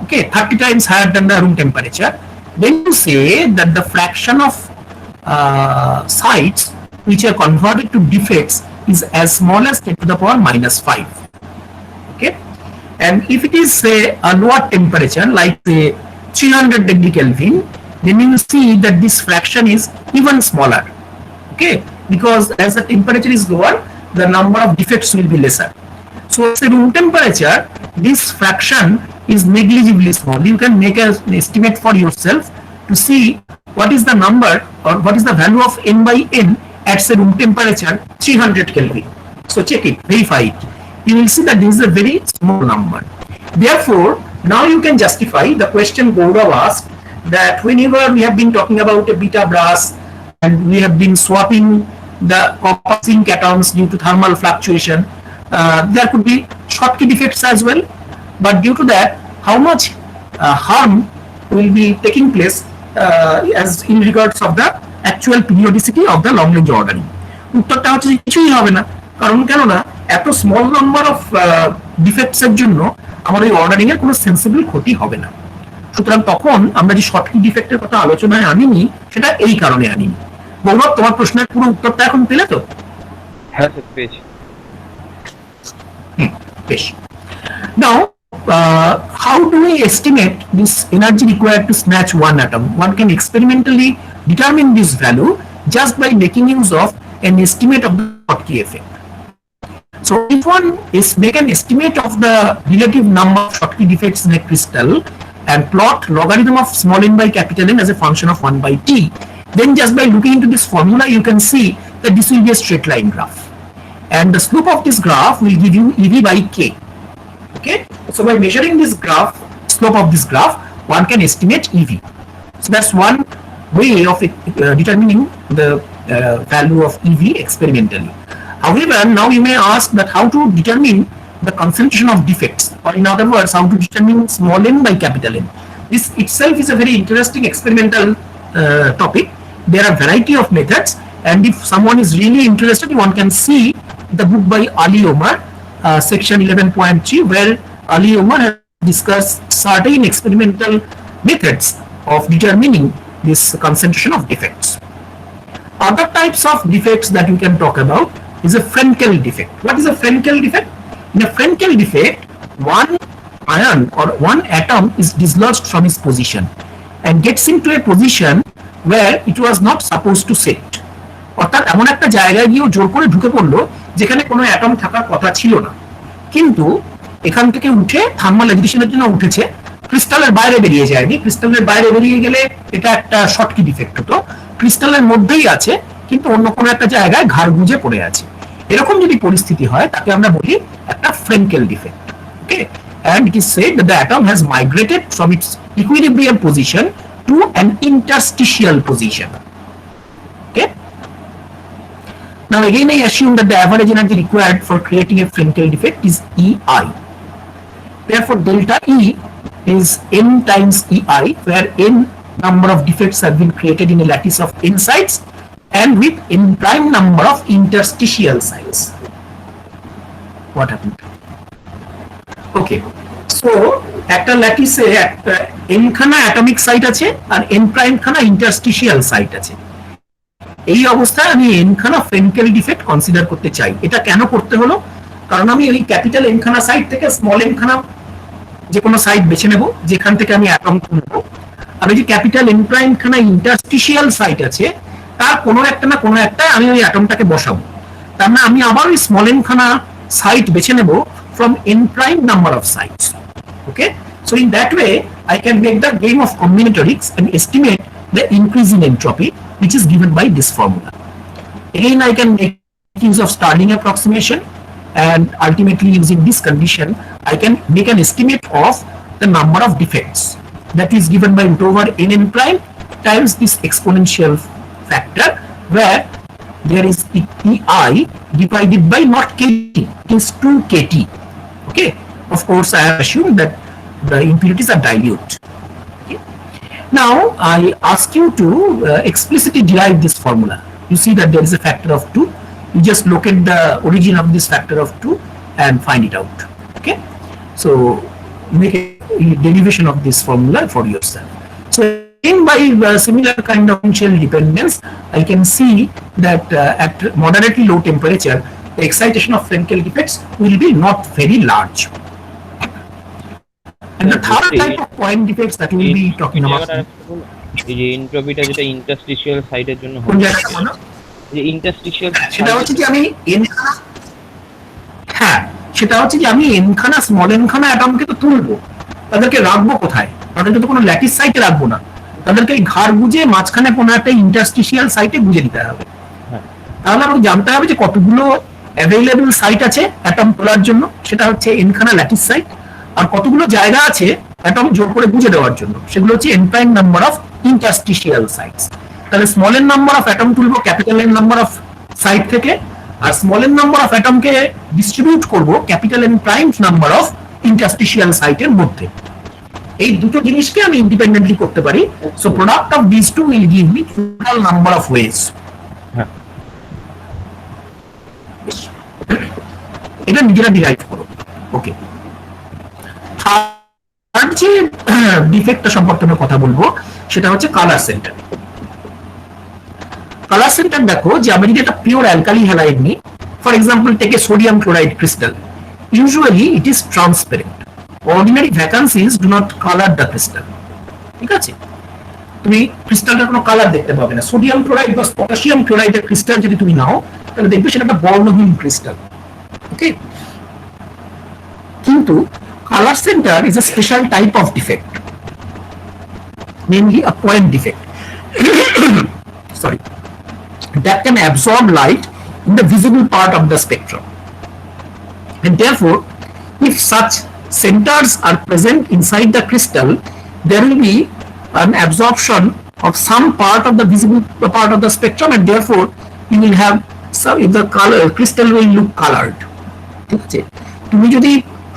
okay, 30 times higher than the room temperature, then you say that the fraction of sites which are converted to defects is as small as 10 to the power -5. Okay, and if it is say a lower temperature like say 300 degree Kelvin, then you see that this fraction is even smaller. Okay, because as the temperature is lower, the number of defects will be lesser. So at room temperature, this fraction is negligibly small. You can make an estimate for yourself to see what is the number or what is the value of n by n at say room temperature 300 Kelvin. So check it, verify it. You will see that this is a very small number. Therefore, now you can justify the question Gaurav asked, that whenever we have been talking about a beta brass and we have been swapping the copper zinc atoms due to thermal fluctuation, there could be Schottky defects as well. But due to that, how much harm will be taking place as in regards of the actual periodicity of the long range ordering? উত্তরটা হচ্ছে কিছুই হবে না, কারণ কেন না এত small number of defects এর জন্য আমার এই অর্ডারিং এর কোনো সেন্সিবল ক্ষতি হবে না। সুতরাং তখন আমরা যে শর্টকি ডিফেক্টের কথা আলোচনায় আনিনি, সেটা এই কারণে আনিনি। গৌরব, তোমার প্রশ্নের পুরো উত্তরটা এখন পেলে তো? হ্যাঁ স্যার, পেয়েছি। বেশ। Now, how do we estimate this energy required to snatch one atom? One can experimentally determine this value just by making use of an estimate of the Schottky effect. So if one is make an estimate of the relative number of Schottky defects in a crystal and plot logarithm of small n by capital N as a function of 1 by t, then just by looking into this formula you can see that this will be a straight line graph, and the slope of this graph will give you EV by k. Okay, so by measuring this graph, slope of this graph, one can estimate EV. So that's one way of determining the value of EV experimentally. However, now you may ask that how to determine the concentration of defects, or in other words, how to determine small n by capital N. This itself is a very interesting experimental topic. There are variety of methods, and if someone is really interested, one can see the book by Ali Omar, section 11.3, where Ali Omar has discussed certain experimental methods of determining this concentration of defects. Other types of defects that we can talk about is a Frenkel defect. What is a Frenkel defect? In a Frenkel defect, one ion or one atom is dislodged from its position and gets into a position where it was not supposed to sit. অর্থাৎ এমন একটা জায়গায় গিয়ে জোর করে ঢুকে পড়লো যেখানে কোনো অ্যাটম থাকার কথা ছিল না, কিন্তু এখান থেকে উঠে থার্মাল এজিটেশনের জন্য উঠেছে, ক্রিস্টালের বাইরে বেরিয়ে যায়নি। ক্রিস্টালের বাইরে বেরিয়ে গেলে এটা একটা শর্টকি ডিফেক্ট হতো। ক্রিস্টালের মধ্যেই আছে কিন্তু অন্য কোনো একটা জায়গায় ঘাড় গুঁজে পড়ে আছে। এরকম যদি পরিস্থিতি হয় তাকে আমরা বলি একটা Frenkel defect. Okay, and it is said that the atom has migrated from its equilibrium position to an interstitial position. Okay, now again I assume that the average energy required for creating a Frenkel defect is EI. Therefore delta E is n times EI, where n number of defects have been created in a lattice of n sites and with n prime number of interstitial sites. What happened? Okay, so একটা ল্যাটিসে একটা n খানা atomic site আছে আর n prime খানা interstitial site আছে। এই অবস্থায় আমি n খানা ফ্রেঙ্কেল ডিফেক্ট কনসিডার করতে চাই। এটা কেন করতে হলো? কারণ আমি ওই ক্যাপিটাল n খানা সাইট থেকে স্মল n খানা যে কোনো সাইট বেছে নেব যেখান থেকে আমি অ্যাটম তুলবো, আর ওই যে ক্যাপিটাল n প্রাইম খানা ইন্টারস্টিশিয়াল সাইট আছে তার কোনো একটা না কোনো একটা আমি ওই অ্যাটমটাকে বসাবো। তার মানে আমি আবার ওই স্মল n খানা সাইট বেছে নেব from n prime number of sites. Okay, so in that way I can make the game of combinatorics and estimate the increase in entropy, which is given by this formula. Again I can make use of Stirling approximation, and ultimately using this condition I can make an estimate of the number of defects that is given by root over n prime times this exponential factor, where there is EI divided by not KT, it is 2 KT. Okay, of course I assume that the impurities are dilute. Okay. Now I ask you to explicitly derive this formula. You see that there is a factor of 2. You just locate the origin of this factor of 2 and find it out. Okay, so make a derivation of this formula for yourself. So in by similar kind of potential dependence, I can see that at moderately low temperature the excitation of Frenkel defects will be not very large. And the third type of point defects that we will be talking about. এই যে এনট্রপিটা যেটা interstitial সাইটের জন্য কোন জায়গাটা বলো? যে interstitial সেটা হচ্ছে যে আমি n খানা, হ্যাঁ সেটা হচ্ছে যে আমি n খানা স্মল n খানা অ্যাটমকে তো তুলবো, তাদেরকে রাখবো কোথায়? তাদেরকে তো কোনো ল্যাটিস সাইটে রাখবো না, তাদেরকে ঘাড় গুঁজে মাঝখানে কোনো একটা ইন্টারস্টিশিয়াল সাইটে গুঁজে দিতে হবে। তাহলে আমাকে জানতে হবে যে কতগুলো অ্যাভেলেবল সাইট আছে অ্যাটম তোলার জন্য, সেটা হচ্ছে n খানা ল্যাটিস সাইট, আর কতগুলো জায়গা আছে অ্যাটম জোর করে গুঁজে দেওয়ার জন্য, সেগুলো হচ্ছে n prime number of interstitial sites. তাহলে small n number of atom তুলবো capital n number of site থেকে, আর স্মল n নাম্বার অফ অ্যাটমকে ডিস্ট্রিবিউট করব capital n prime number of interstitial সাইটের মধ্যে। এই দুটো জিনিসকে আমি ইন্ডিপেন্ডেন্টলি করতে পারি। So product of this two will give me total number of ways. এটা নিজেরা ডিরাইভ করো। ওকে, থার্ড যে ডিফেক্টটা সম্পর্কে আমি কথা বলবো সেটা হচ্ছে কালার সেন্টার। কালার সেন্টার দেখো যে আমি যদি একটা পিওর অ্যালকালি হ্যালাইড নিই, for example take a sodium chloride crystal, usually it is transparent. Ordinary vacancies do not colour the crystal. ঠিক আছে, তুমি ক্রিস্টালটার কোনো কালার দেখতে পাবে না। সোডিয়াম ক্লোরাইড বা পটাশিয়াম ক্লোরাইডের ক্রিস্টাল যদি তুমি নাও তাহলে দেখবে সেটা একটা বর্ণহীন ক্রিস্টাল। ওকে, কিন্তু color center is a special type of defect, namely a point defect sorry, that can absorb light in the visible part of the spectrum, and therefore if such centers are present inside the crystal, there will be an absorption of some part of the visible part of the spectrum, and therefore you will have some, the color crystal will look colored. ঠিক আছে, তুমি যদি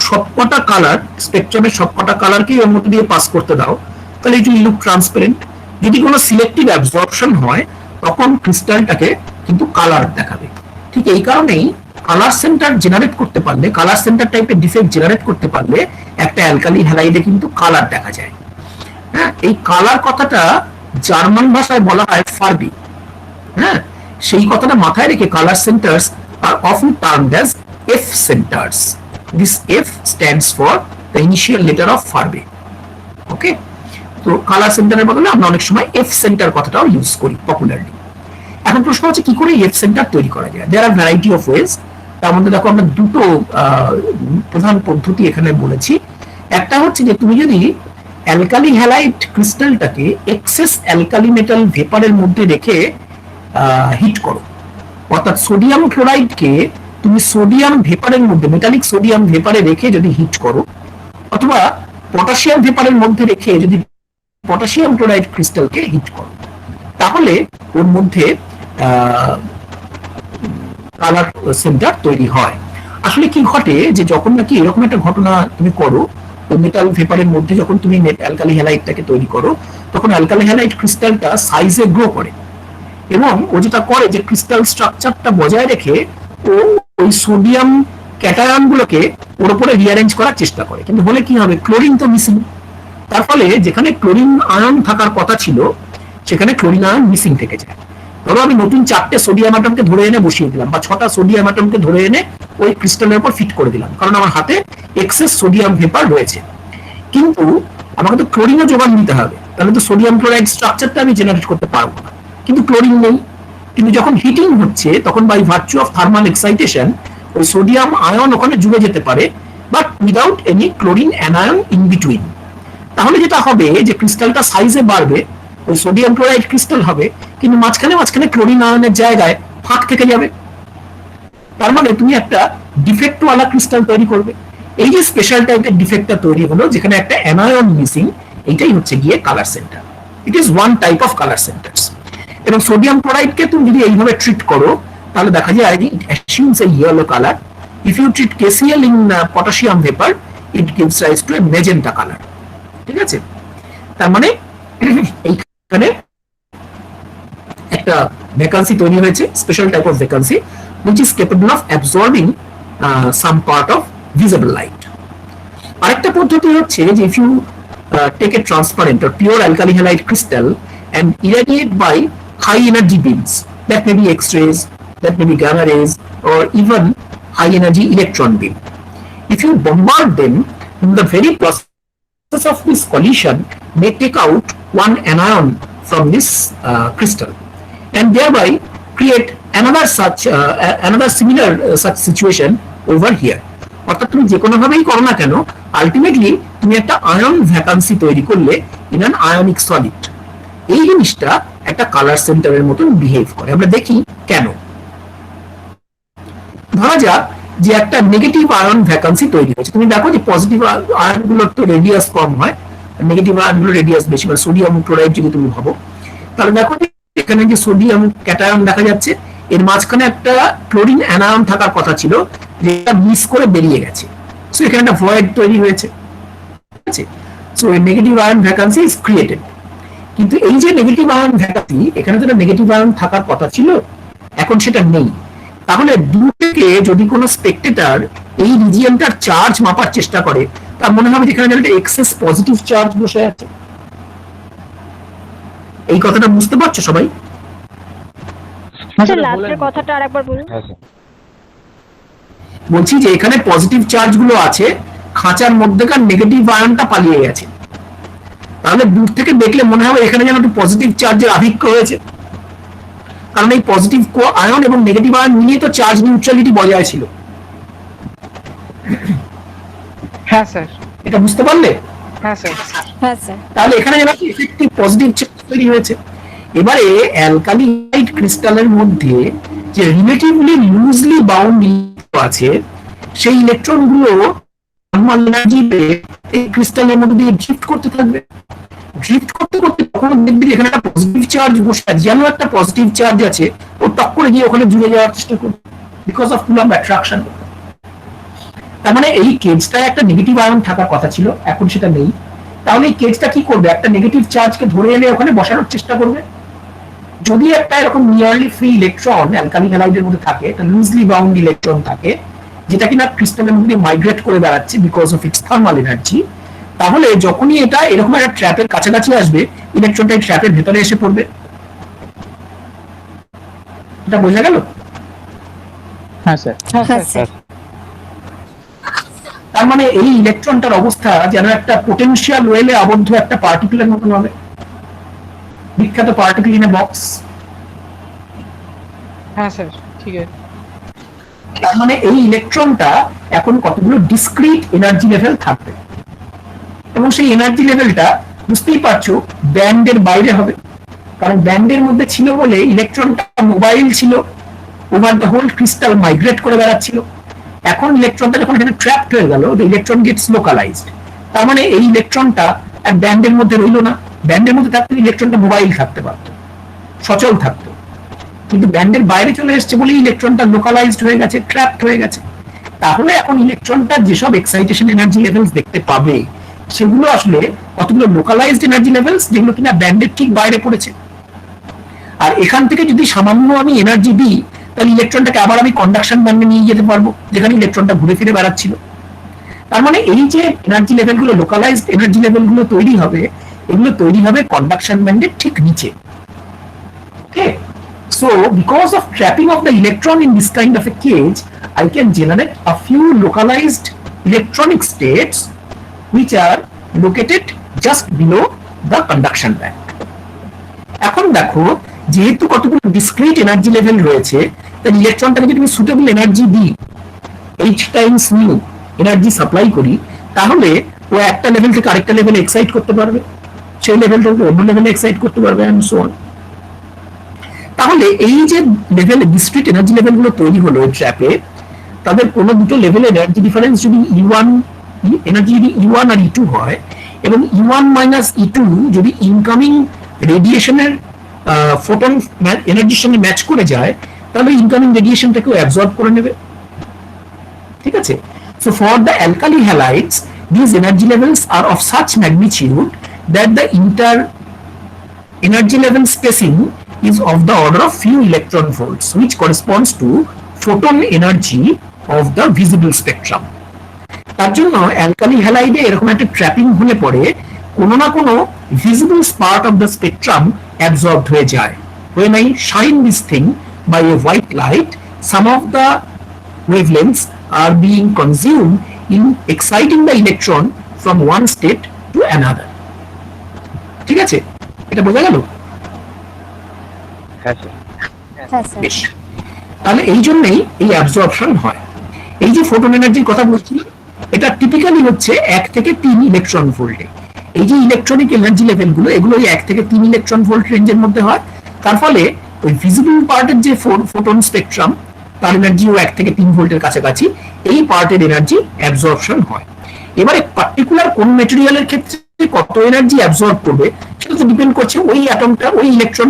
সবকটা colour স্পেকট্রামের সবকটা কালারকে এর মধ্যে দিয়ে pass করতে দাও, তাহলে ইট উইল লুক ট্রান্সপারেন্ট। যদি কোনো সিলেক্টিভ অ্যাবজর্পশন হয় তখন ক্রিস্টালটাকে কিন্তু কালার দেখাবে। ঠিক এই কারণেই কালার সেন্টার জেনারেট করতে পারলে, কালার সেন্টার টাইপের ডিফেক্ট জেনারেট করতে পারলে একটা অ্যালকালি হ্যালাইডে কিন্তু কালার দেখা যায়। হ্যাঁ, এই কালার কথাটা জার্মান ভাষায় বলা হয় ফার্বি। হ্যাঁ, সেই কথাটা মাথায় রেখে colour saunters R often termed as F centers. This F stands for the initial letter of Farbe. ওকে, তো কালার সেন্টারের বদলে আমরা অনেক সময় এফ সেন্টার কথাটাও ইউজ করি পপুলারলি। এখন প্রশ্ন হচ্ছে কি করে এফ সেন্টার তৈরি করা যায়? দেয়ার আর ভ্যারাইটি অফ ওয়েজ। তার মধ্যে দেখো আমরা দুটো প্রধান পদ্ধতি এখানে বলেছি। একটা হচ্ছে যে তুমি যদি অ্যালকালি হ্যালাইড ক্রিস্টালটাকে এক্সেস অ্যালকালি মেটাল ভেপারের মধ্যে রেখে হিট করো, অর্থাৎ সোডিয়াম ক্লোরাইডকে তুমি সোডিয়াম ভেপারের মধ্যে, মেটালিক সোডিয়াম ভেপারে রেখে যদি হিট করো, অথবা পটাশিয়াম ভেপারের মধ্যে রেখে যদি পটাশিয়াম ক্লোরাইড ক্রিস্টালকে হিট করো, তাহলে ওর মধ্যে কালার সেন্টার তৈরি হয়। আসলে কি ঘটে যে যখন নাকি এরকম একটা ঘটনা তুমি করো, মেটাল ভেপারের মধ্যে যখন তুমি অ্যালকালি হ্যালাইডটাকে তৈরি করো, তখন অ্যালকালি হ্যালাইড ক্রিস্টালটা সাইজে গ্রো করে, এবং ও যেটা করে যে ক্রিস্টাল স্ট্রাকচারটা বজায় রেখে ও ওই সোডিয়াম ক্যাটায়ন গুলোকে ওর উপরে রিঅ্যারেঞ্জ করার চেষ্টা করে। কিন্তু হলে কি হবে, ক্লোরিন তো মিসিং। তার ফলে যেখানে ক্লোরিন আয়ন থাকার কথা ছিল সেখানে ক্লোরিন আয়ন মিসিং থেকে যায়। ধরো আমি নতুন 4টে সোডিয়াম অ্যাটমকে ধরে এনে বসিয়ে দিলাম, বা 6টা সোডিয়াম অ্যাটমকে ধরে এনে ওই ক্রিস্টালের উপর ফিট করে দিলাম, কারণ আমার হাতে এক্সেস সোডিয়াম ভেপার রয়েছে। কিন্তু আমাকে তো ক্লোরিনও যোগান দিতে হবে, তাহলে তো সোডিয়াম ক্লোরাইড স্ট্রাকচারটা আমি জেনারেট করতে পারবো না। কিন্তু ক্লোরিন নেই, কিন্তু যখন হিটিং হচ্ছে তখন by virtue of thermal excitation ওই সোডিয়াম আয়ন ওখানে জুড়ে যেতে পারে, but without any chlorine anion in between. তাহলে যেটা হবে যে ক্রিস্টালটা সাইজে বাড়বে, ওই সোডিয়াম ক্লোরাইড ক্রিস্টাল হবে, কিন্তু মাঝখানে মাঝখানে ক্লোরিন আয়নের জায়গায় ফাঁক থেকে যাবে। তার মানে তুমি একটা ডিফেক্টওয়ালা ক্রিস্টাল তৈরি করবে। এই যে স্পেশাল টাইপের ডিফেক্টটা তৈরি হলো যেখানে একটা অ্যানায়ন মিসিং, এইটাই হচ্ছে গিয়ে colour centre. It is one type of colour centres. এবং সোডিয়াম ক্লোরাইডকে তুমি যদি এইভাবে ট্রিট করো তাহলে দেখা যায় যে it assumes a yellow colour. If you treat KCl in potassium vapour it gives rise to a magenta colour. ঠিক আছে, তার মানে এইখানে একটা ভ্যাকান্সি তৈরি হয়েছে, special type of vacancy which is capable of absorbing some part of visible light. আরেকটা পদ্ধতি হচ্ছে যে if you take a transparent or pure alkali halide crystal and irradiate by high energy beams, that may be X-rays, that may be gamma rays, or even high energy electron beam. If you bombard them, the very process of this collision may take out one anion from this crystal and thereby create another similar such situation over here. অর্থাৎ তুমি যে কোনো ভাবেই করো না কেন, ultimately তুমি একটা আয়ন ভ্যাকান্সি তৈরি করলে ইন অ্যান আয়নিক সলিড। এই জিনিসটা একটা কালার সেন্টারের মতন বিহেভ করে। আমরা দেখি কেন। ধরা যাক যে একটা নেগেটিভ আয়ন ভ্যাকান্সি তৈরি হয়েছে। তুমি দেখো যে পজিটিভ আয়নগুলোর তো রেডিয়াস কম হয়, নেগেটিভ আয়নগুলোর রেডিয়াস বেশি। মানে সোডিয়াম ক্লোরাইড যদি তুমি ভাবো, তাহলে দেখো এখানে যে সোডিয়াম ক্যাটায়ন দেখা যাচ্ছে, এর মাঝখানে একটা ক্লোরিন অ্যানায়ন থাকার কথা ছিল, যেটা মিস করে বেরিয়ে গেছে। সো এখানে একটা ভয়েড তৈরি হয়েছে। ঠিক আছে, so A negative ion vacancy is created. কিন্তু এই যে নেগেটিভ আয়ন ভ্যাকান্সি, এখানে যেটা নেগেটিভ আয়ন থাকার কথা ছিল এখন সেটা নেই। তাহলে দূর থেকে যদি কোনো স্পেকটেটর এই রিজিয়নটার চার্জ মাপার চেষ্টা করে, তার মনে হবে যেখানে একটা এক্সেস পজিটিভ চার্জ বসে আছে। এই কথাটা বুঝতে পারছো সবাই? স্যার লাস্টের কথাটা আরেকবার বলুন। বলছি যে এখানে পজিটিভ চার্জ গুলো আছে, খাঁচার মধ্যেকার নেগেটিভ আয়নটা পালিয়ে গেছে। তাহলে দূর থেকে দেখলে মনে হবে এখানে যেন একটু পজিটিভ চার্জের আধিক্য হয়েছে, কারণ এই পজিটিভ আয়ন এবং নেগেটিভ আয়ন মিলিয়ে তো চার্জ নিউট্রালিটি বজায় ছিল। হ্যাঁ স্যার। এটা বুঝতে পারলে? হ্যাঁ স্যার। হ্যাঁ স্যার। তাহলে এখানে যেন ইফেক্টিভ পজিটিভ চার্জ তৈরি হয়েছে। এবারে অ্যালকালিনাইট ক্রিস্টালের মধ্যে যে রিলেটিভলি লুজলি বাউন্ড আছে, সেই ইলেকট্রন গুলো থার্মাল এনার্জিতে এই ক্রিস্টালের মধ্যে দিয়ে ড্রিফট করতে থাকবে। ড্রিফট করতে করতে তখন দেখবি এখানে একটা পজিটিভ চার্জ বসে আছে, যেন একটা পজিটিভ চার্জ আছে, ও টক করে গিয়ে ওখানে জুড়ে যাওয়ার চেষ্টা করবে বিকজ অফ কুলাম্ব অ্যাট্রাকশন। তার মানে এই কেজটা একটা নেগেটিভ আয়ন থাকার কথা ছিল, এখন সেটা নেই। তাহলে এই কেজটা কি করবে, একটা নেগেটিভ চার্জকে ধরে এনে ওখানে বসানোর চেষ্টা করবে। যদি একটা এরকম নিয়ারলি ফ্রি ইলেকট্রন অ্যালকালি হ্যালাইডের মধ্যে থাকে, একটা লুজলি বাউন্ড ইলেকট্রন থাকে যেটা কিনা ক্রিস্টালের মধ্যে মাইগ্রেট করে বেড়াচ্ছে because of its thermal energy, তাহলে যখনই এটা এরকম একটা ট্র্যাপের কাছাকাছি আসবে, ইলেকট্রনটা এই ট্র্যাপের ভেতরে এসে পড়বে। এটা বোঝা গেল? হ্যাঁ স্যার। হ্যাঁ স্যার। তার মানে এই ইলেকট্রনটার অবস্থা যেন একটা পোটেনশিয়াল ওয়েলে আবদ্ধ একটা পার্টিকেলের মতন হবে, বিখ্যাত পার্টিকেল ইন এ বক্স। হ্যাঁ স্যার, ঠিক আছে। তার মানে এই ইলেকট্রনটা এখন কতগুলো ডিসক্রিট এনার্জি লেভেল থাকবে, এবং সেই এনার্জি লেভেলটা বুঝতেই পারছো ব্যান্ডের বাইরে হবে, কারণ ব্যান্ডের মধ্যে ছিল বলে ইলেকট্রনটা মোবাইল ছিল, over the whole crystal migrate করে বেড়াচ্ছিল। এখন ইলেকট্রনটা যখন এখানে ট্র্যাপড হয়ে গেল, দ্য ইলেকট্রন গেটস লোকালাইজড। তার মানে এই ইলেকট্রনটা এক ব্যান্ডের মধ্যে রইল না, ব্যান্ডের মধ্যে থাকতে ইলেকট্রনটা মোবাইল থাকতে পারতো, সচল থাকতো, কিন্তু ব্যান্ডের বাইরে চলে এসছে বলে ইলেকট্রনটা লোকালাইজড হয়ে গেছে, ট্র্যাপড হয়ে গেছে। তাহলে এখন ইলেকট্রনটা যেসব এক্সাইটেশন এনার্জি লেভেলস দেখতে পাবে, সেগুলো আসলে কতগুলো লোকালাইজড এনার্জি লেভেলস যেগুলো কিনা ব্যান্ডের ঠিক বাইরে পড়েছে। আর এখান থেকে যদি সামান্য আমি এনার্জি দিই, তাহলে ইলেকট্রনটাকে আবার আমি কন্ডাকশন ব্যান্ডে নিয়ে যেতে পারবো, যেখানে ইলেকট্রনটা ঘুরে ফিরে বেড়াচ্ছিল। তার মানে এই যে এনার্জি লেভেলগুলো, লোকালাইজড এনার্জি লেভেলগুলো তৈরি হবে, এগুলো তৈরি হবে কন্ডাকশন ব্যান্ডের ঠিক নিচে। ওকে, so because of trapping of the electron in this kind of a cage, I can generate a few localized electronic states which are located just below the conduction band. এখন দেখো, যেহেতু কতগুলো ডিসক্রিট এনার্জি লেভেল রয়েছে, তাই ইলেকট্রনটাকে যদি আমি suitable energy দিই, h Times new energy supply করি, তাহলে ও একটা লেভেল থেকে আরেকটা লেভেলে এক্সাইট করতে পারবে, সেই লেভেলটাকে অন্য লেভেলে এক্সাইট করতে পারবে, এন্ড সো অন। তাহলে এই যে লেভেল ডিসক্রিট এনার্জি লেভেলগুলো তৈরি হলো ট্র্যাপে, তাদের কোনো দুটো লেভেলের এনার্জি ডিফারেন্স যদি E1 এনার্জি যদি E1 আর E2 হয়, এবং E1 মাইনাস E2 যদি ইনকামিং রেডিয়েশনের ফোটন এনার্জির সঙ্গে ম্যাচ করে যায়, তাহলে ইনকামিং রেডিয়েশনটাকেও অ্যাবজর্ব করে নেবে। ঠিক আছে? So for the alkali halides, these energy levels are of such magnitude that the inter energy level spacing is of the order of few electron volts, which corresponds to photon energy of the visible spectrum. তার জন্য alkali হ্যালাইডে এরকম একটা trapping হলে পরে কোনো না কোনো visible part of the spectrum absorbed হয়ে যায়। When I shine this thing by a white light, some of the wavelengths are being consumed in exciting the electron from one state to another. ঠিক আছে? এটা বোঝা গেল? হ্যাঁ sir. হ্যাঁ sir. বেশ, তাহলে এই জন্যই এই অ্যাবজর্পশন হয়। এই যে ফোটন এনার্জির কথা বলছি, এটা টিপিক্যালি হচ্ছে 1 থেকে 3 ইলেকট্রন ভোল্টে। এই যে ইলেকট্রনিক এনার্জি লেভেলগুলো, এগুলো 1 থেকে 3 ইলেকট্রন ভোল্ট রেঞ্জের মধ্যে হয়। তার ফলে ওই ভিজিবল পার্টের যে ফোটন স্পেকট্রাম, তার এনার্জিও 1 থেকে 3 ভোল্টের কাছাকাছি, এই পার্টের এনার্জি অ্যাবজর্পশন হয়। এবারে পার্টিকুলার কোন ম্যাটেরিয়ালের ক্ষেত্রে কত এনার্জি অ্যাবজর্ব করবে, সেটা তো ডিপেন্ড করছে ওই অ্যাটমটা, ওই ইলেকট্রন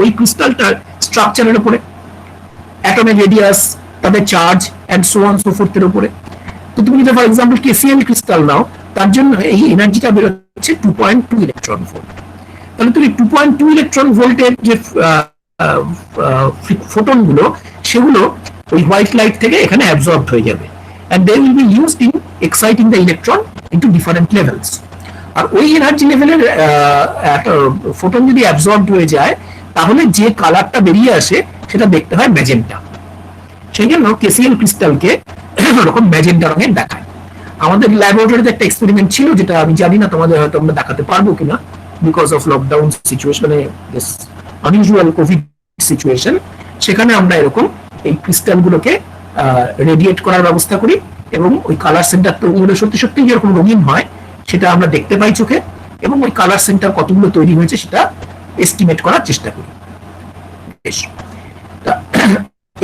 ওই ক্রিস্টালটার স্ট্রাকচারের উপরে, অ্যাটমের রেডিয়াস, তাদের charge and so on so ফোর্থের উপরে। তো তুমি যদি ফর এক্সাম্পল KCl ক্রিস্টাল নাও, তার জন্য এই এনার্জিটা বেরোচ্ছে 2.2 ইলেকট্রন ভোল্ট। তাহলে তুমি 2.2 ইলেকট্রন ভোল্টের যে ফোটন গুলো, সেগুলো ওই হোয়াইট লাইট থেকে এখানে অ্যাবজর্বড হয়ে যাবে, and they will be used in exciting the electron into different levels. আর ওই এনার্জি লেভেলের ফোটন যদি অ্যাবজর্বড হয়ে যায়, তাহলে যে কালারটা বেরিয়ে আসে সেটা দেখতে হয় ম্যাজেন্টা। সেই জন্য KCl ক্রিস্টালকে এরকম ম্যাজেন্টা রঙের দেখায়। আমাদের ল্যাবরেটরিতে একটা এক্সপেরিমেন্ট ছিল, যেটা আমি জানি না তোমাদের হয়তো আমরা দেখাতে পারবো কিনা, বিকজ অফ লকডাউন সিচুয়েশনে, আনইউজুয়াল কোভিড সিচুয়েশন। সেখানে আমরা এরকম এই ক্রিস্টালগুলোকে রেডিয়েট করার ব্যবস্থা করি, এবং ওই কালার সেন্টার তৈরি হলে সত্যি সত্যি যেরকম রঙিন হয় সেটা আমরা দেখতে পাই চোখে, এবং ওই কালার সেন্টার কতগুলো তৈরি হয়েছে সেটা এস্টিমেট করার চেষ্টা করি। বেশ,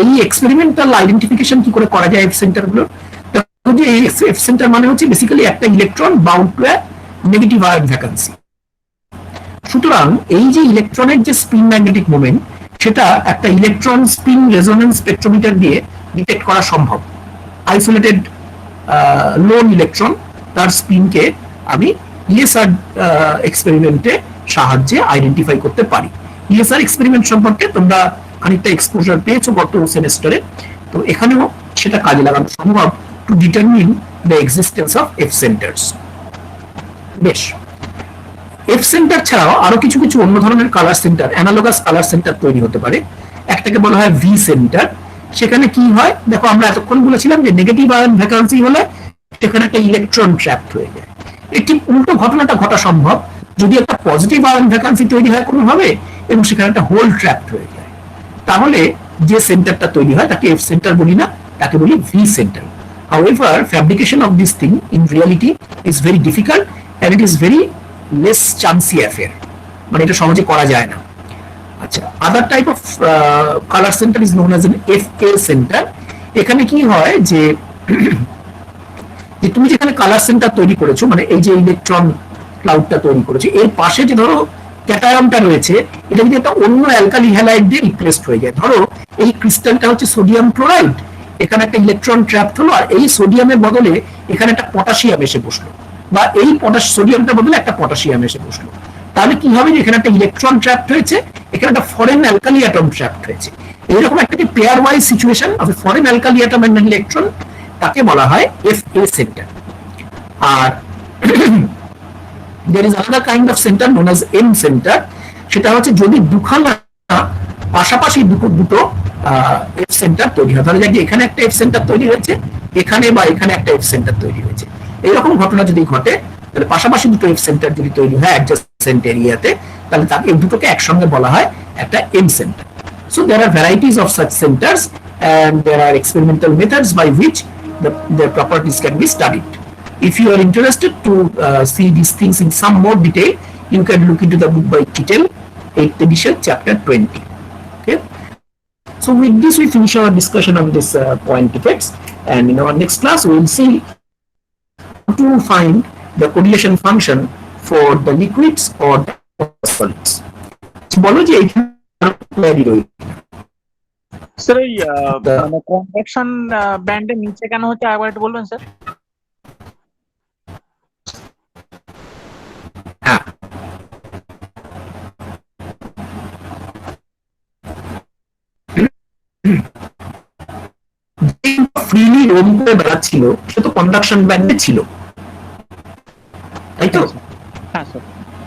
এই এক্সপেরিমেন্টাল আইডেন্টিফিকেশন কি করে করা যায় এফ সেন্টার গুলো? এই এফ সেন্টার মানে হচ্ছে বেসিক্যালি একটা electron bound to negative ion vacancy. সুতরাং এই যে ইলেকট্রনের যে স্পিন ম্যাগনেটিক মোমেন্ট, সেটা একটা ইলেকট্রন স্পিন রেজোনেন্স স্পেকট্রোমিটার দিয়ে ডিটেক্ট করা সম্ভব, আইসোলেটেড লোন ইলেকট্রন তার স্পিনকে আমি ইএসআর এক্সপেরিমেন্টে সাহায্যে আইডেন্টিফাই করতে পারি। ইএসআর এক্সপেরিমেন্ট সম্পর্কে তোমরা খানিকটা এক্সপোজার পেয়েছো গত সেমিস্টারে, তো এখানেও সেটা কাজে লাগানো সম্ভব to determine the existence of F centres. বেশ, এফ সেন্টার ছাড়াও আরো কিছু কিছু অন্য ধরনের colour centre, analogous colour centre তৈরি হতে পারে। একটাকে বলা হয় ভি সেন্টার। সেখানে কি হয় দেখো, আমরা এতক্ষণ বলেছিলাম যে নেগেটিভ আয়ন ভ্যাকান্সি হলে সেখানে একটা ইলেকট্রন ট্র্যাপড হয়ে যায়। এই ঠিক উল্টো ঘটনাটা ঘটা সম্ভব যদি একটা পজিটিভ আয়ন ভ্যাকান্সি তৈরি হয় কোনোভাবে এবং সেখানে একটা হোল ট্র্যাপড হয়ে যায়, তাহলে যে সেন্টারটা তৈরি হয় তাকে এফ সেন্টার বলি না, তাকে বলি V centre. However, fabrication of this thing in reality is very difficult and it is very less chancy affair, মানে এটা সহজে করা যায় না। আচ্ছা, আদার type of colour centre is known as an FA centre. এখানে কি হয় যে তুমি যেখানে কালার সেন্টার তৈরি করেছো, মানে এই যে ইলেকট্রন ক্লাউডটা তৈরি করেছো, এর পাশে যে ধরো ক্যাটায়নটা রয়েছে, এটা যদি একটা অন্য অ্যালকালি হ্যালাইড দিয়ে রিপ্লেসড হয়ে যায়, ধরো এই ক্রিস্টালটা হচ্ছে সোডিয়াম ক্লোরাইড, এখানে একটা ইলেকট্রন ট্র্যাপড হলো আর এই সোডিয়ামের বদলে এখানে একটা পটাশিয়াম এসে বসলো, বা এই সোডিয়ামটার বদলে একটা পটাশিয়াম এসে বসলো, তাহলে কি হবে, এখানে একটা ইলেকট্রন ট্র্যাপড হয়েছে, এখানে একটা ফরেন অ্যালকালি অ্যাটম ট্র্যাপড হয়েছে। এইরকম একটা pairwise situation of a foreign alkali atom and electron, তাকে বলা হয় এফএ সেন্টার। আর there is another kind of center known as M center, সেটা হচ্ছে যদি দুখানা পাশাপাশি দুটো এফ সেন্টার তৈরি হয়, ধরা যাক যে এখানে একটা এফ সেন্টার তৈরি হয়েছে, এখানে বা এখানে একটা এফ সেন্টার তৈরি হয়েছে, এইরকম ঘটনা যদি ঘটে তাহলে পাশাপাশি দুটো এফ সেন্টার যদি তৈরি হয় অ্যাডজাসেন্ট এরিয়াতে, তাহলে তাকে দুটোকে একসঙ্গে বলা হয় একটা M centre. So there are varieties of such centers and there are experimental methods by which their properties can be studied. If you are interested to see these things in some more detail, you can look into the book by Kittel, 8th edition, chapter 20. Okay. So with this, we finish our discussion on this point effects, and in our next class, we will see how to find the correlation function for the liquids or the solids. বলো যে এইখানে sir এই convection ব্যান্ডের নিচে কেন হচ্ছে আরেকবার একটু বলবেন স্যার? হ্যাঁ, ফ্রিলি রোম করে বেড়াচ্ছিল সে তো কন্ডাকশন ব্যান্ডে ছিল, তাই তো?